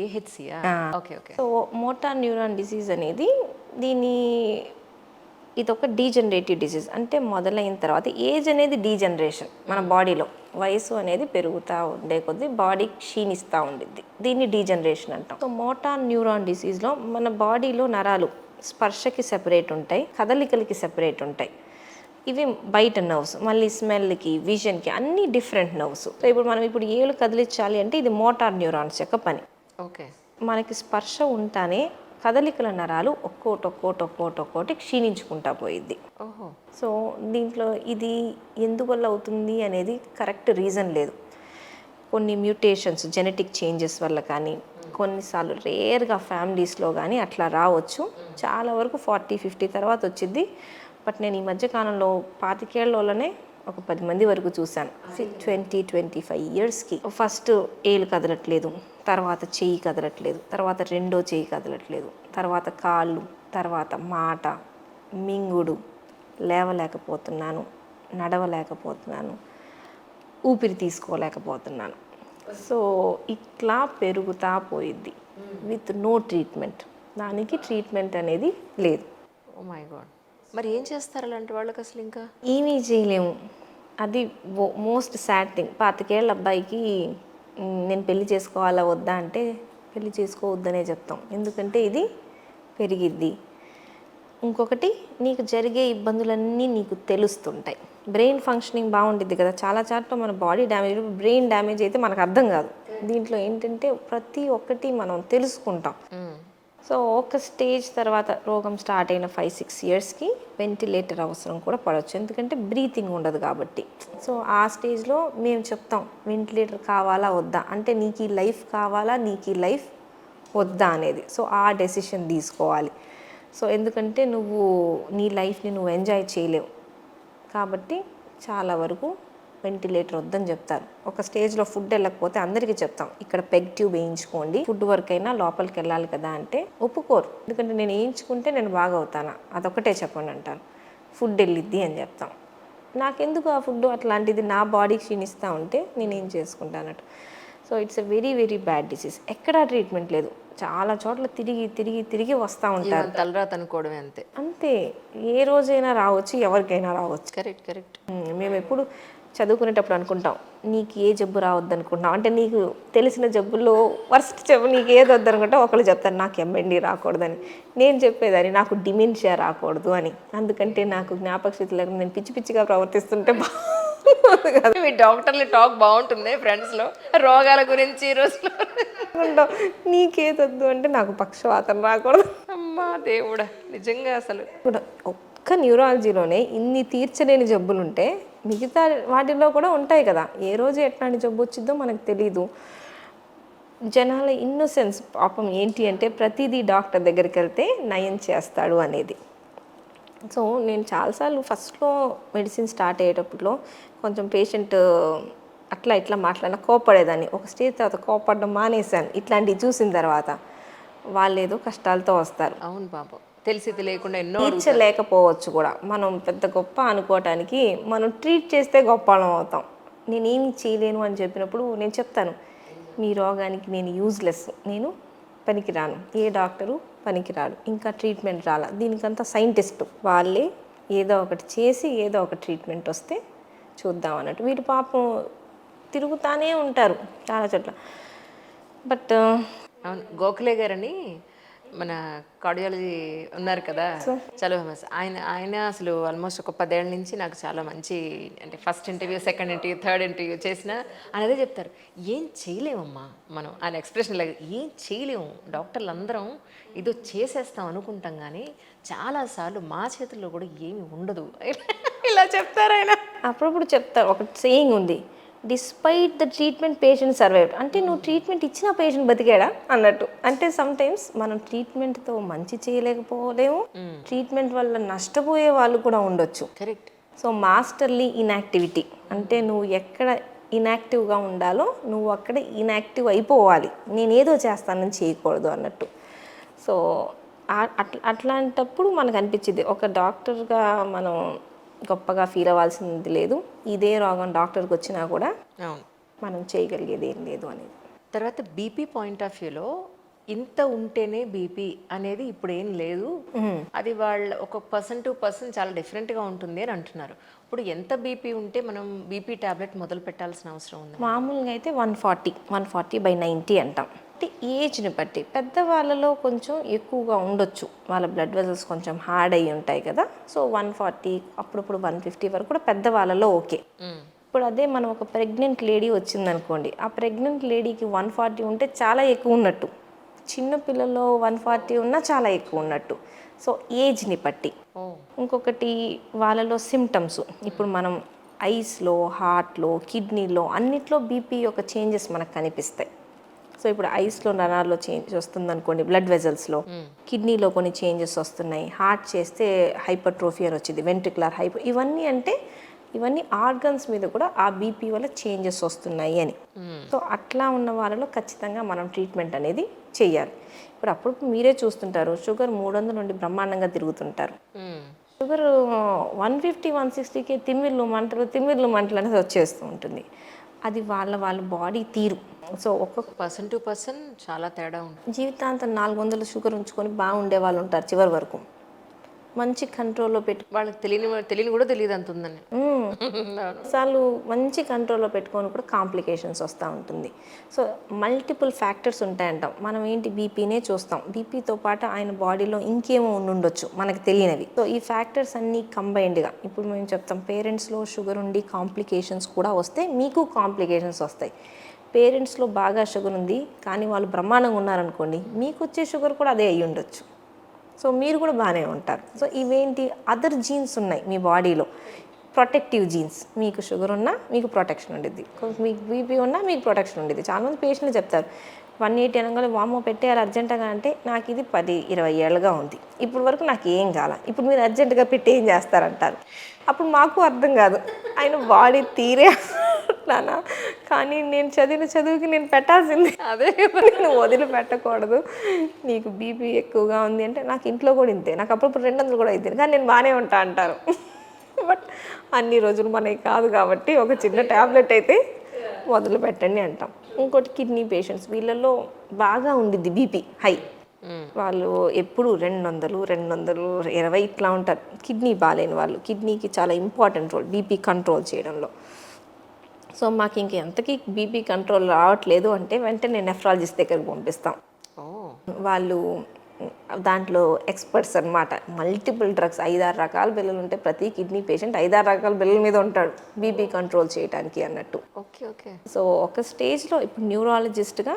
ఏహెచ్సియా? Okay. So motor neuron disease అనేది ఇదొక డీజనరేటివ్ డిసీజ్. అంటే మొదలైన తర్వాత ఏజ్ అనేది డీజనరేషన్, మన బాడీలో వయసు అనేది పెరుగుతూ ఉండే కొద్దీ బాడీ క్షీణిస్తూ ఉండిద్ది, దీన్ని డీజనరేషన్ అంటాం. సో మోటార్ న్యూరాన్ డిసీజ్లో మన బాడీలో నరాలు స్పర్శకి సెపరేట్ ఉంటాయి, కదలికలకి సెపరేట్ ఉంటాయి. ఇవి బయట నర్వ్స్, మళ్ళీ స్మెల్కి, విజన్కి అన్నీ డిఫరెంట్ నర్వ్స్. సో మనం ఇప్పుడు ఏళ్ళు కదిలించాలి అంటే ఇది మోటార్ న్యూరాన్స్ యొక్క పని. ఓకే. మనకి స్పర్శ ఉంటానే కదలికల నరాలు ఒక్కోటి క్షీణించుకుంటా పోయిద్ది. ఓహో. సో దీంట్లో ఇది ఎందువల్ల అవుతుంది అనేది కరెక్ట్ రీజన్ లేదు. కొన్ని మ్యూటేషన్స్, జెనెటిక్ చేంజెస్ వల్ల కానీ, కొన్నిసార్లు రేర్గా ఫ్యామిలీస్లో కానీ అట్లా రావచ్చు. చాలా వరకు 40-50 తర్వాత వచ్చింది. బట్ నేను ఈ మధ్యకాలంలో 25 ఏళ్లలోనే ఒక 10 మంది వరకు చూశాను. 20-25 ఇయర్స్కి ఫస్ట్ ఏలు కదలట్లేదు, తర్వాత చెయ్యి కదలట్లేదు, తర్వాత రెండో చెయ్యి కదలట్లేదు, తర్వాత కాళ్ళు, తర్వాత మాట, మింగుడు, లేవలేకపోతున్నాను, నడవలేకపోతున్నాను, ఊపిరి తీసుకోలేకపోతున్నాను. సో ఇట్లా పెరుగుతా పోయిద్ది విత్ నో ట్రీట్మెంట్. దానికి ట్రీట్మెంట్ అనేది లేదు. Oh my god. మరి ఏం చేస్తారు అలాంటి వాళ్ళకి అసలు? ఇంకా ఏమీ చేయలేము. అది మోస్ట్ సాడ్ థింగ్. 25 ఏళ్ళ అబ్బాయికి నేను పెళ్లి చేసుకోవాలా వద్దా అంటే పెళ్లి చేసుకోవద్దనే చెప్తాం, ఎందుకంటే ఇది పెరిగిద్ది. ఇంకొకటి, నీకు జరిగే ఇబ్బందులన్నీ నీకు తెలుస్తుంటాయి. బ్రెయిన్ ఫంక్షనింగ్ బాగుంటుంది కదా, చాలా చాట్లో మన బాడీ డ్యామేజ్, బ్రెయిన్ డ్యామేజ్ అయితే మనకు అర్థం కాదు. దీంట్లో ఏంటంటే ప్రతి ఒక్కటి మనం తెలుసుకుంటాం. సో ఒక స్టేజ్ తర్వాత రోగం స్టార్ట్ అయిన 5-6 ఇయర్స్కి వెంటిలేటర్ అవసరం కూడా పడవచ్చు, ఎందుకంటే బ్రీతింగ్ ఉండదు కాబట్టి. సో ఆ స్టేజ్లో మేము చెప్తాం వెంటిలేటర్ కావాలా వద్దా అంటే, నీకు ఈ లైఫ్ కావాలా, నీకు ఈ లైఫ్ వద్దా అనేది. సో ఆ డెసిషన్ తీసుకోవాలి. సో ఎందుకంటే నీ లైఫ్ని నువ్వు ఎంజాయ్ చేయలేవు కాబట్టి చాలా వరకు వెంటిలేటర్ వద్దని చెప్తారు. ఒక స్టేజ్లో ఫుడ్ వెళ్ళకపోతే అందరికీ చెప్తాం, ఇక్కడ పెగ్ ట్యూబ్ వేయించుకోండి, ఫుడ్ వర్క్ అయినా లోపలికి వెళ్ళాలి కదా అంటే ఒప్పుకోరు. ఎందుకంటే నేను వేయించుకుంటే నేను బాగా అవుతానా, అదొకటే చెప్పండి అంటాను. ఫుడ్ వెళ్ళిద్ది అని చెప్తాం. నాకెందుకు ఆ ఫుడ్ అట్లాంటిది, నా బాడీ క్షీణిస్తూ ఉంటే నేనేం చేసుకుంటానట్టు. So it's a very very bad disease. ఎక్కడా ట్రీట్మెంట్ లేదు, చాలా చోట్ల తిరిగి వస్తూ ఉంటారు. తలరాత అనుకోవడమే అంతే. ఏ రోజైనా రావచ్చు, ఎవరికైనా రావచ్చు. కరెక్ట్. మేము ఎప్పుడు చదువుకునేటప్పుడు అనుకుంటాం, నీకు ఏ జబ్బు రావద్దు అనుకుంటాం అంటే, నీకు తెలిసిన జబ్బుల్లో వర్స్ట్ జబ్బు నీకు ఏది వద్దు అనుకుంటే ఒకళ్ళు చెప్తారు నాకు ఎంఎన్డి రాకూడదని. నేను చెప్పేదాన్ని నాకు డిమెన్షియా రాకూడదు అని. అందుకంటే నాకు జ్ఞాపక శక్తి లేకుండా నేను పిచ్చిగా ప్రవర్తిస్తుంటే కదా. మీ డాక్టర్లు టాక్ బాగుంటుంది ఫ్రెండ్స్లో రోగాల గురించి రోజులో. నీకేదొద్దు అంటే నాకు పక్షవాతం రాకూడదు. అమ్మా దేవుడా, నిజంగా అసలు ఒక్క న్యూరాలజీలోనే ఇన్ని తీర్చలేని జబ్బులుంటే మిగతా వాటిల్లో కూడా ఉంటాయి కదా. ఏ రోజు ఎట్లాంటి జబ్బు వచ్చిందో మనకు తెలీదు. జనాల ఇన్నోసెన్స్ పాపం ఏంటి అంటే, ప్రతిదీ డాక్టర్ దగ్గరికి వెళ్తే నయం చేస్తాడు అనేది. సో నేను చాలాసార్లు ఫస్ట్లో మెడిసిన్ స్టార్ట్ అయ్యేటప్పుడు కొంచెం పేషెంట్ అట్లా ఇట్లా మాట్లాడినా కోపడేదాన్ని. ఒక స్టేజ్ తర్వాత కోపడడం మానేశాను. ఇట్లాంటివి చూసిన తర్వాత వాళ్ళు ఏదో కష్టాలతో వస్తారు. అవును పాపం, తెలిసి తెలియకుండా ఎన్నో తీర్చలేకపోవచ్చు కూడా. మనం పెద్ద గొప్ప అనుకోవటానికి మనం ట్రీట్ చేస్తే గొప్ప అవుతాం. నేనేమి చేయలేను అని చెప్పినప్పుడు నేను చెప్తాను, మీ రోగానికి నేను యూజ్లెస్, నేను పనికిరాను, ఏ డాక్టరు పనికిరాడు, ఇంకా ట్రీట్మెంట్ రాలా, దీనికంతా సైంటిస్ట్ వాళ్ళే ఏదో ఒకటి చేసి ఏదో ఒక ట్రీట్మెంట్ వస్తే చూద్దాం అన్నట్టు. వీటి పాపం తిరుగుతానే ఉంటారు చాలా చోట్ల. బట్ అవును, గోఖలే గారని మన కార్డియాలజీ ఉన్నారు కదా, చాలా ఫేమస్ ఆయన అసలు ఆల్మోస్ట్ ఒక 10 ఏళ్ళ నుంచి నాకు చాలా మంచి, అంటే first interview, second interview, third interview చేసినా ఆయన అదే చెప్తారు, ఏం చేయలేమమ్మా మనం, ఆయన ఎక్స్ప్రెషన్ లాగా ఏం చేయలేము, డాక్టర్లు అందరం ఇదో చేసేస్తాం అనుకుంటాం కానీ చాలాసార్లు మా చేతుల్లో కూడా ఏమి ఉండదు ఇలా చెప్తారు ఆయన. అప్పుడప్పుడు చెప్తారు, ఒక సేయింగ్ ఉంది, despite the treatment patient survived. అంటే నువ్వు ట్రీట్మెంట్ ఇచ్చిన పేషెంట్ బతికాడా అన్నట్టు. అంటే సమ్ టైమ్స్ మనం ట్రీట్మెంట్తో మంచి చేయలేకపోలేము, ట్రీట్మెంట్ వల్ల నష్టపోయే వాళ్ళు కూడా ఉండొచ్చు. కరెక్ట్. సో మాస్టర్లీ ఇన్యాక్టివిటీ అంటే నువ్వు ఎక్కడ ఇన్యాక్టివ్గా ఉండాలో నువ్వు అక్కడ ఇన్యాక్టివ్ అయిపోవాలి, నేనేదో చేస్తానని చేయకూడదు అన్నట్టు. సో అట్లాంటప్పుడు మనకు అనిపించింది, ఒక డాక్టర్గా మనం గొప్పగా ఫీల్ అవ్వాల్సింది లేదు, ఇదే రోగం డాక్టర్కి వచ్చినా కూడా మనం చేయగలిగేది ఏం లేదు అనేది. తర్వాత బీపీ పాయింట్ ఆఫ్ వ్యూలో ఇంత ఉంటేనే బీపీ అనేది ఇప్పుడు ఏం లేదు, అది వాళ్ళ ఒక పర్సన్ టు పర్సన్ చాలా డిఫరెంట్గా ఉంటుంది అని అంటున్నారు. ఇప్పుడు ఎంత బీపీ ఉంటే మనం బీపీ టాబ్లెట్ మొదలు పెట్టాల్సిన అవసరం ఉంది? మామూలుగా అయితే 140/90 అంటాం. అంటే ఏజ్ని బట్టి పెద్దవాళ్ళలో కొంచెం ఎక్కువగా ఉండొచ్చు, వాళ్ళ బ్లడ్ వెజల్స్ కొంచెం హార్డ్ అయ్యి ఉంటాయి కదా, సో 140 అప్పుడప్పుడు 150 వరకు కూడా పెద్దవాళ్ళలో ఓకే. ఇప్పుడు అదే మనం ఒక ప్రెగ్నెంట్ లేడీ వచ్చిందనుకోండి, ఆ ప్రెగ్నెంట్ లేడీకి 140 ఉంటే చాలా ఎక్కువ ఉన్నట్టు, చిన్న పిల్లల్లో 140 ఉన్నా చాలా ఎక్కువ ఉన్నట్టు. సో ఏజ్ని బట్టి. ఇంకొకటి వాళ్ళలో సిమ్టమ్స్, ఇప్పుడు మనం ఐస్లో, హార్ట్లో, కిడ్నీలో అన్నిట్లో బీపీ యొక్క చేంజెస్ మనకు కనిపిస్తాయి. సో ఇప్పుడు ఐస్లో నరాల్లో చేంజ్ వస్తుంది అనుకోండి, బ్లడ్ వెజల్స్లో, కిడ్నీలో కొన్ని చేంజెస్ వస్తున్నాయి, హార్ట్ చేస్తే హైపర్ట్రోఫీ అని వచ్చింది, వెంట్రికులర్ హైపర్, ఇవన్నీ అంటే ఇవన్నీ ఆర్గన్స్ మీద కూడా ఆ బీపీ వల్ల చేంజెస్ వస్తున్నాయి అని. సో అట్లా ఉన్న వాళ్ళలో ఖచ్చితంగా మనం ట్రీట్మెంట్ అనేది చెయ్యాలి. ఇప్పుడు అప్పుడు మీరే చూస్తుంటారు, షుగర్ 300 నుండి బ్రహ్మాండంగా తిరుగుతుంటారు, షుగర్ 150-160కే తిమ్మిర్లు మంటలు అనేది వచ్చేస్తూ ఉంటుంది. అది వాళ్ళ బాడీ తీరు. సో ఒక్కొక్క పర్సన్ టు పర్సన్ చాలా తేడా ఉంటుంది. జీవితాంతం 400 షుగర్ ఉంచుకొని బాగుండే వాళ్ళు ఉంటారు, చివరి వరకు మంచి కంట్రోల్లో వాళ్ళకి తెలియని కూడా తెలియదు అంత ఉందని. సార్లు మంచి కంట్రోల్లో పెట్టుకొని కూడా కాంప్లికేషన్స్ వస్తూ ఉంటుంది. సో మల్టిపుల్ ఫ్యాక్టర్స్ ఉంటాయంటాం. మనం ఏంటి బీపీనే చూస్తాం, బీపీతో పాటు ఆయన బాడీలో ఇంకేమో ఉండొచ్చు మనకు తెలియనివి. సో ఈ ఫ్యాక్టర్స్ అన్నీ కంబైన్డ్గా ఇప్పుడు మేము చెప్తాం, పేరెంట్స్లో షుగర్ ఉండి కాంప్లికేషన్స్ కూడా వస్తే మీకు కాంప్లికేషన్స్ వస్తాయి. పేరెంట్స్లో బాగా షుగర్ ఉంది కానీ వాళ్ళు బ్రహ్మాండంగా ఉన్నారనుకోండి, మీకు వచ్చే షుగర్ కూడా అదే అయ్యి ఉండొచ్చు. సో మీరు కూడా బాగానే ఉంటారు. సో ఇవేంటి, అదర్ జీన్స్ ఉన్నాయి మీ బాడీలో, ప్రొటెక్టివ్ జీన్స్. మీకు షుగర్ ఉన్నా మీకు ప్రొటెక్షన్ ఉండేది, మీకు బీపీ ఉన్నా మీకు ప్రొటెక్షన్ ఉండేది. చాలామంది పేషెంట్లు చెప్తారు 180 అనగానే వామో పెట్టేయాలి అర్జెంటుగా అంటే, నాకు ఇది 10-20 ఏళ్ళుగా ఉంది, ఇప్పుడు వరకు నాకు ఏం కాల, ఇప్పుడు మీరు అర్జెంటుగా పెట్టి ఏం చేస్తారంటారు. అప్పుడు మాకు అర్థం కాదు, ఆయన బాడీ తీరే నానా, కానీ నేను చదువుకి నేను పెట్టాల్సింది అదే, నేను వదిలిపెట్టకూడదు. నీకు బీపీ ఎక్కువగా ఉంది అంటే, నాకు ఇంట్లో కూడా ఇంతే, నాకు అప్పుడప్పుడు 200 కూడా అవుతుంది, కానీ నేను బాగానే ఉంటా అంటారు. బట్ అన్ని రోజులు మనకి కాదు కాబట్టి ఒక చిన్న ట్యాబ్లెట్ అయితే మొదలు పెట్టండి అంటాం. ఇంకోటి కిడ్నీ పేషెంట్స్, వీళ్ళల్లో బాగా ఉండిద్ది బీపీ హై, వాళ్ళు ఎప్పుడు 200-220 ఇట్లా ఉంటారు. కిడ్నీ బాగాలేని వాళ్ళు, కిడ్నీకి చాలా ఇంపార్టెంట్ రోల్ బీపీ కంట్రోల్ చేయడంలో. సో మాకు ఇంకెంతకీ బీపీ కంట్రోల్ రావట్లేదు అంటే వెంటనే నెఫ్రాలజిస్ట్ దగ్గరికి పంపిస్తాం. వాళ్ళు దాంట్లో ఎక్స్పర్ట్స్ అనమాట. మల్టిపుల్ డ్రగ్స్, 5-6 రకాల బిళ్ళలు ఉంటే ప్రతి కిడ్నీ పేషెంట్ 5-6 రకాల బిళ్ళల మీద ఉంటాడు బీపీ కంట్రోల్ చేయడానికి అన్నట్టు. ఓకే. సో ఒక స్టేజ్లో ఇప్పుడు న్యూరాలజిస్ట్గా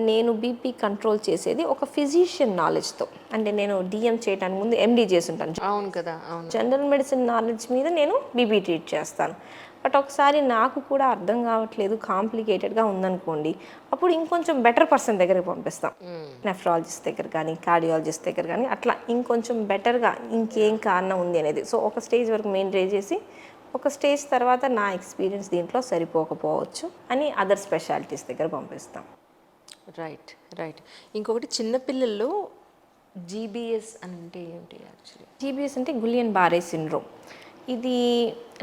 నేను బీపీ కంట్రోల్ చేసేది ఒక ఫిజిషియన్ నాలెడ్జ్తో, అంటే నేను డిఎం చేయడానికి ముందు ఎండి చేసి ఉంటాను. అవును కదా, అవును. జనరల్ మెడిసిన్ నాలెడ్జ్ మీద నేను బీపీ ట్రీట్ చేస్తాను. బట్ ఒకసారి నాకు కూడా అర్థం కావట్లేదు, కాంప్లికేటెడ్గా ఉందనుకోండి, అప్పుడు ఇంకొంచెం బెటర్ పర్సన్ దగ్గరికి పంపిస్తాం, నెఫ్రాలజిస్ట్ దగ్గర కానీ కార్డియాలజిస్ట్ దగ్గర కానీ, అట్లా ఇంకొంచెం బెటర్గా ఇంకేం కారణం ఉంది అనేది. సో ఒక స్టేజ్ వరకు మెయిన్ రేజ్ చేసి, ఒక స్టేజ్ తర్వాత నా ఎక్స్పీరియన్స్ దీంట్లో సరిపోకపోవచ్చు అని అదర్ స్పెషాలిటీస్ దగ్గర పంపిస్తాం. రైట్. ఇంకొకటి చిన్నపిల్లల్లో జీబీఎస్ అంటే ఏంటి? యాక్చువల్లీ జీబీఎస్ అంటే గులియన్ బారే సిండ్రోమ్. ఇది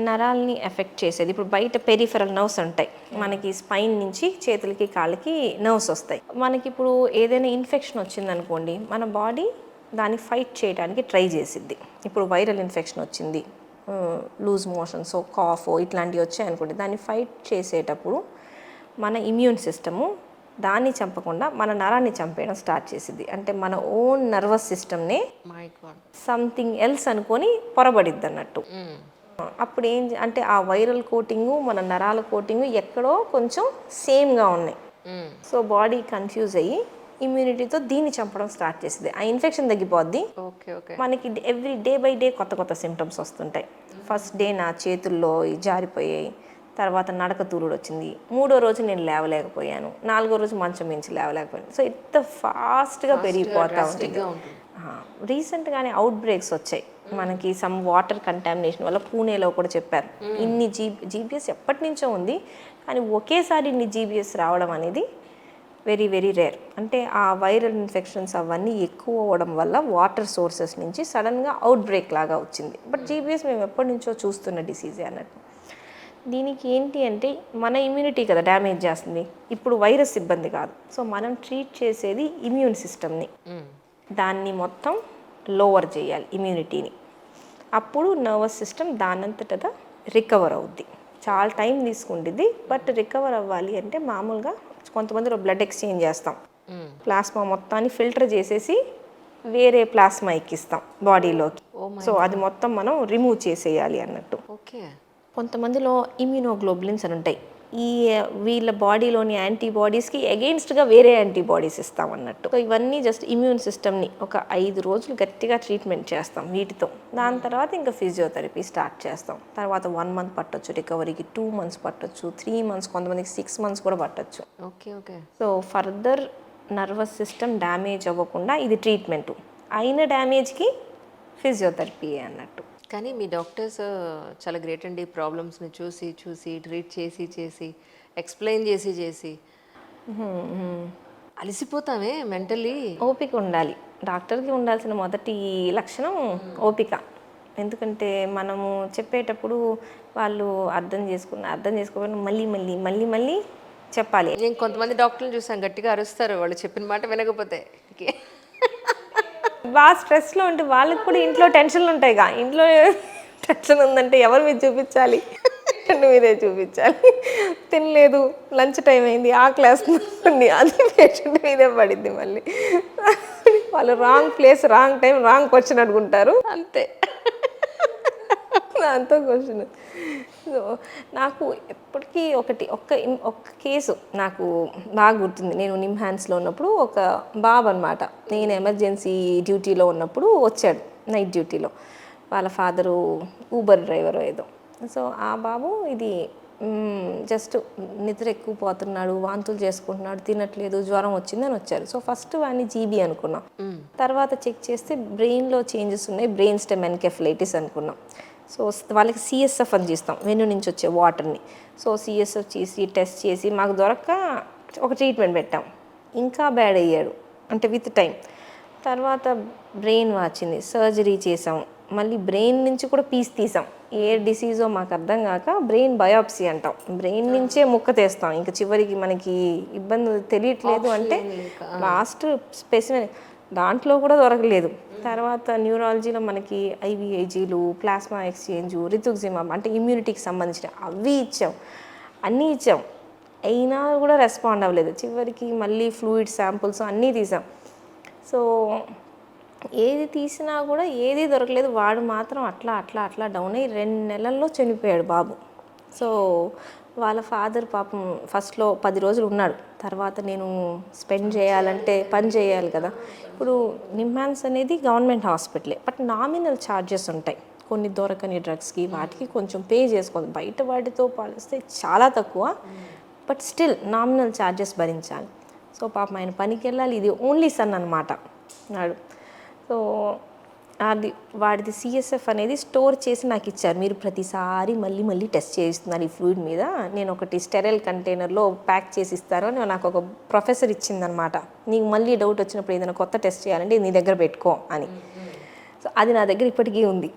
నరాల్ని ఎఫెక్ట్ చేసేది. ఇప్పుడు బయట పెరిఫెరల్ నర్వ్స్ ఉంటాయి, మనకి స్పైన్ నుంచి చేతులకి కాళ్ళకి నర్వ్స్ వస్తాయి. మనకి ఇప్పుడు ఏదైనా ఇన్ఫెక్షన్ వచ్చిందనుకోండి, మన బాడీ దాన్ని ఫైట్ చేయడానికి ట్రై చేసిద్ది. ఇప్పుడు వైరల్ ఇన్ఫెక్షన్ వచ్చింది, లూజ్ మోషన్స్, కాఫ్ ఇట్లాంటివి వచ్చాయనుకోండి, దాన్ని ఫైట్ చేసేటప్పుడు మన ఇమ్యూన్ సిస్టము దాన్ని చంపకుండా మన నరాన్ని చంపేయడం స్టార్ట్ చేసిద్ది. అంటే మన ఓన్ నర్వస్ సిస్టమ్నే మై గాడ్. సంథింగ్ ఎల్స్ అనుకొని పొరబడిద్ది అన్నట్టు. అప్పుడు అంటే ఆ వైరల్ కోటింగు మన నరాల కోటింగు ఎక్కడో కొంచెం సేమ్గా ఉన్నాయి. సో బాడీ కన్ఫ్యూజ్ అయ్యి ఇమ్యూనిటీతో దీన్ని చంపడం స్టార్ట్ చేసింది. ఆ ఇన్ఫెక్షన్ తగ్గిపోద్ది. Okay okay. మనకి ఎవ్రీ డే బై డే కొత్త కొత్త సిమ్టమ్స్ వస్తుంటాయి. ఫస్ట్ డే నా చేతుల్లో జారిపోయాయి, తర్వాత నడక తూరుడు వచ్చింది, 3వ రోజు నేను లేవలేకపోయాను, 4వ రోజు మంచం మించి లేవలేకపోయాను. సో ఇంత ఫాస్ట్గా పెరిగిపోతూ ఉంటుంది. రీసెంట్గానే అవుట్ బ్రేక్స్ వచ్చాయి మనకి, సమ్ వాటర్ కంటామినేషన్ వల్ల. పూణేలో కూడా చెప్పారు ఇన్ని జీబీఎస్ ఎప్పటి నుంచో ఉంది, కానీ ఒకేసారి ఇన్ని జీబీఎస్ రావడం అనేది వెరీ వెరీ రేర్. అంటే ఆ వైరల్ ఇన్ఫెక్షన్స్ అవన్నీ ఎక్కువ అవ్వడం వల్ల వాటర్ సోర్సెస్ నుంచి సడన్గా అవుట్ బ్రేక్ లాగా వచ్చింది. బట్ జీబీఎస్ మేము ఎప్పటి నుంచో చూస్తున్న డిసీజే అన్నట్టు. దీనికి ఏంటి అంటే మన ఇమ్యూనిటీ కదా డ్యామేజ్ చేస్తుంది, ఇప్పుడు వైరస్ ఇబ్బంది కాదు. సో మనం ట్రీట్ చేసేది ఇమ్యూన్ సిస్టమ్ని, దాన్ని మొత్తం లోవర్ చేయాలి ఇమ్యూనిటీని. అప్పుడు నర్వస్ సిస్టమ్ దానంతటా రికవర్ అవుద్ది. చాలా టైం తీసుకుంటుంది, బట్ రికవర్ అవ్వాలి అంటే మామూలుగా కొంతమందిలో బ్లడ్ ఎక్స్చేంజ్ చేస్తాం, ప్లాస్మా మొత్తాన్ని ఫిల్టర్ చేసేసి వేరే ప్లాస్మా ఎక్కిస్తాం బాడీలోకి. సో అది మొత్తం మనం రిమూవ్ చేసేయాలి అన్నట్టు. ఓకే. కొంతమందిలో ఇమ్యూనోగ్లోబులిన్స్ అని ఉంటాయి, ఈ వీళ్ళ బాడీలోని యాంటీబాడీస్కి అగెయిన్స్ట్గా వేరే యాంటీబాడీస్ ఇస్తాం అన్నట్టు. సో ఇవన్నీ జస్ట్ ఇమ్యూన్ సిస్టమ్ని ఒక 5 రోజులు గట్టిగా ట్రీట్మెంట్ చేస్తాం వీటితో. దాని తర్వాత ఇంకా ఫిజియోథెరపీ స్టార్ట్ చేస్తాం. తర్వాత 1 మంత్ పట్టొచ్చు రికవరీకి, 2 మంత్స్ పట్టొచ్చు, 3 మంత్స్, కొంతమందికి 6 మంత్స్ కూడా పట్టొచ్చు. Okay okay. So further nervous system damage అవ్వకుండా ఇది ట్రీట్మెంట్, అయిన డ్యామేజ్కి ఫిజియోథెరపీ అన్నట్టు. కానీ మీ డాక్టర్స్ చాలా గ్రేట్ అండి. ప్రాబ్లమ్స్ని చూసి చూసి ట్రీట్ చేసి ఎక్స్ప్లెయిన్ చేసి అలసిపోతామే మెంటల్లీ. ఓపిక ఉండాలి. డాక్టర్కి ఉండాల్సిన మొదటి లక్షణం ఓపిక. ఎందుకంటే మనము చెప్పేటప్పుడు వాళ్ళు అర్థం చేసుకోకుండా మళ్ళీ చెప్పాలి. నేను కొంతమంది డాక్టర్లు చూసాను, గట్టిగా అరుస్తారు వాళ్ళు చెప్పిన మాట వినకపోతే. బాగా స్ట్రెస్లో ఉంటే వాళ్ళకి కూడా ఇంట్లో టెన్షన్లు ఉంటాయిగా. ఇంట్లో టెన్షన్ ఉందంటే ఎవరి మీద చూపించాలి? మీరే చూపించాలి. తినలేదు, లంచ్ టైం అయింది, ఆకలేస్తుంది, అది పేషెంట్ మీదే పడింది. మళ్ళీ వాళ్ళు wrong place, wrong time, wrong question అడుగుంటారు, అంతే. దాంతో క్వశ్చన్. సో నాకు ఎప్పటికీ ఒక్క కేసు నాకు బాగా గుర్తుంది. నేను నిమ్హాన్స్లో ఉన్నప్పుడు ఒక బాబు అనమాట, నేను ఎమర్జెన్సీ డ్యూటీలో ఉన్నప్పుడు వచ్చాడు నైట్ డ్యూటీలో. వాళ్ళ ఫాదరు ఊబర్ డ్రైవర్ ఏదో. సో ఆ బాబు ఇది జస్ట్ నిద్ర ఎక్కువ పోతున్నాడు, వాంతులు చేసుకుంటున్నాడు, తినట్లేదు, జ్వరం వచ్చిందని వచ్చారు. సో ఫస్ట్ వాడిని జీబీ అనుకున్నాం. తర్వాత చెక్ చేస్తే బ్రెయిన్లో చేంజెస్ ఉన్నాయి, బ్రెయిన్ స్టెమ్ ఎన్కెఫలైటిస్ అనుకున్నాం. సో వాళ్ళకి సిఎస్ఎఫ్ అని చేస్తాం, వెన్ను నుంచి వచ్చే వాటర్ని. సో సిఎస్ఎఫ్ చేసి టెస్ట్ చేసి మాకు దొరక్క ఒక ట్రీట్మెంట్ పెట్టాం. ఇంకా బ్యాడ్ అయ్యాడు, అంటే విత్ టైం. తర్వాత బ్రెయిన్ వచ్చింది, సర్జరీ చేసాం. మళ్ళీ బ్రెయిన్ నుంచి కూడా పీస్ తీసాం. ఏ డిసీజో మాకు అర్థం కాక బ్రెయిన్ బయాప్సీ అంటాం, బ్రెయిన్ నుంచే ముక్క తీస్తాం. ఇంకా చివరికి మనకి ఇబ్బంది తెలియట్లేదు అంటే లాస్ట్ స్పెసిఫిక్ దాంట్లో కూడా దొరకలేదు. తర్వాత న్యూరాలజీలో మనకి ఐవిఐజీలు, ప్లాస్మా ఎక్స్చేంజ్, రితుక్సిమాబ్ అంటే ఇమ్యూనిటీకి సంబంధించిన అవి ఇచ్చాం, అన్నీ ఇచ్చాం, అయినా కూడా రెస్పాండ్ అవ్వలేదు. చివరికి మళ్ళీ ఫ్లూయిడ్ శాంపుల్స్ అన్నీ తీసాం. సో ఏది తీసినా కూడా ఏది దొరకలేదు. వాడు మాత్రం అట్లా డౌన్ అయ్యి 2 నెలల్లో చనిపోయాడు బాబు. సో వాళ్ళ ఫాదర్ పాపం ఫస్ట్లో 10 రోజులు ఉన్నాడు. తర్వాత నేను స్పెండ్ చేయాలంటే పని చేయాలి కదా. ఇప్పుడు నిమ్హాన్స్ అనేది గవర్నమెంట్ హాస్పిటలే, బట్ నామినల్ ఛార్జెస్ ఉంటాయి కొన్ని దొరకని డ్రగ్స్కి, వాటికి కొంచెం పే చేసుకోవాలి. బయట వాటితో పాలిస్తే చాలా తక్కువ, బట్ స్టిల్ నామినల్ ఛార్జెస్ భరించాలి. సో పాపం ఆయన పనికి వెళ్ళాలి. ఇది ఓన్లీ సన్ అనమాట నాడు. సో అది వాడిది సిఎస్ఎఫ్ అనేది స్టోర్ చేసి నాకు ఇచ్చారు. మీరు ప్రతిసారి మళ్ళీ టెస్ట్ చేయిస్తున్నారు ఈ ఫ్లూయిడ్ మీద, నేను ఒకటి స్టెరైల్ కంటైనర్లో ప్యాక్ చేసి ఇస్తారు అని నాకు ఒక ప్రొఫెసర్ ఇచ్చిందనమాట. నీకు మళ్ళీ డౌట్ వచ్చినప్పుడు ఏదైనా కొత్త టెస్ట్ చేయాలంటే నీ దగ్గర పెట్టుకో అని. సో అది నా దగ్గర ఇప్పటికీ ఉంది.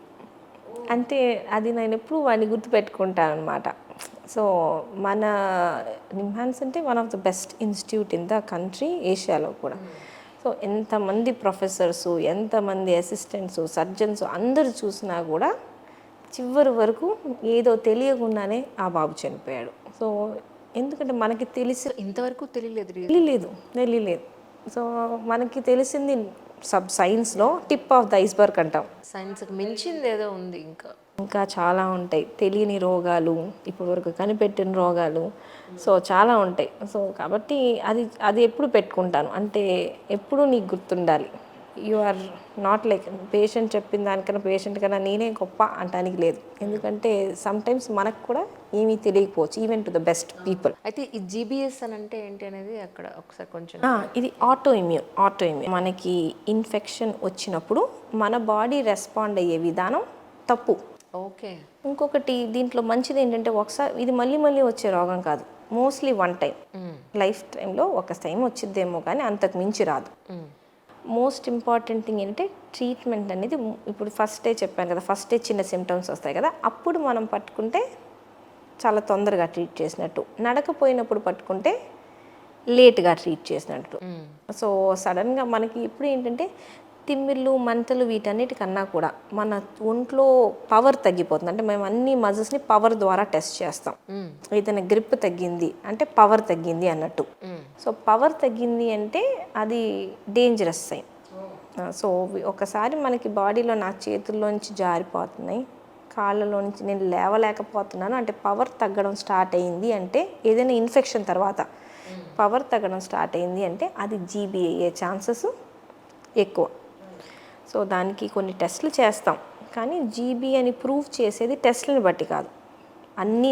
అంటే అది నేను ఎప్పుడు వాడిని గుర్తుపెట్టుకుంటాను అనమాట. సో మన నిమ్హాన్స్ అంటే one of the best institute in the country, ఏషియాలో కూడా. సో ఎంతమంది ప్రొఫెసర్సు, ఎంతమంది అసిస్టెంట్స్, సర్జన్స్ అందరూ చూసినా కూడా చివరి వరకు ఏదో తెలియకుండానే ఆ బాబు చనిపోయాడు. సో ఎందుకంటే మనకి ఇంతవరకు తెలియలేదు తెలియలేదు. సో మనకి తెలిసింది సైన్స్లో టిప్ ఆఫ్ ద ఐస్బర్గ్ అంటాం. సైన్స్కి మించింది ఏదో ఉంది ఇంకా చాలా ఉంటాయి తెలియని రోగాలు, ఇప్పటి వరకు కనిపెట్టిన రోగాలు. సో చాలా ఉంటాయి. సో కాబట్టి అది అది ఎప్పుడు పెట్టుకుంటాను అంటే ఎప్పుడు నీకు గుర్తుండాలి. You are not like patient చెప్పిన దానికన్నా పేషెంట్ కన్నా నేనే గొప్ప అంటానికి లేదు. ఎందుకంటే సమ్టైమ్స్ మనకు కూడా ఏమీ తెలియకపోవచ్చు, even to the best people. అయితే ఈ జీబీఎస్ అని అంటే ఏంటి అనేది అక్కడ ఒకసారి కొంచెం. ఇది ఆటో ఇమ్యూన్. మనకి ఇన్ఫెక్షన్ వచ్చినప్పుడు మన బాడీ రెస్పాండ్ అయ్యే విధానం తప్పు. ఓకే. ఇంకొకటి దీంట్లో మంచిది ఏంటంటే ఒకసారి ఇది మళ్ళీ వచ్చే రోగం కాదు. మోస్ట్లీ వన్ టైం లైఫ్ టైంలో ఒక టైం వచ్చిద్దేమో కానీ అంతకు మించి రాదు. మోస్ట్ ఇంపార్టెంట్ థింగ్ ఏంటంటే ట్రీట్మెంట్ అనేది ఇప్పుడు ఫస్ట్ డే చెప్పాను కదా, ఫస్ట్ డే చిన్న సిమ్టమ్స్ వస్తాయి కదా, అప్పుడు మనం పట్టుకుంటే చాలా తొందరగా ట్రీట్ చేసినట్టు. నడకపోయినప్పుడు పట్టుకుంటే లేట్గా ట్రీట్ చేసినట్టు. సో సడన్గా మనకి ఇప్పుడు ఏంటంటే తిమ్మిళ్ళు మంటలు వీటన్నిటికన్నా కూడా మన ఒంట్లో పవర్ తగ్గిపోతుంది. అంటే మేము అన్ని మజిల్స్ని పవర్ ద్వారా టెస్ట్ చేస్తాం. ఏదైనా గ్రిప్ తగ్గింది అంటే పవర్ తగ్గింది అన్నట్టు. సో పవర్ తగ్గింది అంటే అది డేంజరస్ సైన్. సో ఒకసారి మనకి బాడీలో నా చేతుల్లోంచి జారిపోతున్నాయి, కాళ్ళలో నుంచి నేను లేవలేకపోతున్నాను అంటే పవర్ తగ్గడం స్టార్ట్ అయింది అంటే, ఏదైనా ఇన్ఫెక్షన్ తర్వాత పవర్ తగ్గడం స్టార్ట్ అయింది అంటే అది జీబీ అయ్యే ఛాన్సెస్ ఎక్కువ. సో దానికి కొన్ని టెస్టులు చేస్తాం, కానీ జీబీ అని ప్రూవ్ చేసేది టెస్ట్లను బట్టి కాదు. అన్నీ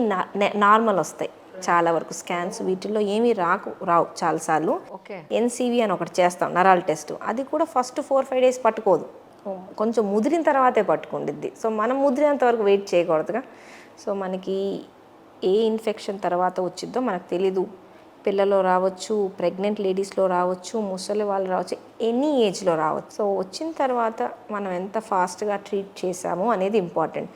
నార్మల్ వస్తాయి చాలా వరకు. స్కాన్స్ వీటిల్లో ఏమీ రావు చాలాసార్లు. ఎన్సీవీ అని ఒకటి చేస్తాం, నరాల టెస్ట్. అది కూడా ఫస్ట్ 4-5 డేస్ పట్టుకోదు, కొంచెం ముదిరిన తర్వాతే పట్టుకుండిద్ది. సో మనం ముదిరినంత వరకు వెయిట్ చేయకూడదుగా. సో మనకి ఏ ఇన్ఫెక్షన్ తర్వాత వచ్చిద్దో మనకు తెలీదు. పిల్లలో రావచ్చు, ప్రెగ్నెంట్ లేడీస్లో రావచ్చు, ముసలి వాళ్ళు రావచ్చు, ఎనీ ఏజ్లో రావచ్చు. సో వచ్చిన తర్వాత మనం ఎంత ఫాస్ట్గా ట్రీట్ చేసాము అనేది ఇంపార్టెంట్.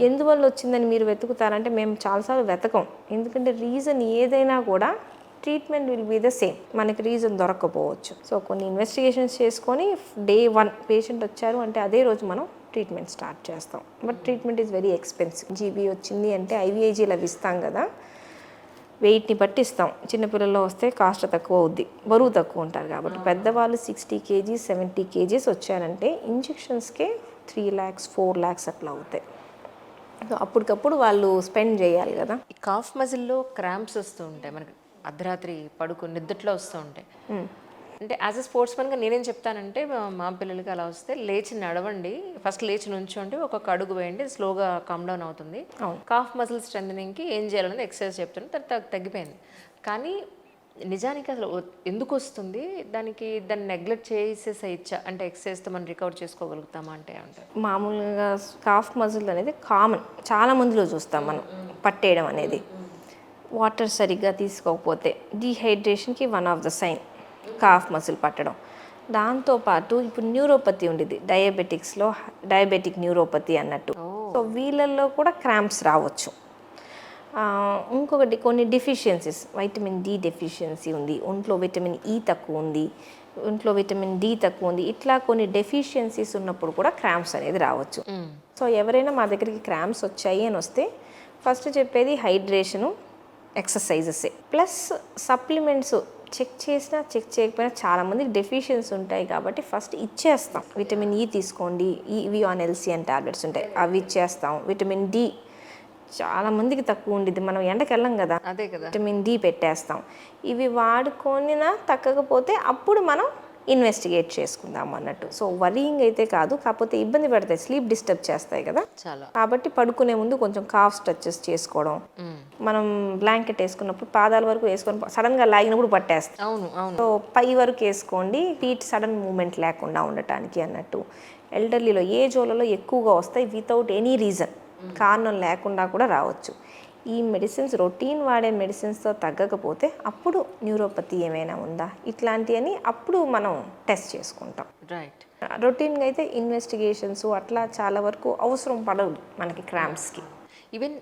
ఎందువల్ల వచ్చిందని మీరు వెతుకుతారంటే మేము చాలాసార్లు వెతకం. ఎందుకంటే రీజన్ ఏదైనా కూడా treatment will be the same. మనకి రీజన్ దొరకకపోవచ్చు. సో కొన్ని ఇన్వెస్టిగేషన్స్ చేసుకొని Day 1 పేషెంట్ వచ్చారు అంటే అదే రోజు మనం ట్రీట్మెంట్ స్టార్ట్ చేస్తాం. But treatment is very expensive. GB వచ్చింది అంటే ఐవీఐజీలు అవి ఇస్తాం కదా, వెయిట్ని బట్టి ఇస్తాం. చిన్నపిల్లల్లో వస్తే కాస్ట్ తక్కువ అవుద్ది, బరువు తక్కువ ఉంటారు కాబట్టి. పెద్దవాళ్ళు 60 kgs 70 kgs వచ్చారంటే ఇంజెక్షన్స్కే 3 lakhs 4 lakhs అట్లా అవుతాయి. సో అప్పటికప్పుడు వాళ్ళు స్పెండ్ చేయాలి కదా. ఈ కాఫ్ మజిల్లో క్రాంప్స్ వస్తూ ఉంటాయి మనకి, అర్ధరాత్రి నిద్రలో వస్తూ ఉంటాయి. అంటే యాజ్ అ స్పోర్ట్స్మెన్గా నేనేం చెప్తానంటే మా పిల్లలకి అలా వస్తే లేచి నడవండి, ఫస్ట్ లేచి నుంచోండి, ఒక్కొక్క అడుగు వేయండి, స్లోగా కమ్ డౌన్ అవుతుంది. కాఫ్ మజిల్ స్ట్రెంథనింగ్కి ఏం చేయాలనేది ఎక్సర్సైజ్ చెప్తాను, తర్వాత తగ్గిపోయింది. కానీ నిజానికి అసలు ఎందుకు వస్తుంది, దాన్ని నెగ్లెక్ట్ చేసేసేయచ్చా అంటే ఎక్సర్సైజ్తో మనం రికవర్ చేసుకోగలుగుతామా అంటే అంటారు. మామూలుగా కాఫ్ మజిల్ అనేది కామన్, చాలా మందిలో చూస్తాం మనం పట్టేయడం అనేది. వాటర్ సరిగ్గా తీసుకోకపోతే డీహైడ్రేషన్కి one of the sign calf muscle పట్టడం. దాంతోపాటు ఇప్పుడు న్యూరోపతి ఉండేది డయాబెటిక్స్లో, డయాబెటిక్ న్యూరోపతి అన్నట్టు. సో వీళ్ళల్లో కూడా క్రాంప్స్ రావచ్చు. ఇంకొకటి కొన్ని డెఫిషియన్సీస్, వైటమిన్ డి డెఫిషియన్సీ ఉంది, ఒంట్లో విటమిన్ ఈ తక్కువ ఉంది, ఒంట్లో విటమిన్ డి తక్కువ ఉంది, ఇట్లా కొన్ని డెఫిషియన్సీస్ ఉన్నప్పుడు కూడా క్రాంప్స్ అనేది రావచ్చు. సో ఎవరైనా మా దగ్గరికి క్రాంప్స్ వచ్చాయి అని వస్తే ఫస్ట్ చెప్పేది hydration, exercises plus supplements. Check చేసినా చెక్ చేయకపోయినా చాలామందికి డెఫిషియన్సీ ఉంటాయి కాబట్టి ఫస్ట్ ఇచ్చేస్తాం. విటమిన్ ఈ తీసుకోండి, EVON-LC అని టాబ్లెట్స్ ఉంటాయి, అవి ఇచ్చేస్తాం. విటమిన్ డి చాలామందికి తక్కువ ఉండిద్ది, మనం ఎండకి వెళ్ళం కదా, అదే కదా, విటమిన్ డి పెట్టేస్తాం. ఇవి వాడుకొనినా తగ్గకపోతే అప్పుడు మనం ఇన్వెస్టిగేట్ చేసుకుందాం అన్నట్టు. సో వరీయింగ్ అయితే కాదు, కాకపోతే ఇబ్బంది పడతాయి, స్లీప్ డిస్టర్బ్ చేస్తాయి కదా చాలా. కాబట్టి పడుకునే ముందు కొంచెం కాఫ్ స్ట్రెచెస్ చేసుకోవడం. మనం బ్లాంకెట్ వేసుకున్నప్పుడు పాదాల వరకు వేసుకొని సడన్గా లాగినప్పుడు పట్టేస్తాం. అవును అవును. సో పై వరకు వేసుకోండి, ఫీట్ సడన్ మూమెంట్ లేకుండా ఉండటానికి అన్నట్టు. ఎల్డర్లీలో ఏజోలలో ఎక్కువగా వస్తాయి వితౌట్ ఎనీ రీజన్, కారణం లేకుండా కూడా రావచ్చు. ఈ మెడిసిన్స్ రొటీన్ వాడే మెడిసిన్స్తో తగ్గకపోతే అప్పుడు న్యూరోపతి ఏమైనా ఉందా ఇట్లాంటివని అప్పుడు మనం టెస్ట్ చేసుకుంటాం. రైట్. రొటీన్గా అయితే ఇన్వెస్టిగేషన్స్ అట్లా చాలా వరకు అవసరం పడవు మనకి క్రాంప్స్కి. ఈవెన్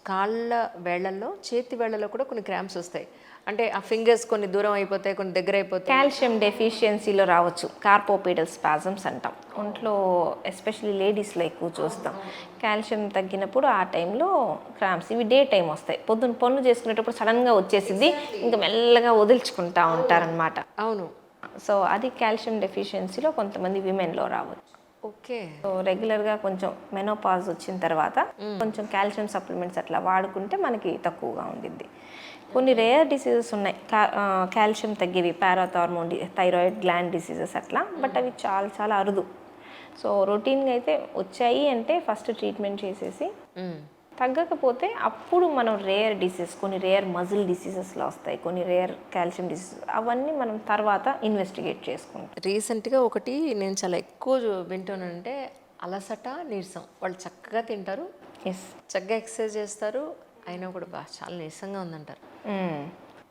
కాళ్ళ వేళ్లలో, చేతి వేళ్లలో కూడా కొన్ని క్రాంప్స్ వస్తాయి. అంటే ఆ ఫింగర్స్ కొన్ని దూరం అయిపోతాయి, కొన్ని దగ్గర అయిపోతాయి. కాల్షియం డెఫిషియన్సీలో రావచ్చు, కార్పోపీడల్ స్పాజమ్స్ అంటాం. ఒంట్లో ఎస్పెషల్లీ లేడీస్లో ఎక్కువ చూస్తాం. కాల్షియం తగ్గినప్పుడు ఆ టైంలో క్రాంప్స్, ఇవి డే టైం వస్తాయి. పొద్దున్న పనులు చేసుకునేటప్పుడు సడన్గా వచ్చేసింది, ఇంకా మెల్లగా వదిల్చుకుంటా ఉంటారనమాట. అవును. సో అది కాల్షియం డెఫిషియన్సీలో కొంతమంది విమెన్లో రావచ్చు. ఓకే. సో రెగ్యులర్గా కొంచెం మెనోపాజ్ వచ్చిన తర్వాత కొంచెం కాల్షియం సప్లిమెంట్స్ అట్లా వాడుకుంటే మనకి తక్కువగా ఉండిద్ది. కొన్ని రేర్ డిసీజెస్ ఉన్నాయి కాల్షియం తగ్గేవి, పారాథార్మోన్, థైరాయిడ్ గ్లాండ్ డిసీజెస్ అట్లా, బట్ అవి చాలా చాలా అరుదు. సో రొటీన్గా అయితే వచ్చాయి అంటే ఫస్ట్ ట్రీట్మెంట్ చేసేసి తగ్గకపోతే అప్పుడు మనం రేర్ డిసీజెస్, కొన్ని రేర్ మజిల్ డిసీజెస్లో వస్తాయి, కొన్ని రేర్ కాల్షియం డిసీజెస్, అవన్నీ మనం తర్వాత ఇన్వెస్టిగేట్ చేసుకుంటాం. రీసెంట్గా ఒకటి నేను చాలా ఎక్కువ వింటానంటే అలసట, నీరసం. వాళ్ళు చక్కగా తింటారు, ఎస్, చక్కగా ఎక్సర్సైజ్ చేస్తారు, అయినా కూడా చాలా నీరసంగా ఉందంటారు.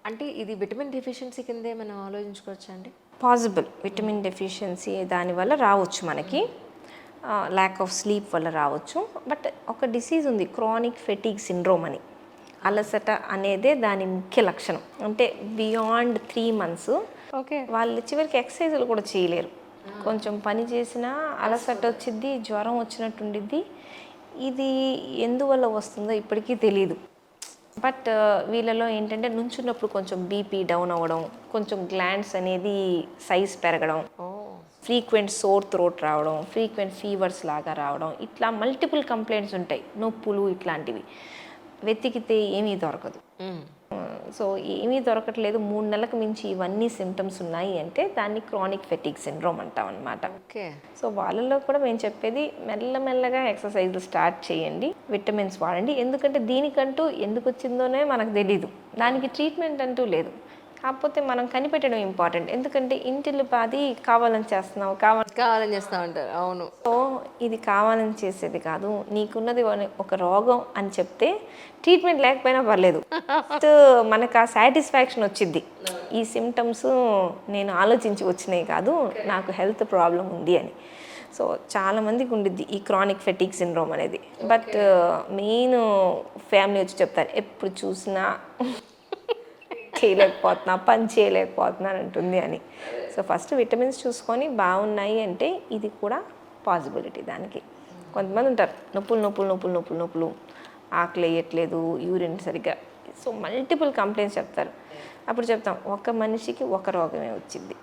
అంటే ఇది విటమిన్ డెఫిషియన్సీ కిందే మనం ఆలోచించుకోవచ్చా అండి? పాసిబుల్. విటమిన్ డెఫిషియన్సీ దానివల్ల రావచ్చు మనకి, ల్యాక్ ఆఫ్ స్లీప్ వల్ల రావచ్చు. బట్ ఒక డిసీజ్ ఉంది, క్రానిక్ ఫెటీగ్ సిండ్రోమ్ అని. అలసట అనేదే దాని ముఖ్య లక్షణం. అంటే బియాండ్ 3 months ఓకే, వాళ్ళు చివరికి ఎక్సర్సైజులు కూడా చేయలేరు. కొంచెం పని చేసినా అలసట వచ్చిద్ది, జ్వరం వచ్చినట్టు ఉండిద్ది. ఇది ఎందువల్ల వస్తుందో ఇప్పటికీ తెలియదు. బట్ వీళ్ళలో ఏంటంటే నుంచున్నప్పుడు కొంచెం బీపీ డౌన్ అవ్వడం, కొంచెం గ్లాండ్స్ అనేది సైజ్ పెరగడం, ఫ్రీక్వెంట్ సోర్ థ్రోట్ రావడం, ఫ్రీక్వెంట్ ఫీవర్స్ లాగా రావడం, ఇట్లా మల్టిపుల్ కంప్లైంట్స్ ఉంటాయి, నొప్పులు ఇట్లాంటివి. వెతికితే ఏమీ దొరకదు. సో ఏమీ దొరకట్లేదు, 3 నెలలకు మించి ఇవన్నీ సిమ్టమ్స్ ఉన్నాయి అంటే దాన్ని క్రానిక్ ఫెటీగ్ సిండ్రోమ్ అంటాం అనమాట. ఓకే. సో వాళ్ళలో కూడా మేము చెప్పేది మెల్లమెల్లగా ఎక్సర్సైజ్లు స్టార్ట్ చేయండి, విటమిన్స్ వాడండి. ఎందుకంటే దీనికంటూ ఎందుకు వచ్చిందోనే మనకు తెలీదు, దానికి ట్రీట్మెంట్ అంటూ లేదు. కాకపోతే మనం కనిపెట్టడం ఇంపార్టెంట్. ఎందుకంటే ఇంటిల్లు పాది కావాలని చేస్తున్నావు, కావాలని చేస్తూ ఉంటారు. అవును. సో ఇది కావాలని చేసేది కాదు, నీకున్నది ఒక రోగం అని చెప్తే ట్రీట్మెంట్ లేకపోయినా పర్లేదు, మనకు ఆ సాటిస్ఫాక్షన్ వచ్చింది. ఈ సిమ్టమ్స్ నేను ఆలోచించి వచ్చినాయి కాదు, నాకు హెల్త్ ప్రాబ్లం ఉంది అని. సో చాలామందికి ఉండిద్ది ఈ క్రానిక్ ఫెటీగ్ సిండ్రోమ్ అనేది. బట్ మెయిన్ ఫ్యామిలీ వచ్చి చెప్తారు, ఎప్పుడు చూసినా చేయలేకపోతున్నా, పని చేయలేకపోతున్నాను అంటుంది అని. సో ఫస్ట్ విటమిన్స్ చూసుకొని బాగున్నాయి అంటే ఇది కూడా పాసిబిలిటీ దానికి. కొంతమంది ఉంటారు నొప్పులు నొప్పులు నొప్పులు నొప్పులు నొప్పులు, ఆకలి వేయట్లేదు, యూరిన్ సరిగ్గా, సో మల్టిపుల్ కంప్లైంట్స్ చెప్తారు. అప్పుడు చెప్తాం ఒక మనిషికి ఒక రోగమే వచ్చింది,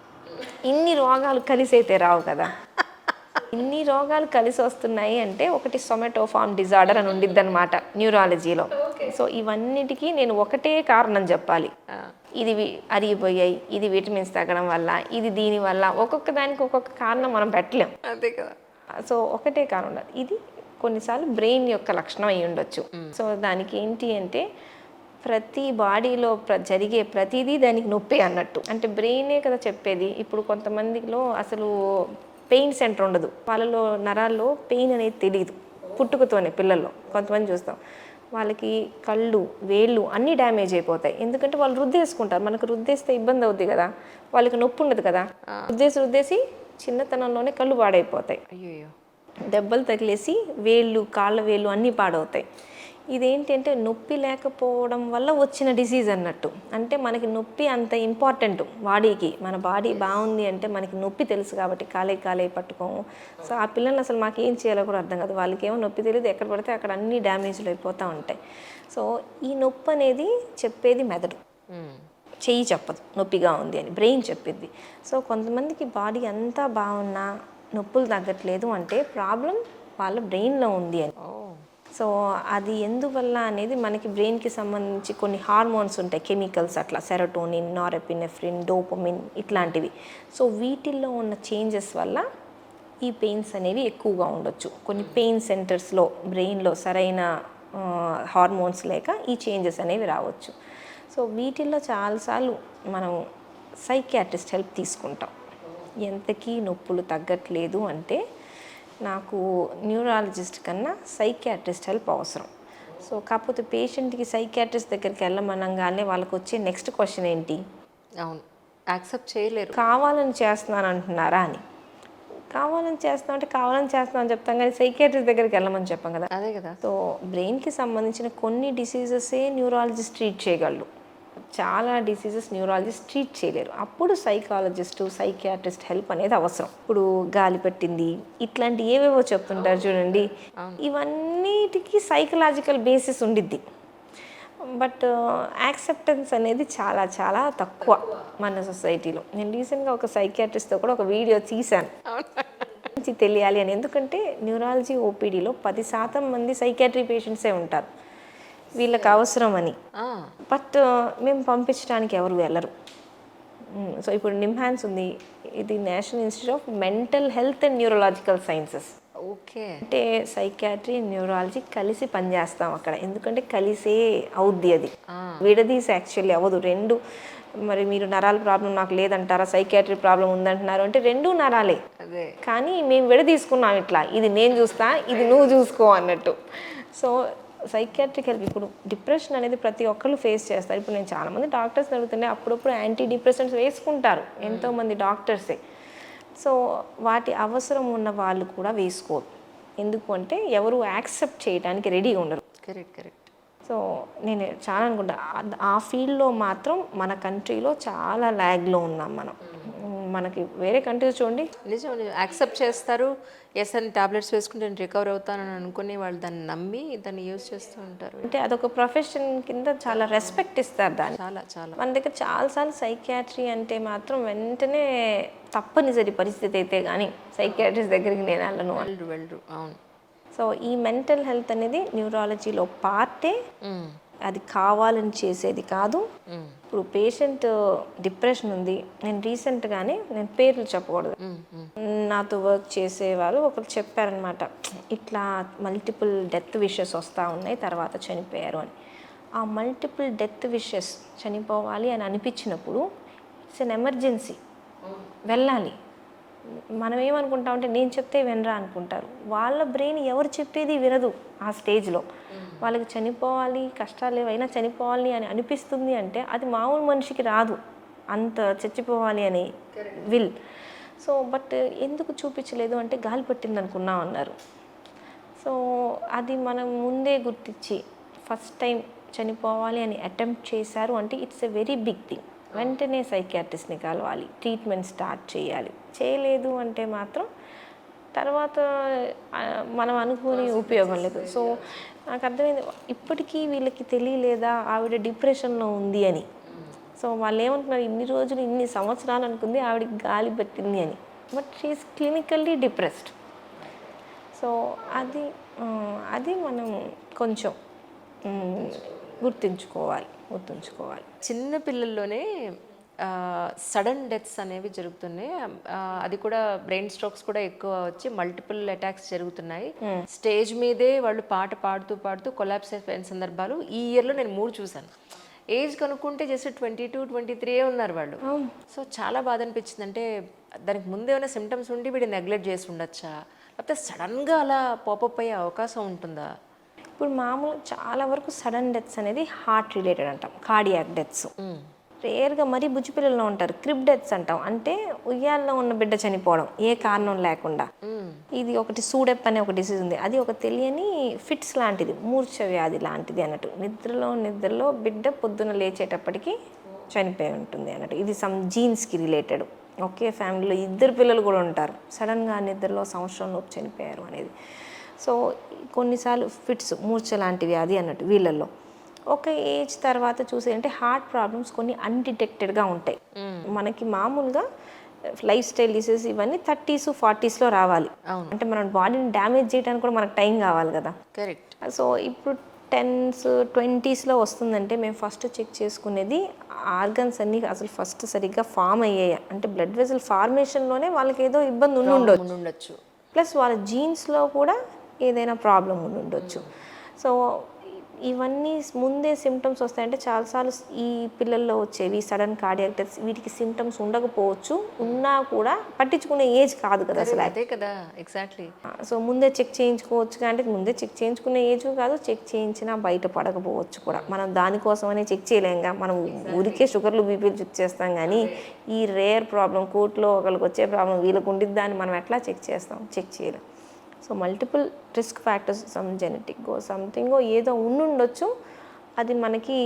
ఇన్ని రోగాలు కలిసి అయితే రావు కదా. ఇన్ని రోగాలు కలిసి వస్తున్నాయి అంటే ఒకటి సొమాటోఫార్మ్ డిజార్డర్ అని ఉండిద్ది అనమాట న్యూరాలజీలో. సో ఇవన్నిటికీ నేను ఒకటే కారణం చెప్పాలి, ఇది అరిగిపోయాయి, ఇది విటమిన్స్ తగ్గడం వల్ల, ఇది దీనివల్ల, ఒక్కొక్క దానికి ఒక్కొక్క కారణం మనం పెట్టలేం. అంతే కదా. సో ఒకటే కారణం ఉండదు. ఇది కొన్నిసార్లు బ్రెయిన్ యొక్క లక్షణం అయి ఉండొచ్చు. సో దానికి ఏంటి అంటే ప్రతి బాడీలో జరిగే ప్రతిదీ దానికి నొప్పి అన్నట్టు. అంటే బ్రెయినే కదా చెప్పేది. ఇప్పుడు కొంతమందిలో అసలు పెయిన్ సెంటర్ ఉండదు, వాళ్ళలో నరాల్లో పెయిన్ అనేది తెలియదు పుట్టుకతోనే. పిల్లల్లో కొంతమంది చూస్తాం వాళ్ళకి కళ్ళు, వేళ్ళు అన్నీ డ్యామేజ్ అయిపోతాయి. ఎందుకంటే వాళ్ళు రుద్దేసుకుంటారు, మనకు రుద్దేస్తే ఇబ్బంది అవుద్ది కదా, వాళ్ళకి నొప్పి ఉండదు కదా. రుద్దేసి చిన్నతనంలోనే కళ్ళు పాడైపోతాయి, అయ్యో, దెబ్బలు తగిలేసి వేళ్ళు, కాళ్ళ వేళ్ళు అన్నీ పాడవుతాయి. ఇదేంటి అంటే నొప్పి లేకపోవడం వల్ల వచ్చిన డిసీజ్ అన్నట్టు. అంటే మనకి నొప్పి అంత ఇంపార్టెంట్ బాడీకి, మన బాడీ బాగుంది అంటే మనకి నొప్పి తెలుసు కాబట్టి కాలే పట్టుకోము. సో ఆ పిల్లలు అసలు మాకు ఏం చేయాలో కూడా అర్థం కాదు, వాళ్ళకి ఏమో నొప్పి తెలియదు, ఎక్కడ పడితే అక్కడ అన్ని డ్యామేజ్లు అయిపోతూ ఉంటాయి. సో ఈ నొప్పి అనేది చెప్పేది మెదడు, చెయ్యి చెప్పదు నొప్పిగా ఉంది అని, బ్రెయిన్ చెప్పిద్ది. సో కొంతమందికి బాడీ అంతా బాగున్నా నొప్పులు తగ్గట్లేదు అంటే ప్రాబ్లం వాళ్ళ బ్రెయిన్లో ఉంది అని. సో అది ఎందువల్ల అనేది మనకి బ్రెయిన్కి సంబంధించి కొన్ని హార్మోన్స్ ఉంటాయి, కెమికల్స్ అట్లా, సెరోటోనిన్, నారెపినెఫ్రిన్, డోపమిన్ ఇట్లాంటివి. సో వీటిల్లో ఉన్న చేంజెస్ వల్ల ఈ పెయిన్స్ అనేవి ఎక్కువగా ఉండొచ్చు. కొన్ని పెయిన్ సెంటర్స్లో బ్రెయిన్లో సరైన హార్మోన్స్ లేక ఈ చేంజెస్ అనేవి రావచ్చు. సో వీటిల్లో చాలాసార్లు మనం సైకియాట్రిస్ట్ హెల్ప్ తీసుకుంటాం. ఎంతకీ నొప్పులు తగ్గట్లేదు అంటే నాకు న్యూరాలజిస్ట్ కన్నా సైకియాట్రిస్ట్ హెల్ప్ అవసరం. సో కాకపోతే పేషెంట్కి సైకియాట్రిస్ట్ దగ్గరికి వెళ్ళమనగానే వాళ్ళకి వచ్చే నెక్స్ట్ క్వశ్చన్ ఏంటి, అవును, యాక్సెప్ట్ చేయలేరు. కావాలని చేస్తున్నాను అంటున్నారా అని. కావాలని చేస్తున్నాం అంటే కావాలని చేస్తున్నాం అని చెప్తాం, కానీ సైకియాట్రిస్ట్ దగ్గరికి వెళ్ళమని చెప్పాం కదా. అదే కదా. సో బ్రెయిన్కి సంబంధించిన కొన్ని డిసీజెసే న్యూరాలజిస్ట్ ట్రీట్ చేయగలరు. చాలా డిసీజెస్ న్యూరాలజిస్ట్ ట్రీట్ చేయలేరు. అప్పుడు సైకాలజిస్టు, సైకియాట్రిస్ట్ హెల్ప్ అనేది అవసరం. ఇప్పుడు గాలి పట్టింది ఇట్లాంటి ఏవేవో చెప్తుంటారు చూడండి, ఇవన్నిటికీ సైకలాజికల్ బేసిస్ ఉండిద్ది. బట్ యాక్సెప్టెన్స్ అనేది చాలా చాలా తక్కువ మన సొసైటీలో. నేను రీసెంట్గా ఒక సైకియాట్రిస్ట్తో కూడా ఒక వీడియో తీశాను నుంచి తెలియాలి అని. ఎందుకంటే న్యూరాలజీ ఓపీడీలో 10% మంది సైకియాట్రీ పేషెంట్సే ఉంటారు, వీళ్ళకి అవసరం అని. బట్ మేము పంపించడానికి ఎవరు వెళ్ళరు. సో ఇప్పుడు నిమ్హాన్స్ ఉంది, ఇది national institute of mental health and neurological sciences. Okay. అంటే సైకియాట్రీ న్యూరాలజీ కలిసి పనిచేస్తాం అక్కడ, ఎందుకంటే కలిసే అవుద్ది, అది విడదీసి యాక్చువల్లీ అవ్వదు. రెండు, మరి మీరు నరాల ప్రాబ్లం నాకు లేదంటారా, సైకియాట్రీ ప్రాబ్లం ఉందంటున్నారు అంటే రెండూ నరాలే, అదే. కానీ మేము విడదీసుకున్నాం ఇట్లా, ఇది నేను చూస్తా ఇది నువ్వు చూసుకో అన్నట్టు. సో సైకియాట్రిక్ హెల్ప్, ఇప్పుడు డిప్రెషన్ అనేది ప్రతి ఒక్కళ్ళు ఫేస్ చేస్తారు. ఇప్పుడు నేను చాలామంది డాక్టర్స్ అడుగుతుంటే అప్పుడప్పుడు యాంటీ డిప్రెసెంట్స్ వేసుకుంటారు ఎంతోమంది డాక్టర్సే. సో వాటి అవసరం ఉన్న వాళ్ళు కూడా వేసుకోరు. ఎందుకు అంటే ఎవరు యాక్సెప్ట్ చేయడానికి రెడీగా ఉండరు. కరెక్ట్. సో నేను చాలా అనుకుంటా ఆ ఫీల్డ్లో మాత్రం మన కంట్రీలో చాలా ల్యాగ్లో ఉన్నాం మనం. మనకి వేరే కంట్రీస్ చూడండి, నిజం యాక్సెప్ట్ చేస్తారు. ఎస్ అని టాబ్లెట్స్ వేసుకుంటే నేను రికవర్ అవుతానని అనుకుని వాళ్ళు దాన్ని నమ్మి దాన్ని యూజ్ చేస్తూ ఉంటారు. అంటే అదొక ప్రొఫెషన్ కింద చాలా రెస్పెక్ట్ ఇస్తారు దాన్ని. చాలా చాలా మన దగ్గర చాలాసార్లు సైకియాట్రీ అంటే మాత్రం వెంటనే తప్పనిసరి పరిస్థితి అయితే కానీ సైకియాట్రిస్ట్ దగ్గరికి నేను వెళ్ళరు. అవును. సో ఈ మెంటల్ హెల్త్ అనేది న్యూరాలజీలో పార్టే, అది కావాలని చేసేది కాదు. ఇప్పుడు పేషెంట్ డిప్రెషన్ ఉంది, నేను రీసెంట్గానే, నేను పేర్లు చెప్పకూడదు, నాతో వర్క్ చేసేవారు ఒకరు చెప్పారనమాట, ఇట్లా మల్టిపుల్ డెత్ విషెస్ వస్తూ ఉన్నాయి తర్వాత చనిపోయారు అని. ఆ మల్టిపుల్ డెత్ విషెస్ చనిపోవాలి అని అనిపించినప్పుడు ఇట్స్ అన్ ఎమర్జెన్సీ, వెళ్ళాలి. మనం ఏమనుకుంటామంటే నేను చెప్తే వినరా అనుకుంటారు. వాళ్ళ బ్రెయిన్ ఎవరు చెప్పేది వినదు ఆ స్టేజ్లో. వాళ్ళకి చనిపోవాలి, కష్టాలు ఏవైనా చనిపోవాలి అని అనిపిస్తుంది అంటే అది మామూలు మనిషికి రాదు అంత చచ్చిపోవాలి అని విల్. సో బట్ ఎందుకు చూపించలేదు అంటే గాలి పట్టింది అనుకున్నాం అన్నారు. సో అది మనం ముందే గుర్తించి ఫస్ట్ టైం చనిపోవాలి అని అటెంప్ట్ చేశారు అంటే it's a very big thing. వెంటనే సైకియాట్రిస్ట్ని కలవాలి, ట్రీట్మెంట్ స్టార్ట్ చేయాలి. చేయలేదు అంటే మాత్రం తర్వాత మనం అనుకుని ఉపయోగం లేదు. సో నాకు అర్థమైంది, ఇప్పటికీ వీళ్ళకి తెలియలేదా ఆవిడ డిప్రెషన్లో ఉంది అని. సో వాళ్ళు ఏమంటున్నారు, ఇన్ని రోజులు ఇన్ని సంవత్సరాలు అనుకుంది ఆవిడకి గాలి పట్టింది అని, but she's clinically depressed. So అది మనం కొంచెం గుర్తుంచుకోవాలి. చిన్న పిల్లల్లోనే సడన్ డెత్స్ అనేవి జరుగుతున్నాయి. అది కూడా బ్రెయిన్ స్ట్రోక్స్ కూడా ఎక్కువ వచ్చి మల్టిపుల్ అటాక్స్ జరుగుతున్నాయి. స్టేజ్ మీదే వాళ్ళు పాట పాడుతూ కొలాప్స్ అయిపోయిన సందర్భాలు ఈ ఇయర్లో నేను 3 చూశాను. ఏజ్ కనుక్కుంటే జస్ట్ 22, 23 ఉన్నారు వాళ్ళు. సో చాలా బాధ అనిపించింది. అంటే దానికి ముందు ఏమైనా సిమ్టమ్స్ ఉండి వీడు నెగ్లెక్ట్ చేసి ఉండొచ్చా, లేకపోతే సడన్గా అలా పాపప్ అయ్యే అవకాశం ఉంటుందా? ఇప్పుడు మామూలు చాలా వరకు సడన్ డెత్స్ అనేది హార్ట్ రిలేటెడ్ అంటాం, కార్డియాక్ డెత్స్. రేర్గా మరీ బుజ్జి పిల్లల్లో ఉంటారు క్రిప్ డెత్స్ అంటాం, అంటే ఉయ్యాల్లో ఉన్న బిడ్డ చనిపోవడం ఏ కారణం లేకుండా. ఇది ఒకటి సూడెప్ అనే ఒక డిసీజ్ ఉంది, అది ఒక తెలియని ఫిట్స్ లాంటిది, మూర్ఛ వ్యాధి లాంటిది అన్నట్టు. నిద్రలో బిడ్డ పొద్దున లేచేటప్పటికి చనిపోయి ఉంటుంది అన్నట్టు. ఇది సమ్ జీన్స్కి రిలేటెడ్. ఒకే ఫ్యామిలీలో 2 పిల్లలు కూడా ఉంటారు, సడన్గా నిద్రలో సంవత్సరంలోపు చనిపోయారు అనేది. సో కొన్నిసార్లు ఫిట్స్, మూర్ఛ లాంటి వ్యాధి అన్నట్టు వీళ్ళల్లో. ఒక ఏజ్ తర్వాత చూసే అంటే హార్ట్ ప్రాబ్లమ్స్ కొన్ని అన్డిటెక్టెడ్గా ఉంటాయి. మనకి మామూలుగా లైఫ్ స్టైల్ డిసీజ్ ఇవన్నీ 30s, 40sలో రావాలి. అంటే మనం బాడీని డ్యామేజ్ చేయడానికి కూడా మనకు టైం కావాలి కదా. కరెక్ట్. సో ఇప్పుడు 10s, 20sలో వస్తుందంటే మేము ఫస్ట్ చెక్ చేసుకునేది ఆర్గన్స్ అన్నీ అసలు ఫస్ట్ సరిగ్గా ఫామ్ అయ్యాయి అంటే బ్లడ్ వెజల్ ఫార్మేషన్లోనే వాళ్ళకి ఏదో ఇబ్బంది ఉండొచ్చు, ప్లస్ వాళ్ళ జీన్స్లో కూడా ఏదైనా ప్రాబ్లం ఉండొచ్చు. సో ఇవన్నీ ముందే సిమ్టమ్స్ వస్తాయంటే చాలాసార్లు ఈ పిల్లల్లో వచ్చేవి సడన్ కార్డియాక్ డెత్స్, వీటికి సిమ్టమ్స్ ఉండకపోవచ్చు, ఉన్నా కూడా పట్టించుకునే ఏజ్ కాదు కదా అసలు. అదే కదా, ఎగ్జాక్ట్లీ. సో ముందే చెక్ చేయించుకోవచ్చు, అంటే ముందే చెక్ చేయించుకునే ఏజ్ కాదు, చెక్ చేయించినా బయట పడకపోవచ్చు కూడా. మనం దానికోసమనే చెక్ చేయలేంగా, మనం ఊరికే షుగర్లు బీపీలు చెక్ చేస్తాం కానీ ఈ రేర్ ప్రాబ్లం కోర్టులో ఒకరికి వచ్చే ప్రాబ్లం వీళ్ళకు ఉండిద్దాన్ని మనం ఎట్లా చెక్ చేస్తాం, చెక్ చేయలేం. So multiple risk factors, some genetic something ఏదో ఉండొచ్చు, అది మనకి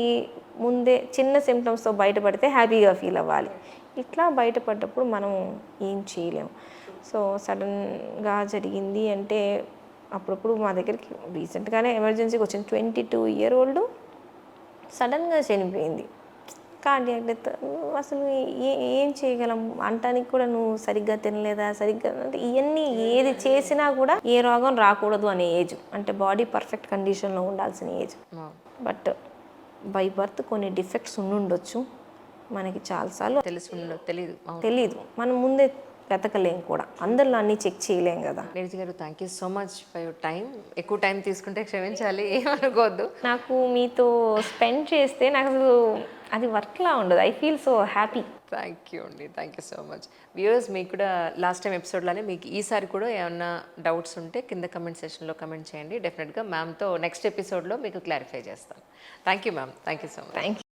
ముందే చిన్న సిమ్టమ్స్తో బయటపడితే హ్యాపీగా ఫీల్ అవ్వాలి. ఇట్లా బయటపడ్డప్పుడు మనం ఏం చేయలేము. సో సడన్గా జరిగింది అంటే అప్పుడప్పుడు మా దగ్గరికి రీసెంట్గానే ఎమర్జెన్సీకి వచ్చింది. 22-year-old సడన్గా చనిపోయింది. Cardiac death. అసలు ఏం చేయగలం అంటానికి కూడా, నువ్వు సరిగ్గా తినలేదా, సరిగ్గా అంటే ఇవన్నీ ఏది చేసినా కూడా ఏ రోగం రాకూడదు అనే ఏజ్, అంటే బాడీ పర్ఫెక్ట్ కండిషన్లో ఉండాల్సిన ఏజ్. బట్ బై బర్త్ కొన్ని డిఫెక్ట్స్ ఉండుండొచ్చు, మనకి చాలాసార్లు తెలీదు. మనం ముందే వెతకలేం కూడా, అందరిలో అన్నీ చెక్ చేయలేం కదా. నీరజ్ గారు, thank you so much for your time. ఎక్కువ టైం తీసుకుంటే క్షమించాలి, ఏమనుకోవద్దు. నాకు మీతో స్పెండ్ చేస్తే నాకు అసలు అది వర్క్లా ఉండదు. I feel so happy. Thank you అండి, thank you so much. Viewers, మీకు కూడా లాస్ట్ టైం ఎపిసోడ్లోనే మీకు ఈసారి కూడా ఏమన్నా డౌట్స్ ఉంటే కింద కమెంట్ సెషన్లో కమెంట్ చేయండి. డెఫినెట్గా మ్యామ్తో నెక్స్ట్ ఎపిసోడ్లో మీకు క్లారిఫై చేస్తాను. Thank you ma'am, thank you so much. Thank you.